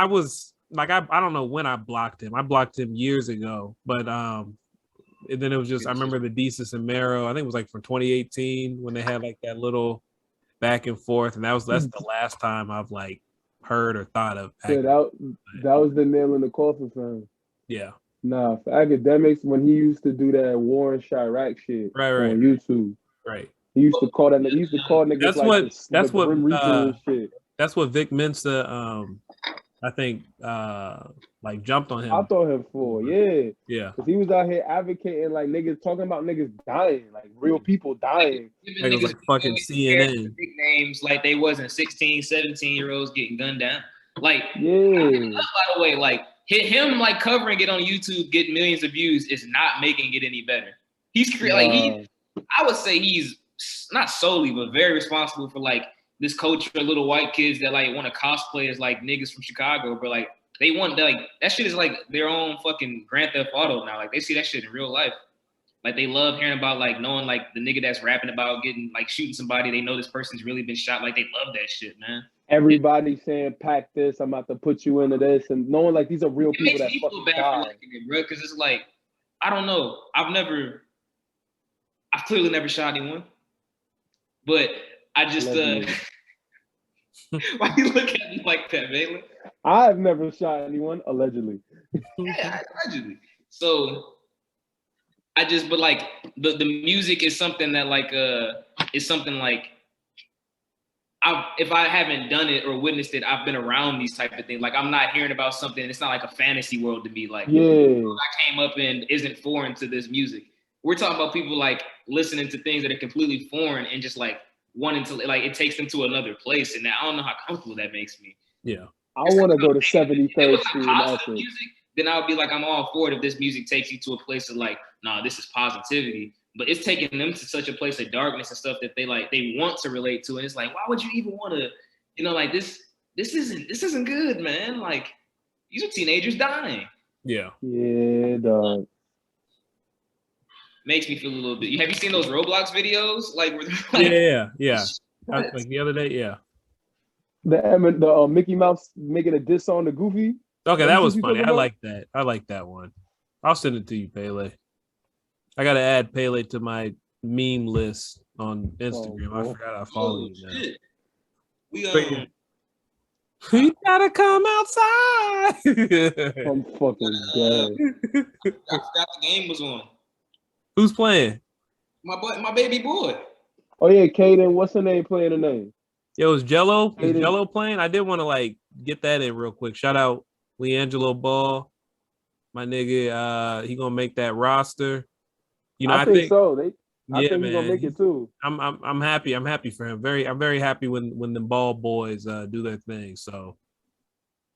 was like, I don't know when I blocked him. I blocked him years ago, but and then it was just I remember the Desus and Mero. I think it was like from 2018 when they had like that little back and forth, and that's the last time I've like heard or thought of. Yeah, that was the nail in the coffin for him. Yeah. Nah, for Academics, when he used to do that Warren Chirac shit on YouTube. Right. He used to call that. He used to call niggas that's what Grim Reaper and shit. That's what Vic Mensa I think like jumped on him. I thought him for Yeah. Because he was out here advocating like niggas talking about niggas dying, like real people dying. Like, it was like fucking CNN. Big names like they wasn't 16, 17-year-olds getting gunned down. Like, by the way, like him like covering it on YouTube, getting millions of views is not making it any better. I would say he's not solely, but very responsible for like this culture of little white kids that like want to cosplay as like niggas from Chicago, but like they want like that shit is like their own fucking Grand Theft Auto now. Like they see that shit in real life. Like they love hearing about like knowing like the nigga that's rapping about getting like shooting somebody. They know this person's really been shot. Like they love that shit, man. Everybody saying pack this, I'm about to put you into this, and knowing like these are real people that fucking die. Because it's like I don't know. I've clearly never shot anyone, but I just why you look at me like that, Valen? I've never shot anyone, allegedly. Yeah, allegedly. So but like the music is something that like is something like if I haven't done it or witnessed it, I've been around these type of things. Like I'm not hearing about something. It's not like a fantasy world to me. Like I came up in isn't foreign to this music. We're talking about people like listening to things that are completely foreign and just like wanting to like it takes them to another place. And I don't know how comfortable that makes me. Yeah. I want to go to 73rd Street and music, then I would be like, I'm all for it if this music takes you to a place of like, nah, this is positivity. But it's taking them to such a place of darkness and stuff that they want to relate to. And it's like, why would you even want to, like this isn't good, man. Like these are teenagers dying. Yeah. Yeah, dog. Makes me feel a little bit. Have you seen those Roblox videos? Like, yeah. Like the other day, yeah. The Mickey Mouse making a diss on the Goofy. Okay, that was funny. I like that. I like that one. I'll send it to you, Pele. I gotta add Pele to my meme list on Instagram. I forgot I follow you now. You gotta come outside. I'm fucking dead. I forgot the game was on. Who's playing? My baby boy. Oh yeah, Caden. What's her name playing tonight? Yo, is Gelo? Is Gelo playing? I did want to like get that in real quick. Shout out Lavar Ball, my nigga. He gonna make that roster. I think so. I think he's gonna make it too. I'm happy. I'm happy for him. I'm very happy when the Ball boys do their thing. So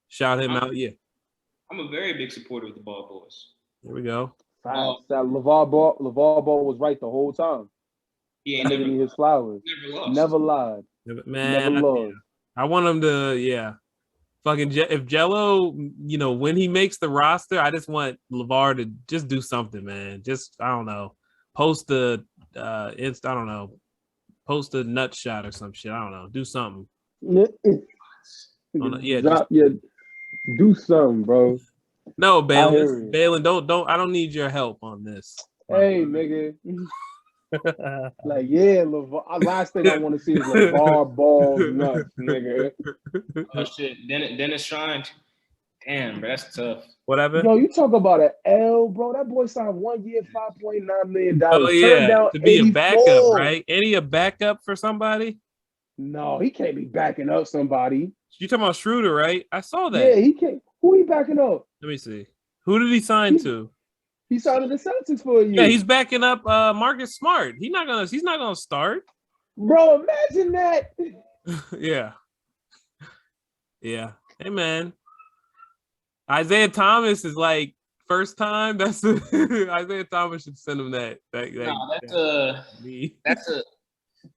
shout him out. Yeah. I'm a very big supporter of the Ball boys. There we go. That Lavar Ball was right the whole time. He ain't never his flowers. Never lied. Man, never lost. I want him to, fucking if Gelo, when he makes the roster, I just want Lavar to just do something, man. Just I don't know, post the I don't know, post a nut shot or some shit. I don't know, do something. Do something, bro. No, Balin, don't. I don't need your help on this. Hey, nigga. Like, Lavar. Last thing I want to see is Lavar Ball nuts, nigga. Oh shit, Dennis Shrine. Damn, bro, that's tough. Whatever. Yo, you talk about an L, bro. That boy signed 1 year, $5.9 million. Oh yeah, to be 84. A backup, right? Any a backup for somebody? No, he can't be backing up somebody. You talking about Schroeder, right? I saw that. Yeah, he can't. Who he backing up? Let me see. Who did he sign to? He signed to the Celtics for a year. Yeah, he's backing up Marcus Smart. He's not gonna start. Bro, imagine that. Yeah. Yeah. Hey man. Isaiah Thomas is like first time. That's Isaiah Thomas should send him that.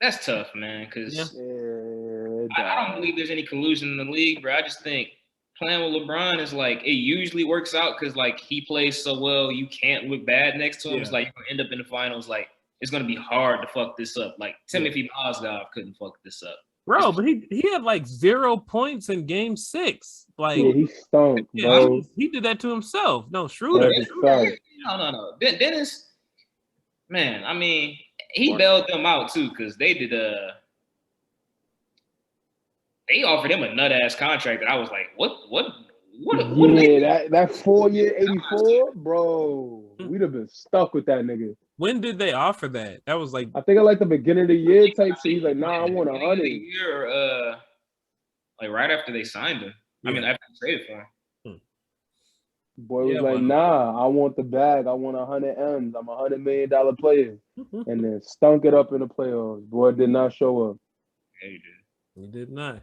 That's tough, man. Because Yeah, I don't believe there's any collusion in the league, bro. I just think playing with LeBron is like it usually works out because like he plays so well, you can't look bad next to him. Yeah. It's like you're gonna end up in the finals. Like it's gonna be hard to fuck this up. Like Timothy Mozgov couldn't fuck this up. Bro, but he had like 0 points in game 6. Like yeah, he stunk, bro. he did that to himself. No, Schroeder. No. Dennis, man, I mean, he bailed them out too because they did they offered him a nut ass contract that I was like, what? Yeah, that 4-year 84, bro. We'd have been stuck with that nigga. When did they offer that? That was like I think at like the beginning of the year type shit. He's like, nah, I want 100. Year, like right after they signed him. Yeah. I mean, after they traded for him. Boy was like, nah, I want the bag. I want 100 M's. I'm $100 million player. And then stunk it up in the playoffs. Boy did not show up. Yeah, he did. he did not.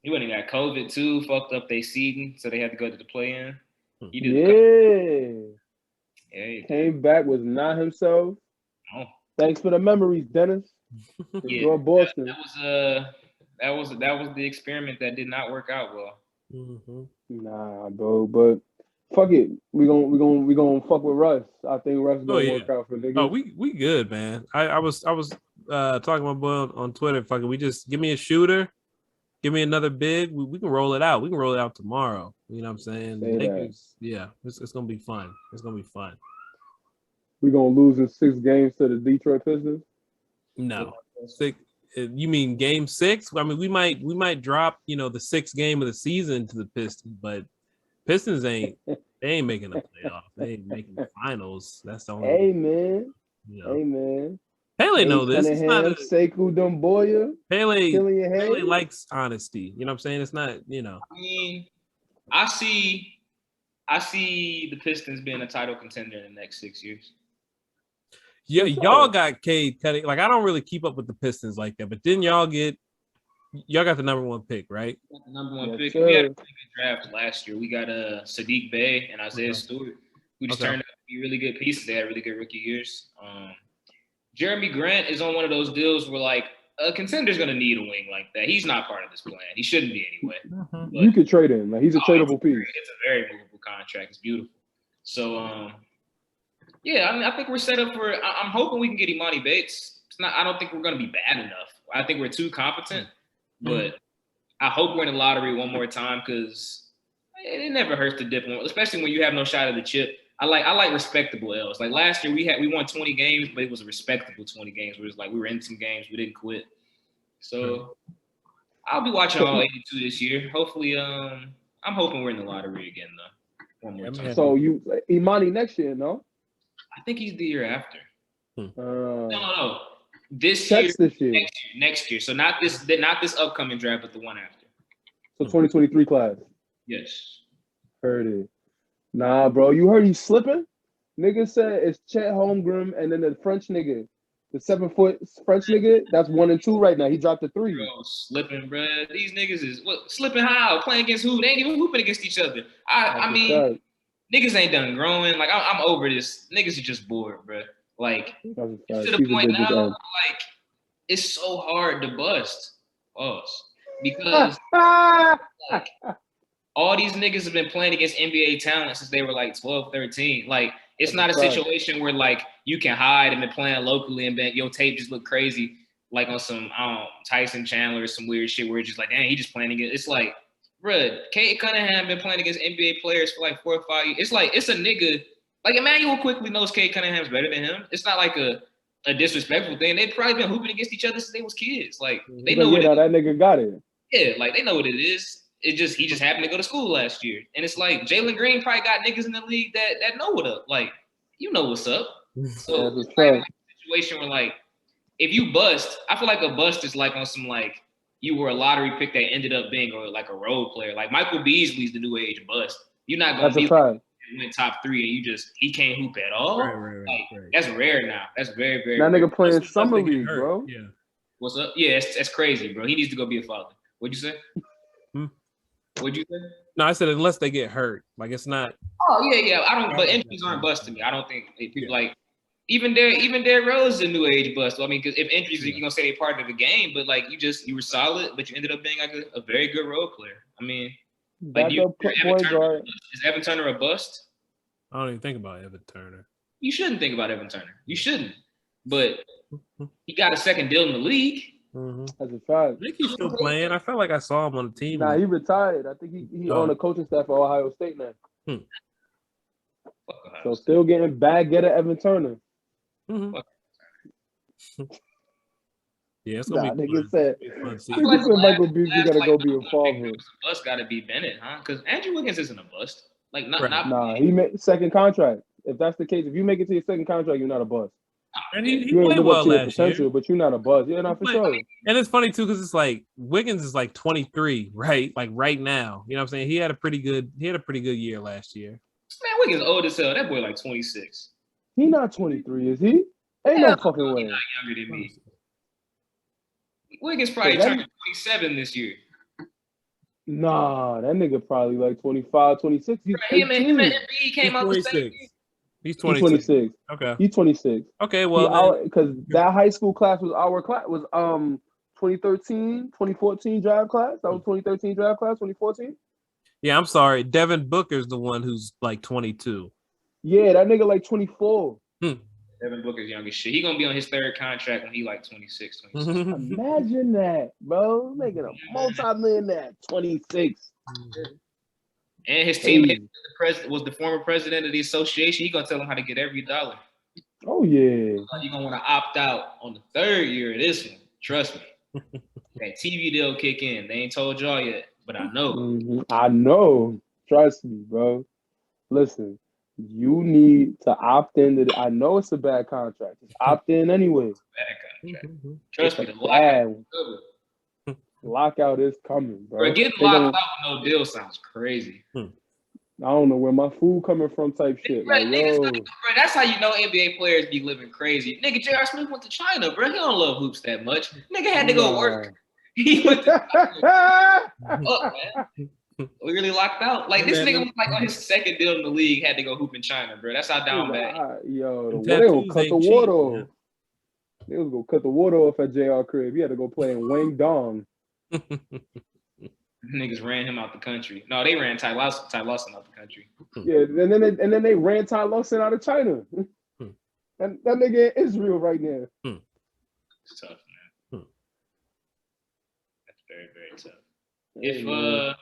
He went and got COVID too, fucked up their seeding, so they had to go to the play-in. He did. Yeah. He came back, was not himself. Oh. Thanks for the memories, Dennis. Yeah, Boston. that was the experiment that did not work out well. Mm-hmm. Nah, bro, but fuck it. We gonna fuck with Russ. I think Russ gonna work out for niggas. Oh, we good, man. I was talking to my boy on Twitter. Fucking, we just give me a shooter, give me another big. We can roll it out. We can roll it out tomorrow. You know what I'm saying? Lakers, yeah, it's gonna be fun. It's gonna be fun. We gonna lose in 6 games to the Detroit Pistons? No, 6. You mean game 6? I mean, we might drop, the 6th game of the season to the Pistons, but Pistons ain't making a playoff. They ain't making the finals. That's the only. Hey man. Pele know this. It's not Sekou Doumbouya. Pele likes honesty. You know what I'm saying? It's not. I mean, I see the Pistons being a title contender in the next 6 years. Yeah, y'all got Cade Cunningham. Like, I don't really keep up with the Pistons like that, but then y'all got the number 1 pick, right? Got the number 1 pick. We had a pretty good draft last year. We got Sadiq Bey and Isaiah Stewart, who just turned out to be really good pieces. They had really good rookie years. Jeremy Grant is on one of those deals where like a contender's gonna need a wing like that. He's not part of this plan. He shouldn't be anyway. You could trade him. Like, he's a tradable piece. It's a very movable contract. It's beautiful. So yeah, I mean, I think we're set up for. I'm hoping we can get Imani Bates. I don't think we're going to be bad enough. I think we're too competent, but I hope we're in the lottery one more time because it never hurts to dip one, especially when you have no shot at the chip. I like respectable L's. Like last year, we won 20 games, but it was a respectable 20 games. Where it's like we were in some games, we didn't quit. So I'll be watching all 82 this year. Hopefully, I'm hoping we're in the lottery again though. One more time. So you Imani next year, no? I think he's the year after. No. This year. Next year. So not this upcoming draft, but the one after. So 2023 class. Yes. Heard it. Nah, bro. You heard he's slipping? Nigga said it's Chet Holmgren and then the French nigga. The 7-foot French nigga, that's 1 and 2 right now. He dropped a 3. Bro, slipping, bro. These niggas is slipping how? Playing against who? They ain't even hooping against each other. I mean, niggas ain't done growing. Like I'm over this. Niggas are just bored, bro. Like to the point now, like it's so hard to bust us because like, all these niggas have been playing against NBA talent since they were like 12, 13. Like it's not a situation where like you can hide and been playing locally and your tape just look crazy like on some Tyson Chandler or some weird shit where it's just like, dang, he just playing against. It's like, bruh, Cade Cunningham been playing against NBA players for like 4 or 5 years. It's like it's a nigga. Like Emmanuel quickly knows Cade Cunningham's better than him. It's not like a disrespectful thing. They've probably been hooping against each other since they was kids. Like they know what that nigga got it. Yeah, like they know what it is. He just happened to go to school last year. And it's like Jalen Green probably got niggas in the league that know what up. Like, you know what's up. So it's like a situation where like if you bust, I feel like a bust is like on some like you were a lottery pick that ended up being like a role player. Like Michael Beasley's the new age bust. You're not gonna be like, went top 3 and he can't hoop at all. Right. That's rare now. That's very, very that rare. nigga playing summer league, bro. Yeah. What's up? Yeah, that's crazy, bro. He needs to go be a father. What'd you say? What'd you say? No, I said unless they get hurt. Like it's not. Oh yeah. I don't. But injuries aren't bust to me. I don't think people like even Derrick Rose is a new age bust. I mean, because if injuries, you're gonna say they're part of the game, but like you were solid, but you ended up being like a very good role player. I mean, like is Evan Turner a bust? I don't even think about Evan Turner. You shouldn't think about Evan Turner. You shouldn't. But he got a second deal in the league. Mm-hmm. That's a fact. I think he's still playing. I felt like I saw him on the team. Nah, he retired. I think he on the coaching staff for Ohio State now. So still getting bag getter Evan Turner. Mm-hmm. Yeah, it's gonna be nigga said Michael Beasley gotta go be a father. Bust gotta be Bennett, huh? Because Andrew Wiggins isn't a bust. Like Nah, he made second contract. If that's the case, if you make it to your second contract, you're not a bust. And he played well last year, but you're not a buzz. Yeah, not for sure. And it's funny too because it's like Wiggins is like 23, right? Like right now, you know what I'm saying? He had a pretty good year last year. Man, Wiggins old as hell. That boy like 26. He not 23, is he? Ain't no fucking way. He's not younger than me. Wiggins probably turned 27 this year. Nah, that nigga probably like 25, 26. He's 18. He came out the same. He's 26. Okay. He's 26. Okay, well, because that high school class was our class, was 2013, 2014 draft class. That was 2013 draft class, 2014. Yeah, I'm sorry. Devin Booker's the one who's like 22. Yeah, that nigga like 24. Devin Booker's young as shit. He gonna be on his third contract when he like 26, 27. Imagine that, bro. Making a multi-millionaire at 26. And his teammate was the former president of the association. He gonna tell him how to get every dollar. Oh yeah. You're gonna want to opt out on the third year of this one. Trust me. That TV deal kick in. They ain't told y'all yet, but I know. Mm-hmm. I know. Trust me, bro. Listen, you need to opt into I know it's a bad contract. Just opt in anyway. Bad contract. Trust me, the lockout is coming, bro. Bro, getting locked out with no deal sounds crazy. I don't know where my food coming from type shit. Bro, like, bro, that's how you know NBA players be living crazy. Nigga, J.R. Smith went to China, bro. He don't love hoops that much. Nigga had to go work. He went to China. Man. We really locked out. Like, this nigga was like on his second deal in the league, had to go hoop in China, bro. That's how down bad. Yo, they gonna cut the water off. They was gonna cut the water off at JR crib. He had to go play in Wang Dong. Niggas ran him out the country. No, they ran Ty Lawson out the country. Yeah, and then they ran Ty Lawson out of China. And that nigga in Israel right now. It's tough, man. That's very, very tough.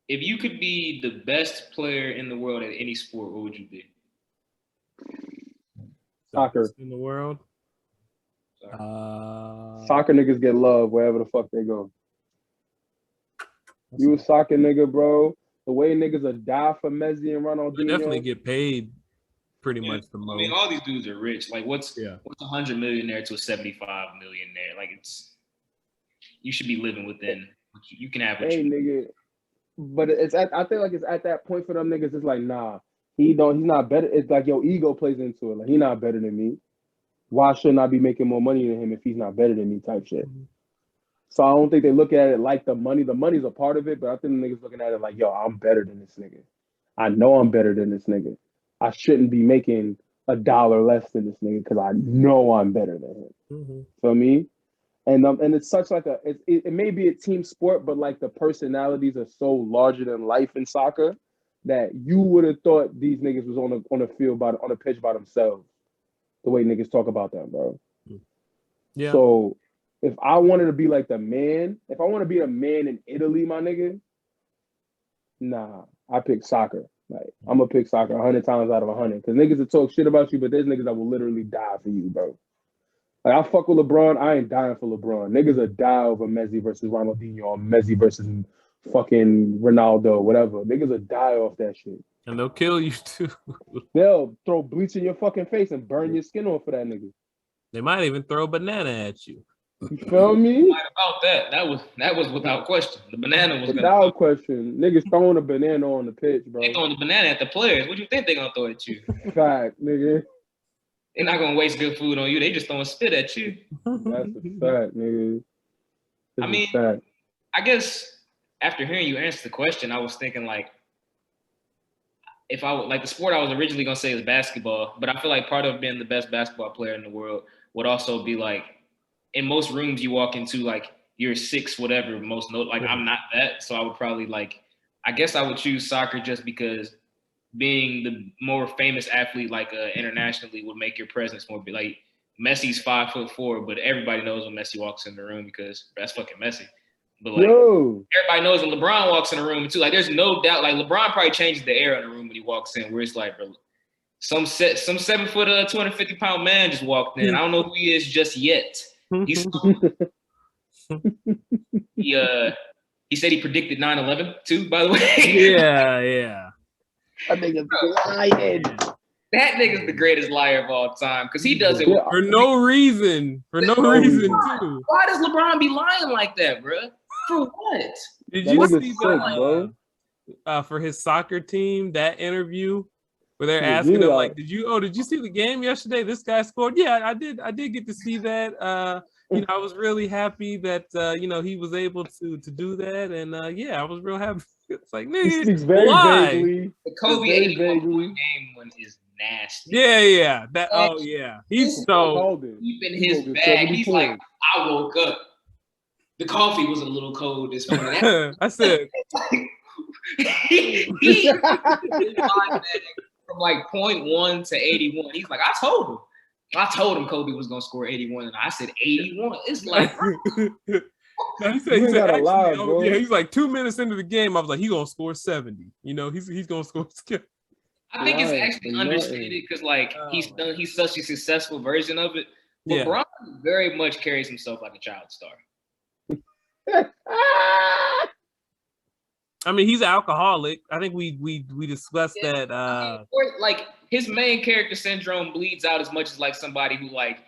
If you could be the best player in the world at any sport, what would you be? Soccer. In the world? Soccer niggas get love wherever the fuck they go. You a soccer nigga, bro. The way niggas will die for Messi and Ronaldinho. They definitely get paid pretty much the most. I mean, all these dudes are rich. Like, what's 100 millionaire to a 75 millionaire? Like, you should be living within. You can have what you nigga. But I feel like it's at that point for them niggas. It's like, nah, he's not better. It's like your ego plays into it. Like, he's not better than me. Why shouldn't I be making more money than him if he's not better than me? Type shit. Mm-hmm. So I don't think they look at it like the money. The money's a part of it, but I think the niggas looking at it like, yo, I'm better than this nigga. I know I'm better than this nigga. I shouldn't be making $1 less than this nigga because I know I'm better than him. Mm-hmm. Feel me? And it's such like it may be a team sport, but like the personalities are so larger than life in soccer that you would have thought these niggas was on the field on the pitch by themselves. The way niggas talk about them, bro. Yeah. So if I wanted to be like the man, if I want to be a man in Italy, my nigga, nah, I pick soccer. Like, I'm gonna pick soccer 100 times out of 100 because niggas will talk shit about you, but there's niggas that will literally die for you, bro. Like, I fuck with LeBron. I ain't dying for LeBron. Niggas will die over Messi versus Ronaldinho or Messi versus fucking Ronaldo, whatever. Niggas will die off that shit. And they'll kill you too. They'll throw bleach in your fucking face and burn your skin off for that nigga. They might even throw a banana at you. You feel me? Right about that. That was without question. The banana was Without question. Niggas throwing a banana on the pitch, bro. They throwing the banana at the players. What do you think they're gonna throw at you? Fact, nigga. They're not gonna waste good food on you. They just throwing spit at you. That's a fact, nigga. I mean, I guess after hearing you answer the question, I was thinking like, if I would like the sport I was originally gonna say is basketball, but I feel like part of being the best basketball player in the world would also be like, in most rooms you walk into, like you're 6 whatever most note. Like I'm not that, so I would probably like, I guess I would choose soccer just because being the more famous athlete like internationally would make your presence more be like Messi's 5'4", but everybody knows when Messi walks in the room because that's fucking Messi. But like everybody knows when LeBron walks in the room too. Like there's no doubt. Like LeBron probably changes the air in the room when he walks in. Where it's like, bro, some 7 foot 250-pound man just walked in. I don't know who he is just yet. He's he said he predicted 9/11 too. By the way, yeah. I think it's lying. That nigga's the greatest liar of all time because he does it for no reason. For no reason too. Why does LeBron be lying like that, bro? For what? Did you see that for his soccer team, that interview where they're asking him like, did you see the game yesterday? This guy scored. Yeah, I did get to see that. You know, I was really happy that you know, he was able to do that, and yeah, I was real happy. It's like, nigga, vaguely. The Kobe 81 point game one is nasty. Yeah. That he's so deep in his bag. He's like, I woke up. The coffee was a little cold this morning. I said he from like 0.1 to 81. He's like, I told him Kobe was gonna score 81, and I said 81. It's like, he said actually, he's like 2 minutes into the game. I was like, he's gonna score 70. You know, he's gonna score. I think it's actually understated because like he's such a successful version of it. LeBron very much carries himself like a child star. I mean, he's an alcoholic. I think we discussed that. Like his main character syndrome bleeds out as much as like somebody who like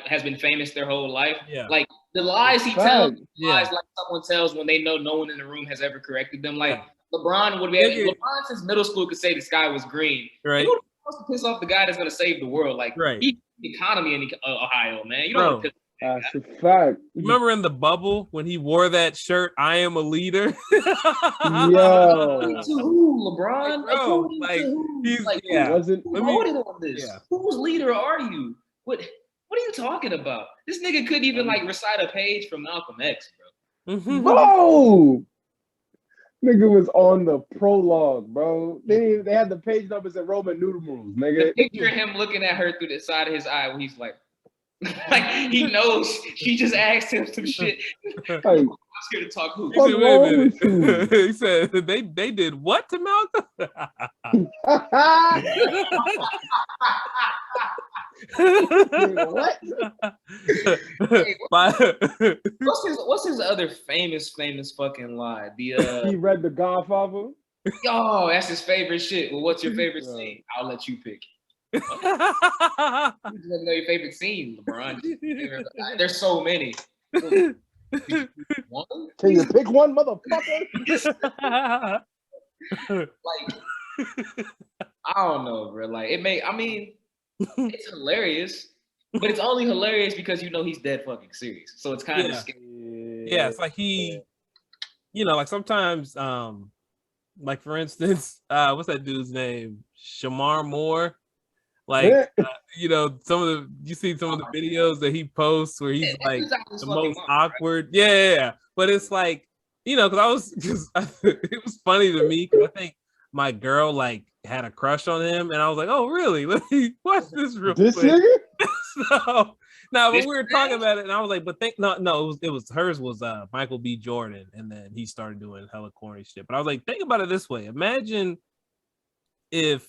has been famous their whole life. Yeah. Like the lies he tells, lies like someone tells when they know no one in the room has ever corrected them. Like LeBron would be able. LeBron since middle school could say the sky was green. Right. You don't supposed to piss off the guy that's gonna save the world. Like he's the economy in Ohio, man. You don't. That's a fact. Remember in the bubble when he wore that shirt, I am a leader? Yo. To who, LeBron? Bro, he's wasn't who voted on this? Whose leader are you? What are you talking about? This nigga couldn't even like recite a page from Malcolm X, bro. Bro! Nigga was on the prologue, bro. They had the page numbers and Roman numerals, nigga. The picture of him looking at her through the side of his eye when he's like he knows she just asked him some shit. Like, I was here to talk who. He said they did what to Malcolm? What? Hey, what's his other famous fucking lie? He read The Godfather. Yo, that's his favorite shit. Well, what's your favorite scene? I'll let you pick. You just know your favorite scene, LeBron. There's so many. Can you pick one, motherfucker? Like, I don't know, bro. Like, it's hilarious, but it's only hilarious because you know he's dead fucking serious. So it's kind of scary. Yeah, it's like you know, like sometimes, like for instance, what's that dude's name? Shamar Moore. Like, you know, you see some of the videos that he posts where he's like the most awkward. Right? Yeah. But it's like, you know, because it was funny to me because I think my girl like had a crush on him, and I was like, oh really? Let me watch this real quick. So but we were talking about it, and I was like, but it was hers was Michael B. Jordan, and then he started doing hella corny shit. But I was like, think about it this way: imagine if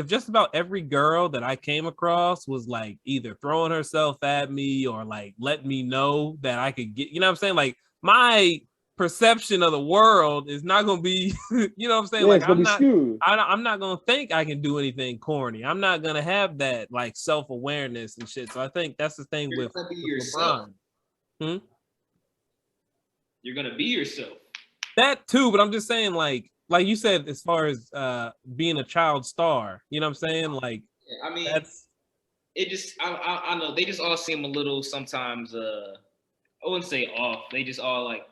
just about every girl that I came across was like either throwing herself at me or like letting me know that I could get, you know what I'm saying? Like my perception of the world is not gonna be, you know what I'm saying? Yeah, Like it's gonna be skewed. I'm not gonna think I can do anything corny. I'm not gonna have that like self-awareness and shit. So I think that's the thing You're with gonna be LeBron. yourself. You're gonna be yourself. That too, but I'm just saying, like you said, as far as being a child star, you know what I'm saying? Like, I mean, that's it just I know they just all seem a little sometimes I wouldn't say off. They just all like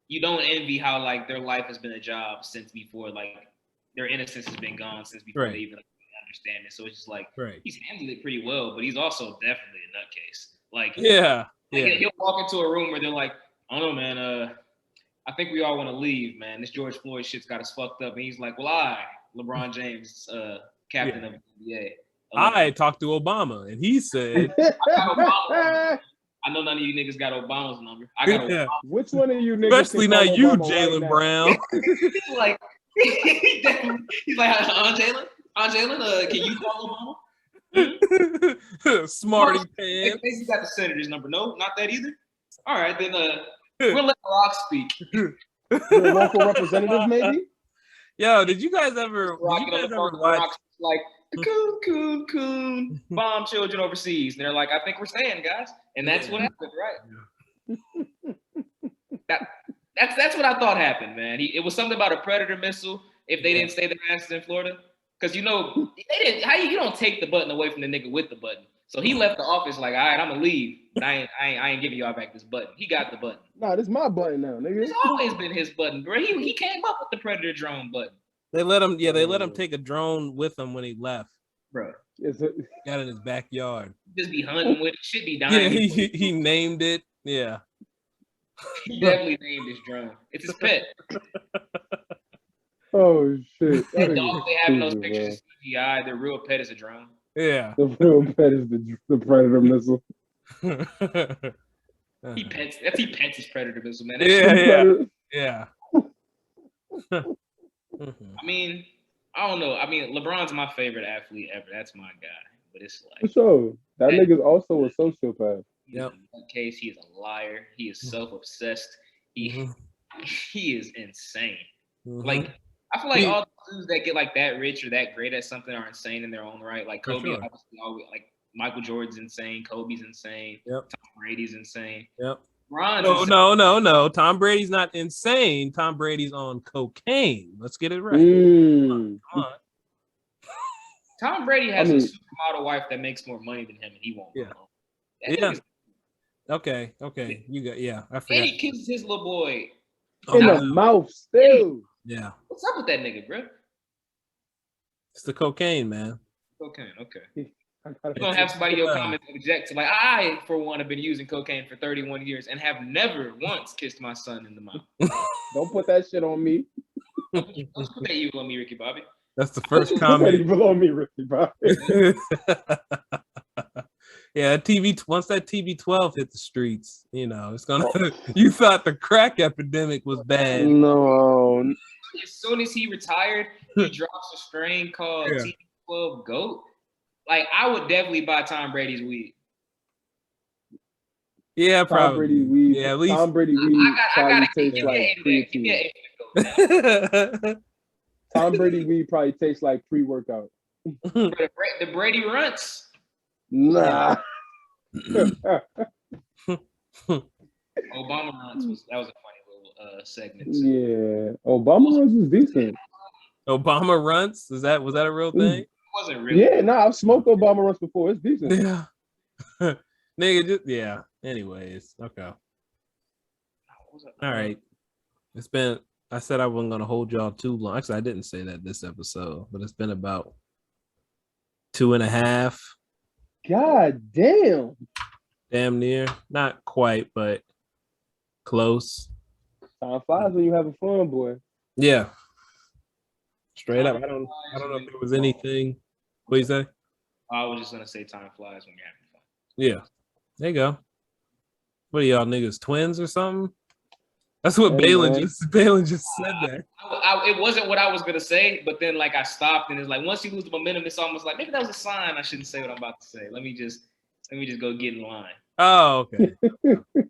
you don't envy how like their life has been a job since before like their innocence has been gone since before Right. they even understand it. So it's just like right. he's handled it pretty well, but he's also definitely a nutcase. Like Yeah. like, he'll walk into a room where they're like, I don't know, man. I think we all want to leave, man. This George Floyd shit's got us fucked up. And he's like, well, LeBron James, captain of the NBA. I talked to Obama, and he said, I got Obama. I know none of you niggas got Obama's number. I got Obama. Which one of you niggas? Especially not you, Jaylen Brown. He's like, he's like, Jaylen, can you call Obama? Smarty pants. He's got the senator's number. No, not that either. All right, then we'll let Rock speak. Your local representative, maybe? Yo, did you guys ever watch? Like, coon, bomb children overseas. And they're like, I think we're staying, guys. And that's what happened, right? That's what I thought happened, man. It was something about a Predator missile if they didn't stay their asses in Florida. Because, you know, they didn't. You don't take the button away from the nigga with the button. So he left the office like, all right, I'm gonna leave, but I ain't giving y'all back this button. He got the button. Nah, this is my button now, nigga. It's always been his button, bro. He came up with the Predator drone button. They let him take a drone with him when he left. Bro. Got in his backyard. Just be hunting with it. Should be dying. Yeah, he named it. Yeah. He definitely named his drone. It's his pet. Oh shit. The dog they have in those pictures is CGI. Their real pet is a drone. Yeah. The real pet is the Predator missile. He pets his Predator missile, man. Yeah. I mean, I don't know. I mean, LeBron's my favorite athlete ever. That's my guy. But it's like for sure. That nigga's also a sociopath. Yep. In that case, he is a liar. He is self-obsessed. He is insane. Like, I feel like all the dudes that get like that rich or that great at something are insane in their own right. Like Kobe, obviously, always, like Michael Jordan's insane. Kobe's insane. Yep. Tom Brady's insane. Yep. No. Tom Brady's not insane. Tom Brady's on cocaine. Let's get it right. Come on. Tom Brady has a supermodel wife that makes more money than him, and he won't. Yeah. Okay. You got I forgot. And he kisses his little boy in the mouth still. Yeah. What's up with that nigga, bro? It's the cocaine, man. Cocaine, okay. You're gonna have somebody in your comments object to like, I, for one, have been using cocaine for 31 years and have never once kissed my son in the mouth. Don't put that shit on me. Don't put that evil on me, Ricky Bobby. That's the first comment. Evil on me, Ricky Bobby. Yeah, once that TB12 hit the streets, you know, it's gonna. You thought the crack epidemic was bad. No. As soon as he retired, he drops a strain called TB12 Goat. Like, I would definitely buy Tom Brady's weed. Yeah, probably. Tom Brady weed. Yeah, at least Tom Brady weed probably tastes like pre-teen. Tom Brady weed probably tastes like pre-workout. The Brady runts. Nah. Obama runs was a funny little segment. Yeah, Obama runs was decent. Obama runs? Was that a real thing? It wasn't really. Yeah, I've smoked Obama runs before. It's decent. Yeah. Nigga, Anyways, okay. All right. I said I wasn't gonna hold y'all too long. Actually, I didn't say that this episode, but it's been about 2.5. God damn. Damn near. Not quite, but close. Time flies when you having fun, boy. Yeah. Straight up. I don't know if there was anything. What do you say? I was just gonna say time flies when you're having fun. Yeah. There you go. What are y'all niggas, twins or something? That's what Balin just said that. It wasn't what I was gonna say, but then like I stopped and it's like once you lose the momentum, it's almost like maybe that was a sign I shouldn't say what I'm about to say. Let me just go get in line. Oh, okay.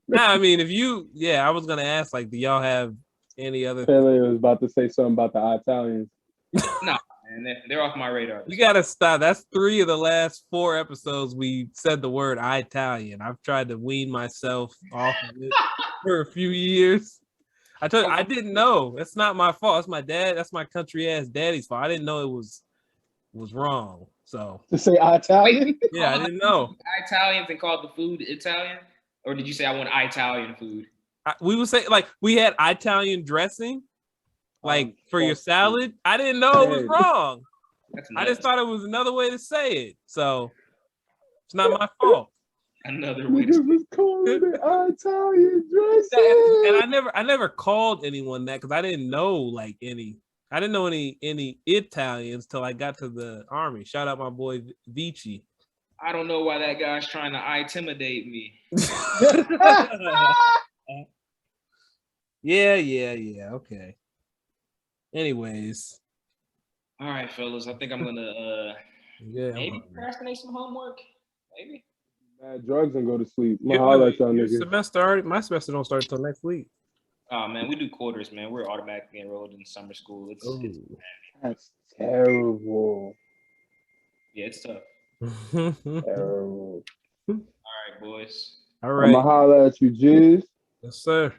Nah, I mean, I was gonna ask, like, do y'all have any other? Pele was about to say something about the Italians. No, man, they're off my radar. You gotta stop. That's 3 of the last 4 episodes we said the word Italian. I've tried to wean myself off of it for a few years. I didn't know. That's not my fault. That's my dad. That's my country ass daddy's fault. I didn't know it was wrong. So To say Italian? yeah, I didn't know. Italians and called the food Italian, or did you say I want Italian food? We would say, like, we had Italian dressing, like for your salad. I didn't know it was wrong. I just thought it was another way to say it. So it's not my fault. Another way to Niggas was calling it Italian dressing. And I never called anyone that because I didn't know like any. I didn't know any Italians till I got to the army. Shout out my boy Vici. I don't know why that guy's trying to intimidate me. Yeah. Okay. Anyways. All right, fellas. I think I'm gonna maybe procrastinate some homework. Maybe. Bad drugs and go to sleep. My semester my semester don't start until next week. Oh man, we do quarters, man. We're automatically enrolled in summer school. That's terrible. Yeah, it's tough. Terrible. All right, boys. All right. I'm gonna holler at you, Jizz. Yes, sir.